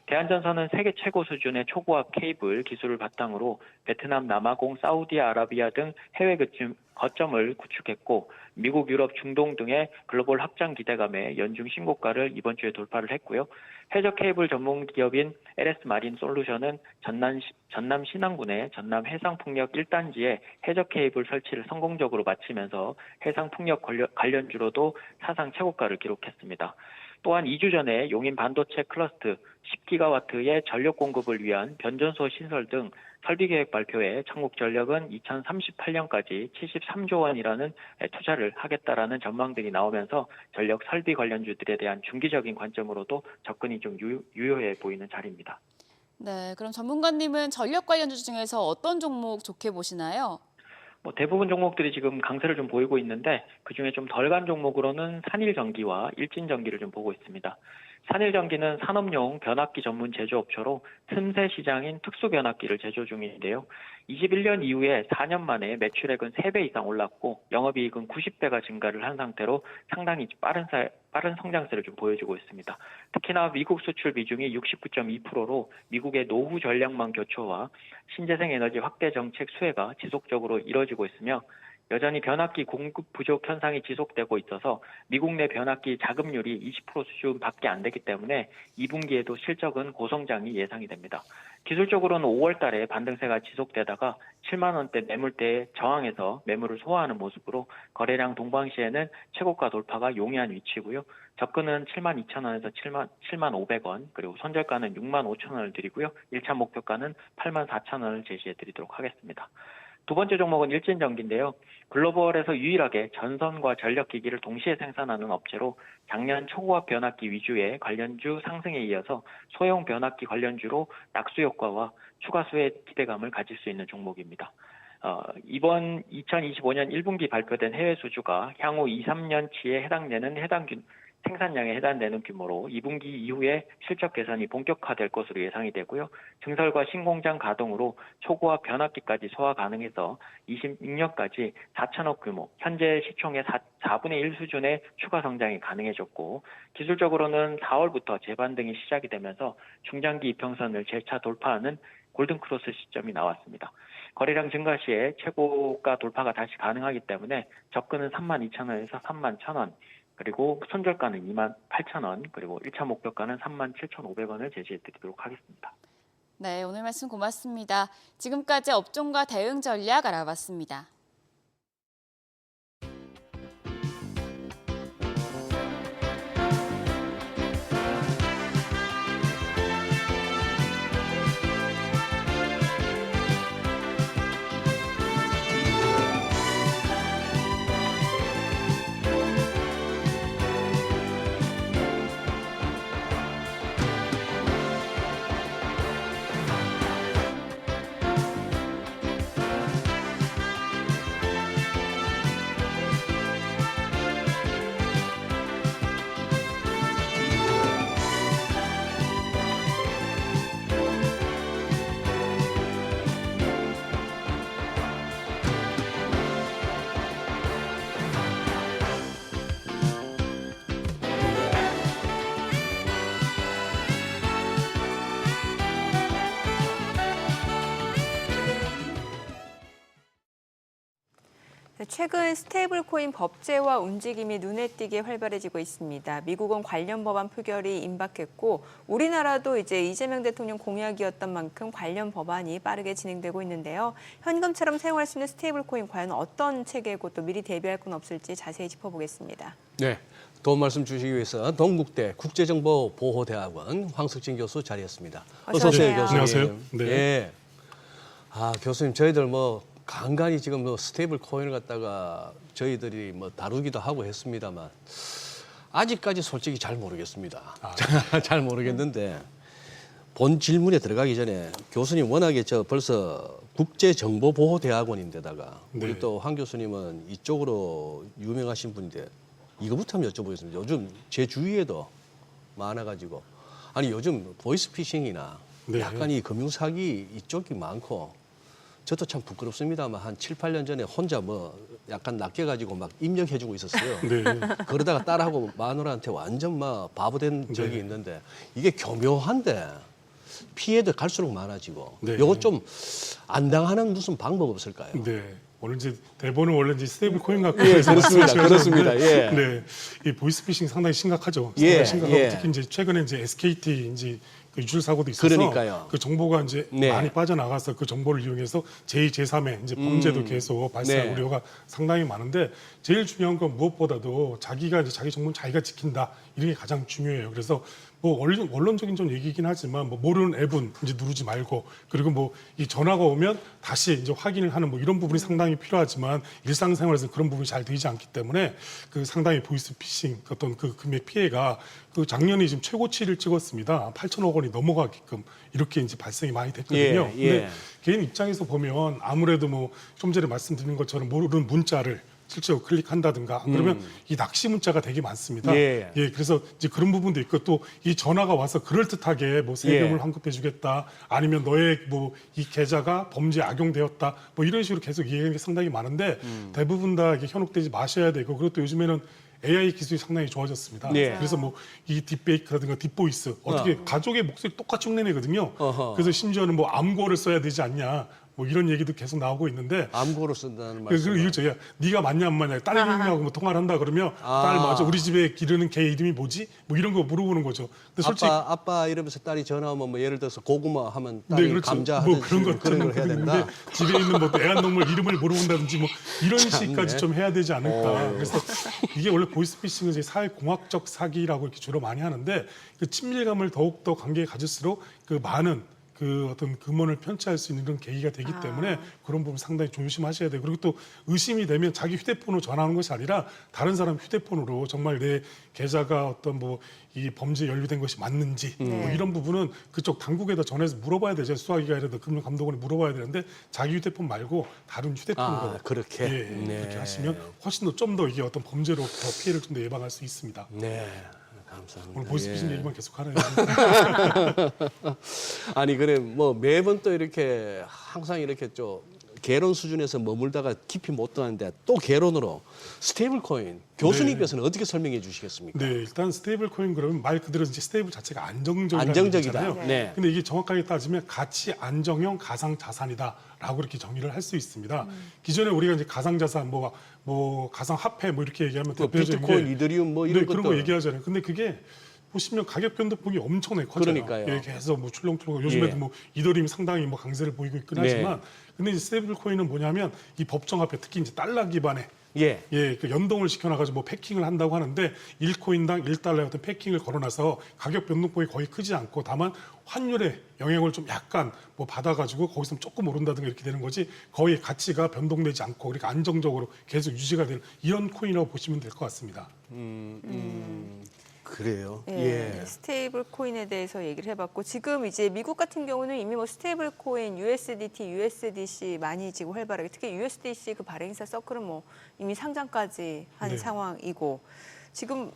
대한전선은 세계 최고 수준의 초고압 케이블 기술을 바탕으로 베트남, 남아공, 사우디아라비아 등 해외 거점을 구축했고 미국, 유럽, 중동 등의 글로벌 확장 기대감에 연중 신고가를 이번 주에 돌파를 했고요. 해저 케이블 전문 기업인 LS 마린 솔루션은 전남 신안군의 전남 해상풍력 1단지에 해저 케이블 설치를 성공적으로 마치면서 해상풍력 관련주로도 사상 최고가를 기록했습니다. 또한 2주 전에 용인 반도체 클러스터 10기가와트의 전력 공급을 위한 변전소 시설 등 설비 계획 발표에 청국전력은 2038년까지 73조 원이라는 투자를 하겠다라는 전망들이 나오면서 전력 설비 관련주들에 대한 중기적인 관점으로도 접근이 좀 유효해 보이는 자리입니다. 네, 그럼 전문가님은 전력 관련주 중에서 어떤 종목 좋게 보시나요? 대부분 종목들이 지금 강세를 좀 보이고 있는데 그중에 좀 덜 간 종목으로는 산일전기와 일진전기를 좀 보고 있습니다. 산일전기는 산업용 변압기 전문 제조업체로 틈새 시장인 특수변압기를 제조 중인데요. 21년 이후에 4년 만에 매출액은 3배 이상 올랐고 영업이익은 90배가 증가를 한 상태로 상당히 빠른 성장세를 좀 보여주고 있습니다. 특히나 미국 수출 비중이 69.2%로 미국의 노후 전력망 교초와 신재생 에너지 확대 정책 수혜가 지속적으로 이뤄지고 있으며 여전히 변압기 공급 부족 현상이 지속되고 있어서 미국 내 변압기 자급률이 20% 수준밖에 안 되기 때문에 2분기에도 실적은 고성장이 예상이 됩니다. 기술적으로는 5월 달에 반등세가 지속되다가 7만 원대 매물대에 저항해서 매물을 소화하는 모습으로 거래량 동반시에는 최고가 돌파가 용이한 위치고요. 접근은 7만 2천 원에서 7만 500원 그리고 손절가는 6만 5천 원을 드리고요. 1차 목표가는 8만 4천 원을 제시해 드리도록 하겠습니다. 두 번째 종목은 일진전기인데요. 글로벌에서 유일하게 전선과 전력기기를 동시에 생산하는 업체로 작년 초고압 변압기 위주의 관련주 상승에 이어서 소형 변압기 관련주로 낙수 효과와 추가 수혜 기대감을 가질 수 있는 종목입니다. 이번 2025년 1분기 발표된 해외 수주가 향후 2, 3년치에 해당되는 생산량에 해당되는 규모로 2분기 이후에 실적 개선이 본격화될 것으로 예상이 되고요. 증설과 신공장 가동으로 초고압 변압기까지 소화 가능해서 26년까지 4천억 규모, 현재 시총의 4분의 1 수준의 추가 성장이 가능해졌고, 기술적으로는 4월부터 재반등이 시작이 되면서 중장기 이평선을 재차 돌파하는 골든크로스 시점이 나왔습니다. 거래량 증가 시에 최고가 돌파가 다시 가능하기 때문에 접근은 32,000원에서 31,000원, 그리고 손절가는 28,000원, 그리고 1차 목표가는 37,500원을 제시해드리도록 하겠습니다. 네, 오늘 말씀 고맙습니다. 지금까지 업종과 대응 전략 알아봤습니다. 최근 스테이블 코인 법제화 움직임이 눈에 띄게 활발해지고 있습니다. 미국은 관련 법안 표결이 임박했고, 우리나라도 이제 이재명 대통령 공약이었던 만큼 관련 법안이 빠르게 진행되고 있는데요. 현금처럼 사용할 수 있는 스테이블 코인 과연 어떤 체계고 또 미리 대비할 건 없을지 자세히 짚어보겠습니다. 네, 도움 말씀 주시기 위해서 동국대 국제정보보호대학원 황석진 교수 자리했습니다. 어서 오세요, 교수님. 안녕하세요. 네. 예. 교수님, 저희들 간간히 지금 스테이블 코인을 갖다가 저희들이 다루기도 하고 했습니다만 아직까지 솔직히 잘 모르겠습니다. 잘 모르겠는데 본 질문에 들어가기 전에 교수님 워낙에 벌써 국제정보보호대학원인데다가 우리 또 황 교수님은 이쪽으로 유명하신 분인데 이거부터 한번 여쭤보겠습니다. 요즘 제 주위에도 많아가지고 아니 요즘 보이스피싱이나 약간 이 금융사기 이쪽이 많고 저도 참 부끄럽습니다만 한 7, 8년 전에 혼자 약간 낚여가지고 막 입력해주고 있었어요. 그러다가 딸하고 마누라한테 완전 바보 된 적이 있는데 이게 교묘한데 피해도 갈수록 많아지고 요거 좀 안 당하는 무슨 방법 없을까요? 네. 오늘 이제 대본은 원래 이제 스테이블 코인 갖고 그렇습니다. 예. 네. 이 보이스피싱 상당히 심각하죠. 예. 심각하고 예. 특히 이제 최근에 이제 SKT 이제 그 유출 사고도 있어서 그러니까요. 그 정보가 이제 많이 빠져나가서 그 정보를 이용해서 제2, 제3의 이제 범죄도 계속 발생할 우려가 상당히 많은데 제일 중요한 건 무엇보다도 자기가 이제 자기 정보는 자기가 지킨다 이런 게 가장 중요해요. 그래서 원론적인 좀 얘기긴 하지만 모르는 앱은 이제 누르지 말고 그리고 이 전화가 오면 다시 이제 확인을 하는 이런 부분이 상당히 필요하지만 일상생활에서 그런 부분이 잘 되지 않기 때문에 그 상당히 보이스피싱 어떤 그 금액 피해가 그 작년에 지금 최고치를 찍었습니다. 8천억 원이 넘어가게끔 이렇게 이제 발생이 많이 됐거든요. 근데 개인 입장에서 보면 아무래도 좀 전에 말씀드린 것처럼 모르는 문자를 실제로 클릭한다든가 그러면 이 낚시 문자가 되게 많습니다. 그래서 이제 그런 부분도 있고 또 이 전화가 와서 그럴듯하게 세금을 환급해주겠다 아니면 너의 이 계좌가 범죄에 악용되었다 이런 식으로 계속 얘기하는 게 상당히 많은데 대부분 다 이게 현혹되지 마셔야 되고 그리고 또 요즘에는 AI 기술이 상당히 좋아졌습니다. 그래서 이 딥페이크라든가 딥보이스 어떻게 가족의 목소리 똑같이 흉내내거든요. 그래서 심지어는 암고를 써야 되지 않냐. 이런 얘기도 계속 나오고 있는데 암고로 쓴다는 말씀. 그리고 이거죠. 야, 네가 맞냐 안 맞냐. 딸 이름하고 통화를 한다 그러면 딸 맞아. 우리 집에 기르는 개 이름이 뭐지? 이런 거 물어보는 거죠. 근데 솔직히 아빠 이러면서 딸이 전화 오면 예를 들어서 고구마 하면 딸이 그렇죠. 감자 하든지 그런 걸 해야 된다. 집에 있는 애완동물 이름을 물어본다든지 이런 식까지 좀 해야 되지 않을까. 그래서 이게 원래 보이스피싱은 이제 사회공학적 사기라고 이렇게 주로 많이 하는데 그 친밀감을 더욱더 관계에 가질수록 그 많은 그 어떤 금원을 편취할 수 있는 그런 계기가 되기 때문에 그런 부분 상당히 조심하셔야 돼요. 그리고 또 의심이 되면 자기 휴대폰으로 전화하는 것이 아니라 다른 사람 휴대폰으로 정말 내 계좌가 어떤 뭐 이 범죄에 연루된 것이 맞는지 뭐 이런 부분은 그쪽 당국에다 전해서 물어봐야 되죠. 수사기관이라도 금융감독원에 물어봐야 되는데 자기 휴대폰 말고 다른 휴대폰으로 그렇게 그렇게 하시면 훨씬 더 좀 더 이게 어떤 범죄로 더 피해를 좀 더 예방할 수 있습니다. 네. 감사합니다. 오늘 보이스피싱 얘기만 계속 하네요. 아니 그래 뭐 매번 또 이렇게 항상 이렇게 좀 개론 수준에서 머물다가 깊이 못 들어가는데 또 개론으로 스테이블 코인 교수님께서는 어떻게 설명해 주시겠습니까? 네, 일단 스테이블 코인 그러면 말 그대로 이제 스테이블 자체가 안정적이다. 안정적이다. 네. 근데 이게 정확하게 따지면 가치 안정형 가상 자산이다라고 이렇게 정의를 할 수 있습니다. 기존에 우리가 이제 가상 자산 뭐 가상 화폐 뭐 이렇게 얘기하면 뭐 대표적인 비트코인, 게 이더리움 뭐 이런 그런 것들. 거 얘기하잖아요. 근데 그게 보시면 가격 변동폭이 엄청나게 커져요. 그러니까요. 이렇게 해서 뭐 출렁출렁 요즘에도 예. 뭐 이더리움이 상당히 뭐 강세를 보이고 있긴 네. 하지만 근데 이제 스테이블 코인은 뭐냐면 이 법정화폐 특히 이제 달러 기반의 예. 그 연동을 시켜놔가지고 뭐 패킹을 한다고 하는데 1코인당 1달러의 어떤 패킹을 걸어놔서 가격 변동폭이 거의 크지 않고 다만 환율의 영향을 좀 약간 뭐 받아가지고 거기서 조금 오른다든가 이렇게 되는 거지 거의 가치가 변동되지 않고 그러니까 안정적으로 계속 유지가 되는 이런 코인이라고 보시면 될 것 같습니다. 그래요. 예, 스테이블 코인에 대해서 얘기를 해봤고 지금 이제 미국 같은 경우는 이미 뭐 스테이블 코인, USDT, USDC 많이 지금 활발하게 특히 USDC 그 발행사 서클은 뭐 이미 상장까지 한 네. 상황이고 지금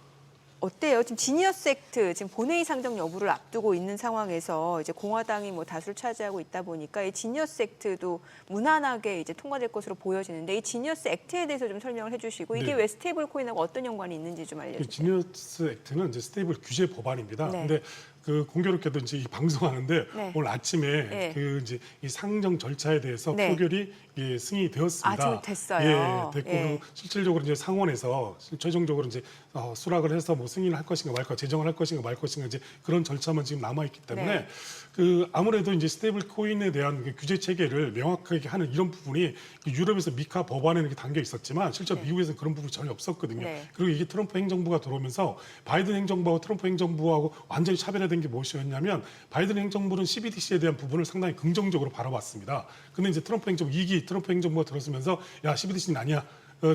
어때요? 지금 지니어스 액트 지금 본회의 상정 여부를 앞두고 있는 상황에서 이제 공화당이 뭐 다수를 차지하고 있다 보니까 이 지니어스 액트도 무난하게 이제 통과될 것으로 보여지는데 이 지니어스 액트에 대해서 좀 설명을 해주시고 이게 네. 왜 스테이블 코인하고 어떤 연관이 있는지 좀 그 알려주세요. 지니어스 액트는 이제 스테이블 규제 법안입니다. 네. 근데 그 공교롭게도 이제 이 방송하는데 네. 오늘 아침에 네. 그 이제 이 상정 절차에 대해서 네. 표결이 승인이 되었습니다. 아, 지금 됐어요. 예, 됐고 예. 그리고 실질적으로 이제 상원에서 최종적으로 이제 수락을 해서 뭐 승인을 할 것인가 말까, 제정을 할 것인가 말 것인가 이제 그런 절차만 지금 남아 있기 때문에 네. 그 아무래도 이제 스테이블 코인에 대한 그 규제 체계를 명확하게 하는 이런 부분이 유럽에서 미카 법안에는 이렇게 담겨 있었지만 실제 미국에서는 그런 부분이 전혀 없었거든요. 네. 그리고 이게 트럼프 행정부가 들어오면서 바이든 행정부하고 트럼프 행정부하고 완전히 차별화된 게 무엇이었냐면 바이든 행정부는 CBDC에 대한 부분을 상당히 긍정적으로 바라봤습니다. 근데 이제 트럼프 행정부 2기 트럼프 행정부가 들어서면서 야 CBDC는 아니야.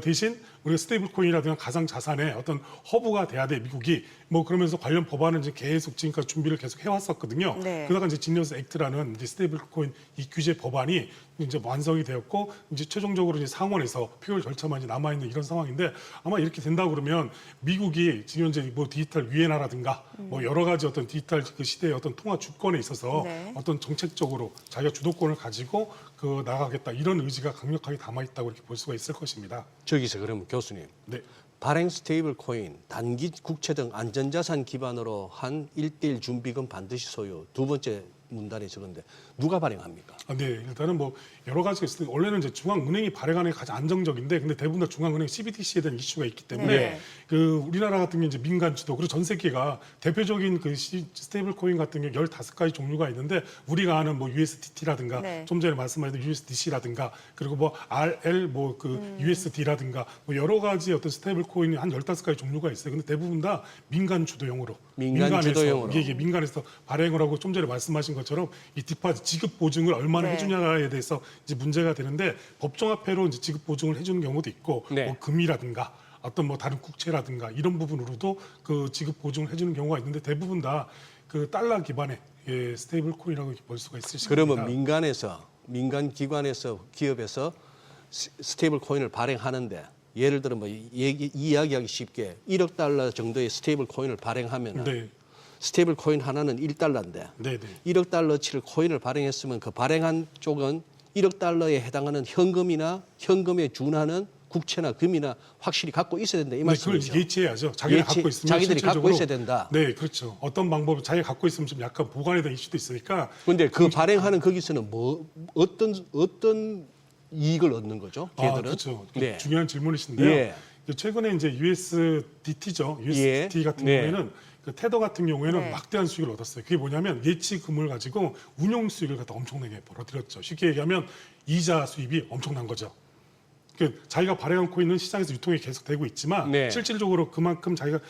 대신 우리가 스테이블 코인이라든가 가상 자산의 어떤 허브가 돼야 돼 미국이 뭐 그러면서 관련 법안은 이제 계속 지금까지 준비를 계속 해왔었거든요. 네. 그러다가 이제 지니어스 액트라는 이제 스테이블 코인 이 규제 법안이 이제 완성이 되었고 이제 최종적으로 이제 상원에서 표결 절차만 이제 남아 있는 이런 상황인데 아마 이렇게 된다 그러면 미국이 지금 현재 뭐 디지털 위엔화라든가 뭐 여러 가지 어떤 디지털 그 시대의 어떤 통화 주권에 있어서 네. 어떤 정책적으로 자기가 주도권을 가지고 그 나가겠다 이런 의지가 강력하게 담아 있다고 이렇게 볼 수가 있을 것입니다. 저기서 그러면 교수님 네. 발행 스테이블 코인, 단기 국채 등 안전자산 기반으로 한 1대1 준비금 반드시 소유. 두 번째 문단에 적은데 누가 발행합니까? 네, 일단은 뭐 여러 가지가 있을 때 원래는 이제 중앙은행이 발행하는 게 가장 안정적인데 근데 대부분 다 중앙은행 CBDC에 대한 이슈가 있기 때문에 네. 그 우리나라 같은 게 이제 민간 주도 그리고 전 세계가 대표적인 그 스테이블 코인 같은 게 15가지 종류가 있는데 우리가 아는 뭐 USDT라든가 네. 좀 전에 말씀하신 USDC라든가 그리고 뭐 RL 뭐 그 USD라든가 뭐 여러 가지 어떤 스테이블 코인이 한 15가지 종류가 있어요. 근데 대부분 다 민간 주도형으로 민간 주도형으로. 이게 민간에서 발행을 하고 좀 전에 말씀하신 것처럼 이 디파짓 지급 보증을 얼마나 네. 해주냐에 대해서 이제 문제가 되는데 법정화폐로 이제 지급 보증을 해주는 경우도 있고 네. 뭐 금이라든가 어떤 뭐 다른 국채라든가 이런 부분으로도 그 지급 보증을 해주는 경우가 있는데 대부분 다 그 달러 기반의 스테이블 코인이라고 볼 수가 있을 그러면 겁니다. 민간 기관에서 기업에서 스테이블 코인을 발행하는데 예를 들어 뭐 이야기하기 쉽게 1억 달러 정도의 스테이블 코인을 발행하면 네, 스테이블 코인 하나는 1달러인데 네, 네. 1억 달러치를 코인을 발행했으면 그 발행한 쪽은 1억 달러에 해당하는 현금에 준하는 국채나 금이나 확실히 갖고 있어야 된다 이 네, 그걸 말씀이죠. 예치해야죠. 자기가 갖고 있으면 자기들이 갖고 실질적으로 있어야 된다. 네, 그렇죠. 어떤 방법을 자기가 갖고 있으면 좀 약간 보관에 대한 이슈도 있으니까 그런데 그 발행하는 거기서는 뭐 어떤 이익을 얻는 거죠? 걔들은? 그렇죠. 네. 중요한 질문이신데요. 예. 최근에 이제 USDT죠. USDT 예. 같은 네. 경우에는 그 테더 같은 경우에는 네. 막대한 수익을 얻었어요. 그게 뭐냐면 예치금을 가지고 운용 수익을 갖다 엄청나게 벌어들였죠. 쉽게 얘기하면 이자 수입이 엄청난 거죠. 자기가 발행한 코인은 시장에서 유통이 계속되고 있지만 네. 실질적으로 그만큼 자기가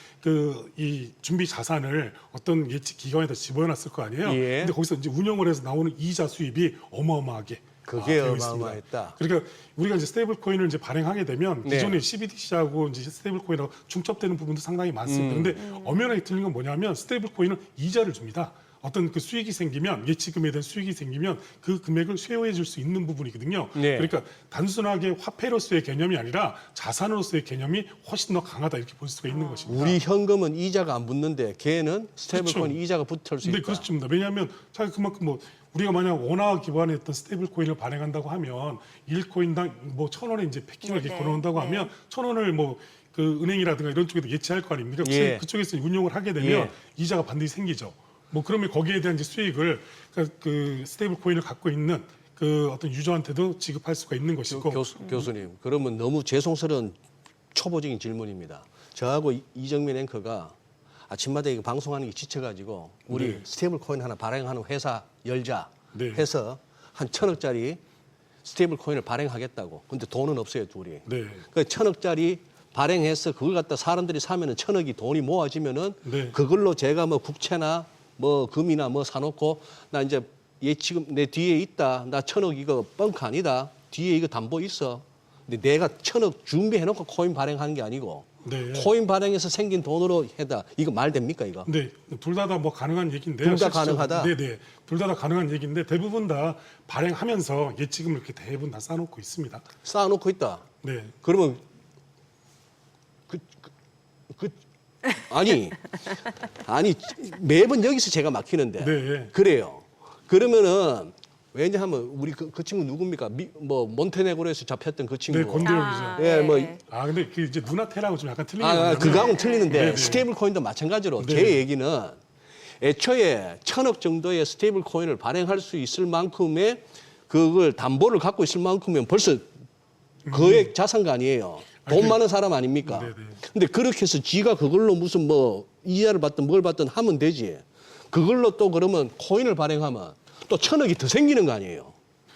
이 준비 자산을 어떤 예측 기관에다 집어넣었을 거 아니에요. 예. 근데 거기서 이제 운영을 해서 나오는 이자 수입이 어마어마하게 그게 되어 있습니다. 어마어마했다. 그러니까 우리가 이제 스테이블 코인을 이제 발행하게 되면 네. 기존의 CBDC하고 이제 스테이블 코인하고 중첩되는 부분도 상당히 많습니다. 근데 엄연하게 틀린 건 뭐냐면 스테이블 코인은 이자를 줍니다. 어떤 그 수익이 생기면 예치금에 대한 수익이 생기면 그 금액을 쇠호해 줄 수 있는 부분이거든요. 네. 그러니까 단순하게 화폐로서의 개념이 아니라 자산으로서의 개념이 훨씬 더 강하다 이렇게 볼 수가 있는 것입니다. 우리 현금은 이자가 안 붙는데 걔는 스테이블 코인 그렇죠. 이자가 붙을 수 네, 있다. 그렇습니다. 왜냐하면 자기 그만큼 뭐 우리가 만약 원화 기반의 어떤 스테이블 코인을 발행한다고 하면 1코인당 뭐 1,000원에 이제 패킹을 이렇게 걸어놓는다고 하면 1,000원을 뭐 그 은행이라든가 이런 쪽에도 예치할 거 아닙니까? 예. 그쪽에서 운용을 하게 되면 예. 이자가 반드시 생기죠. 뭐 그러면 거기에 대한 이제 수익을 그 스테이블 코인을 갖고 있는 그 어떤 유저한테도 지급할 수가 있는 것이고. 교수님, 그러면 너무 죄송스러운 초보적인 질문입니다. 저하고 이정민 앵커가 아침마다 이거 방송하는 게 지쳐가지고 우리 네. 스테이블 코인 하나 발행하는 회사 열자 네. 해서 한 1,000억짜리 스테이블 코인을 발행하겠다고. 근데 돈은 없어요, 둘이. 네. 그 1,000억짜리 발행해서 그걸 갖다 사람들이 사면은 1,000억이 돈이 모아지면은 네. 그걸로 제가 뭐 국채나 뭐 금이나 뭐 사놓고 나 이제 얘 지금 내 뒤에 있다. 나 1,000억 이거 뻥크 아니다. 뒤에 이거 담보 있어. 근데 내가 1,000억 준비해놓고 코인 발행하는 게 아니고 네. 코인 발행해서 생긴 돈으로 해다. 이거 말 됩니까 이거? 네, 둘 다 뭐 가능한 얘기인데요. 둘다 실질적으로. 가능하다? 네네, 둘 다 가능한 얘기인데 대부분 다 발행하면서 예치금을 이렇게 대부분 다 쌓아놓고 있습니다. 쌓아놓고 있다. 네, 그러면 아니 매번 여기서 제가 막히는데 네. 그래요. 그러면은 왜냐하면 우리 그 친구 누굽니까? 뭐 몬테네그로에서 잡혔던 그 친구. 네, 곤드레이죠. 예, 뭐 근데 그 이제 누나테라고 좀 약간 틀린 게 뭐냐면 그거하고는 틀리는데 네네. 스테이블 코인도 마찬가지로 네. 제 얘기는 애초에 1,000억 정도의 스테이블 코인을 발행할 수 있을 만큼의 그걸 담보를 갖고 있을 만큼이면 벌써 거액 자산가 아니에요. 돈 많은 사람 아닙니까? 네네. 근데 그렇게 해서 지가 그걸로 무슨 뭐 이자를 받든 뭘 받든 하면 되지. 그걸로 또 그러면 코인을 발행하면 또 1,000억이 더 생기는 거 아니에요.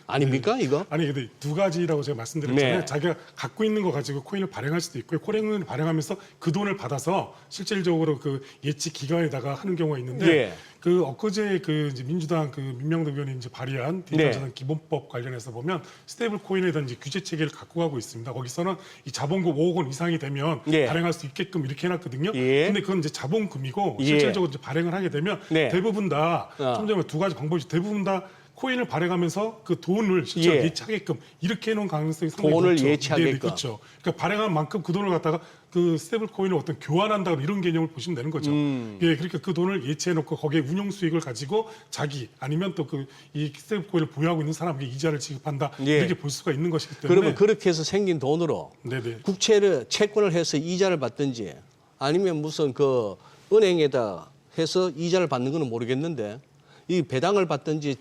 아닙니까 이거? 아니 근데 두 가지라고 제가 말씀드렸잖아요. 네. 자기가 갖고 있는 거 가지고 코인을 발행할 수도 있고요. 코인을 발행하면서 그 돈을 받아서 실질적으로 그 예치 기관에다가 하는 경우가 있는데 예. 그 엊그제 그 이제 민주당 그 민명덕 의원이 이제 발의한 디지털 네. 자산 기본법 관련해서 보면 스테이블 코인에 대한 이제 규제 체계를 갖고 가고 있습니다. 거기서는 이 자본금 5억 원 이상이 되면 예. 발행할 수 있게끔 이렇게 해놨거든요. 예. 근데 그건 이제 자본금이고 예. 실질적으로 이제 발행을 하게 되면 네. 대부분 다 좀 전에 두 가지 방법이 대부분 다 코인을 발행하면서 그 돈을 실제로 예. 예치하게끔 이렇게 해놓은 가능성이 상당히 돈을 높죠. 예치하게끔. 네, 그렇죠. 그러니까 발행한 만큼 그 돈을 갖다가 그 스테이블 코인을 어떤 교환한다 이런 개념을 보시면 되는 거죠. 예, 그러니까 그 돈을 예치해놓고 거기에 운용 수익을 가지고 자기 아니면 또 그 이 스테이블 코인을 보유하고 있는 사람에게 이자를 지급한다 예. 이렇게 볼 수가 있는 것이기 때문에. 그러면 그렇게 해서 생긴 돈으로 네네. 국채를 채권을 해서 이자를 받든지 아니면 무슨 그 은행에다 해서 이자를 받는 거는 모르겠는데 이 배당을 받든지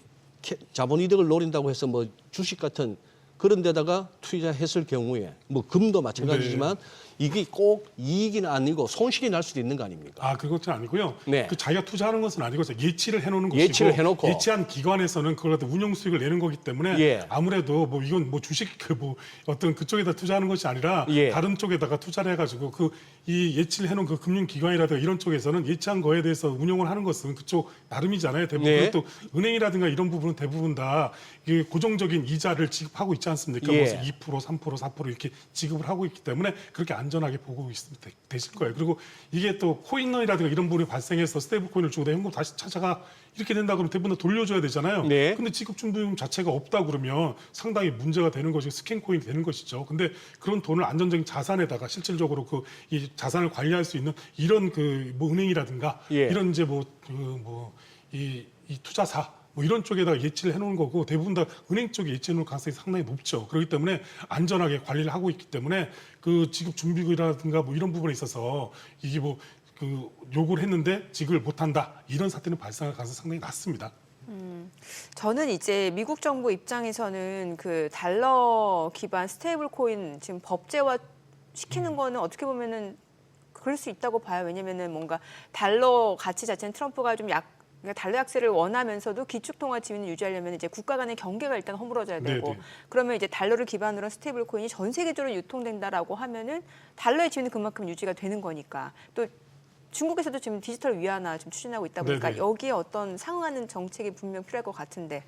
자본 이득을 노린다고 해서 뭐 주식 같은 그런 데다가 투자했을 경우에 뭐 금도 마찬가지지만 이게 꼭 이익이 아니고 손실이 날 수도 있는 거 아닙니까? 그것은 아니고요. 네. 그 자기가 투자하는 것은 아니고 예치를 해놓는 것이고 예치를 해놓고. 예치한 기관에서는 그걸 갖다 운용 수익을 내는 거기 때문에 예. 아무래도 뭐 이건 뭐 주식 그 뭐 어떤 그쪽에다 투자하는 것이 아니라 예. 다른 쪽에다가 투자를 해가지고 그 이 예치를 해놓은 그 금융기관이라든가 이런 쪽에서는 예치한 거에 대해서 운용을 하는 것은 그쪽 나름이잖아요. 대부분 네. 또 은행이라든가 이런 부분은 대부분 다 이게 고정적인 이자를 지급하고 있지 않습니까? 예. 뭐 2%, 3%, 4% 이렇게 지급을 하고 있기 때문에 그렇게 안전하게 보고 있으면 되실 거예요. 그리고 이게 또 코인러이라든가 이런 부분이 발생해서 스테이블 코인을 주고 내 현금 다시 찾아가 이렇게 된다 그러면 대부분 다 돌려줘야 되잖아요. 네. 근데 지급 준비금 자체가 없다 그러면 상당히 문제가 되는 것이 스캔 코인이 되는 것이죠. 근데 그런 돈을 안전적인 자산에다가 실질적으로 그 이 자산을 관리할 수 있는 이런 그 뭐 은행이라든가 예. 이런 이제 이 투자사 뭐 이런 쪽에다가 예치를 해놓은 거고 대부분 다 은행 쪽에 예치해놓을 가능성이 상당히 높죠. 그렇기 때문에 안전하게 관리를 하고 있기 때문에 그 지급 준비금이라든가 뭐 이런 부분에 있어서 이게 뭐 그 요구를 했는데 지급을 못한다 이런 사태는 발생할 가능성이 상당히 낮습니다. 저는 이제 미국 정부 입장에서는 그 달러 기반 스테이블 코인 지금 법제화 시키는 거는 어떻게 보면은 그럴 수 있다고 봐요. 왜냐면은 뭔가 달러 가치 자체는 트럼프가 좀 그러니까 달러 약세를 원하면서도 기축통화 지위를 유지하려면 이제 국가 간의 경계가 일단 허물어져야 되고 네네. 그러면 이제 달러를 기반으로 한 스테이블 코인이 전 세계적으로 유통된다라고 하면은 달러의 지위는 그만큼 유지가 되는 거니까 또 중국에서도 지금 디지털 위안화 좀 추진하고 있다 보니까 네네. 여기에 어떤 상응하는 정책이 분명 필요할 것 같은데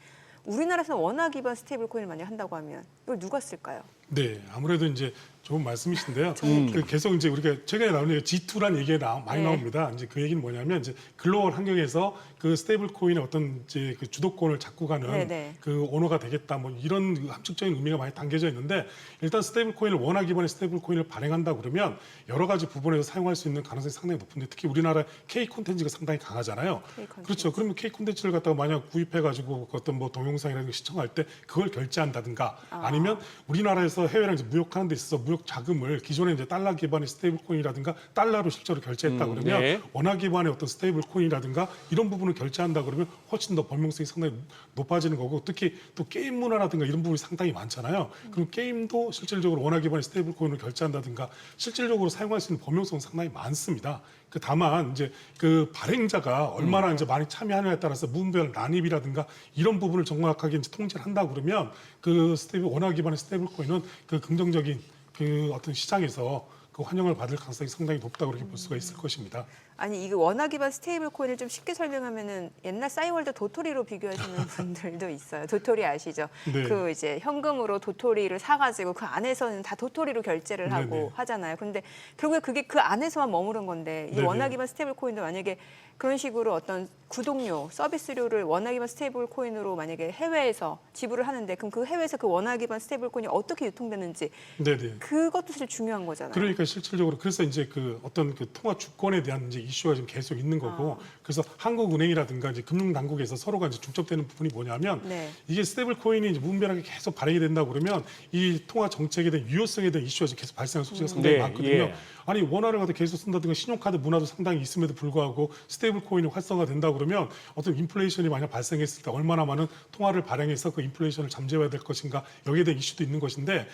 우리나라에서는 원화 기반 스테이블 코인을 만약 한다고 하면 이걸 누가 쓸까요? 네, 아무래도 이제 좋은 말씀이신데요. 그 계속 이제 우리가 최근에 나오는 G2란 얘기가 많이 네. 나옵니다. 이제 그 얘기는 뭐냐면 이제 글로벌 환경에서 그 스테이블 코인의 어떤 이제 그 주도권을 잡고 가는 네네. 그 언어가 되겠다. 뭐 이런 함축적인 의미가 많이 담겨져 있는데 일단 스테이블 코인을 원화 기반의 스테이블 코인을 발행한다 그러면 여러 가지 부분에서 사용할 수 있는 가능성이 상당히 높은데 특히 우리나라 K 콘텐츠가 상당히 강하잖아요. K 콘텐츠. 그렇죠. 그러면 K 콘텐츠를 갖다가 만약 구입해가지고 어떤 뭐 동영상이라든가 시청할 때 그걸 결제한다든가 아니면 우리나라에서 해외랑 이제 무역하는 데 있어서 무역 자금을 기존에 이제 달러 기반의 스테이블 코인이라든가 달러로 실제로 결제했다 그러면 네. 원화 기반의 어떤 스테이블 코인이라든가 이런 부분을 결제한다 그러면 훨씬 더 범용성이 상당히 높아지는 거고 특히 또 게임 문화라든가 이런 부분이 상당히 많잖아요. 그럼 게임도 실질적으로 원화 기반의 스테이블 코인을 결제한다든가 실질적으로 사용할 수 있는 범용성은 상당히 많습니다. 그 다만 이제 그 발행자가 얼마나 이제 많이 참여하느냐에 따라서 부분별 난입이라든가 이런 부분을 정확하게 이제 통제를 한다 그러면 그 스테이블 원화 기반의 스테이블 코인은 그 긍정적인 그 어떤 시장에서 그 환영을 받을 가능성이 상당히 높다고 그렇게 볼 수가 있을 것입니다. 아니 이거 원화 기반 스테이블 코인을 좀 쉽게 설명하면은 옛날 싸이월드 도토리로 비교하시는 분들도 있어요. 도토리 아시죠? 네. 그 이제 현금으로 도토리를 사가지고 그 안에서는 다 도토리로 결제를 하고 네네. 하잖아요. 근데 결국에 그게 그 안에서만 머무른 건데 이 네네. 원화 기반 스테이블 코인도 만약에 그런 식으로 어떤 구독료, 서비스료를 원화 기반 스테이블 코인으로 만약에 해외에서 지불을 하는데 그럼 그 해외에서 그 원화 기반 스테이블 코인이 어떻게 유통되는지 네네. 그것도 사실 중요한 거잖아요. 그러니까 실질적으로 그래서 이제 그 어떤 그 통화 주권에 대한 이제 이슈가 지금 계속 있는 거고 그래서 한국은행이라든가 이제 금융당국에서 서로가 이제 중첩되는 부분이 뭐냐면 네. 이게 스테이블 코인이 이제 무분별하게 계속 발행이 된다 그러면 이 통화 정책에 대한 유효성에 대한 이슈가 지금 계속 발생하는 소지가 상당히 네, 많거든요. 예. 아니 원화를 갖다 계속 쓴다든가 신용카드 문화도 상당히 있음에도 불구하고 스테이블 코인이 활성화된다 그러면 어떤 인플레이션이 만약 발생했을 때 얼마나 많은 통화를 발행해서 그 인플레이션을 잠재워야 될 것인가 여기에 대한 이슈도 있는 것인데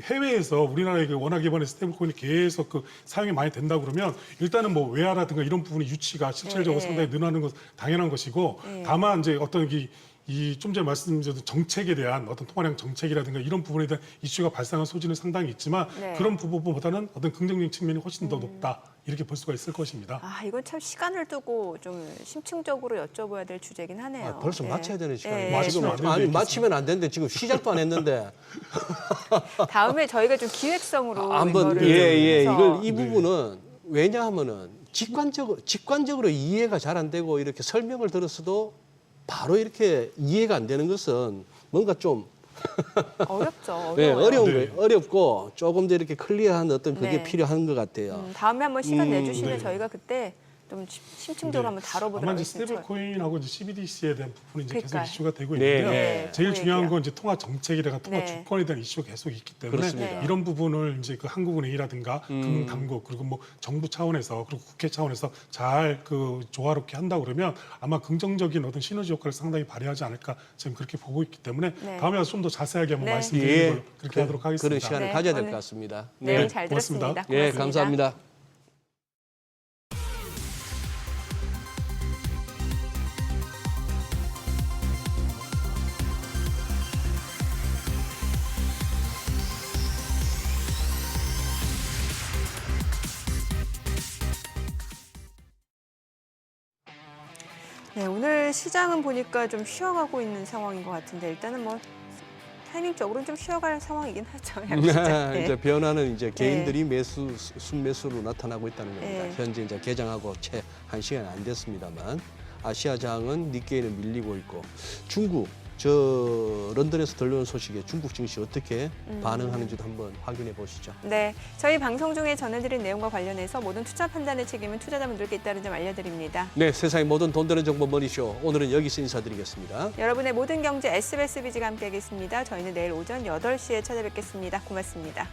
해외에서 우리나라의 그 원화 기반의 스테이블 코인이 계속 그 사용이 많이 된다 그러면 일단은 뭐 외화라든가 이런 부분의 유치가 실질적으로 네. 상당히 늘어나는 것 당연한 것이고 다만 이제 어떤 이 좀 전에 말씀드린 정책에 대한 어떤 통화량 정책이라든가 이런 부분에 대한 이슈가 발생한 소지는 상당히 있지만 네. 그런 부분보다는 어떤 긍정적인 측면이 훨씬 더 높다 이렇게 볼 수가 있을 것입니다. 아, 이건 참 시간을 두고 좀 심층적으로 여쭤봐야 될 주제긴 하네요. 아, 벌써 예. 마쳐야 되는 시간이에요. 예. 맞습니다. 지금 안 되는데 아니 이렇게 마치면 안 되는데 지금 시작도 안 했는데 다음에 저희가 좀 기획성으로 한번 이거를 예예 해서 이걸 이 부분은 왜냐하면은 직관적으로 이해가 잘 안 되고 이렇게 설명을 들었어도 바로 이렇게 이해가 안 되는 것은 뭔가 좀 어렵죠. 네, 어려워요. 어려운 네. 거예요. 어렵고 조금 더 이렇게 클리어한 어떤 그게 네. 필요한 것 같아요. 다음에 한번 시간 내주시면 네. 저희가 그때 좀 심층적으로 한번 다뤄보도록 아마 이제 하겠습니다. 스테이블 코인하고 이제 CBDC에 대한 부분이 이제 그러니까요. 계속 이슈가 되고 네, 있는데요. 네. 제일 그 중요한 얘기야. 건 이제 통화 정책이라든가 통화 네. 주권에 대한 이슈가 계속 있기 때문에 그렇습니다. 이런 부분을 이제 그 한국은행이라든가 금융당국 그리고 뭐 정부 차원에서 그리고 국회 차원에서 잘 그 조화롭게 한다 그러면 아마 긍정적인 어떤 시너지 효과를 상당히 발휘하지 않을까 지금 그렇게 보고 있기 때문에 네. 다음에 와서 좀 더 자세하게 한번 네. 말씀드리는 걸로 그렇게 하도록 하겠습니다. 그런 시간을 네, 가져야 될 오늘 것 같습니다. 내용 네, 잘 고맙습니다. 들었습니다. 예, 고맙습니다. 감사합니다. 네, 오늘 시장은 보니까 좀 쉬어가고 있는 상황인 것 같은데 일단은 뭐 타이밍적으로는 좀 쉬어갈 상황이긴 하죠. 양시장. 네. 이제 변화는 이제 개인들이 순매수로 나타나고 있다는 겁니다. 네. 현재 이제 개장하고 채 1시간이 안 됐습니다만 아시아장은 니케이는 밀리고 있고 중국 런던에서 들려온 소식에 중국 증시 어떻게 반응하는지도 한번 확인해 보시죠. 네, 저희 방송 중에 전해드린 내용과 관련해서 모든 투자 판단의 책임은 투자자분들께 있다는 점 알려드립니다. 네, 세상의 모든 돈 되는 정보 머니쇼 오늘은 여기서 인사드리겠습니다. 여러분의 모든 경제 SBS 비즈가 함께하겠습니다. 저희는 내일 오전 8시에 찾아뵙겠습니다. 고맙습니다.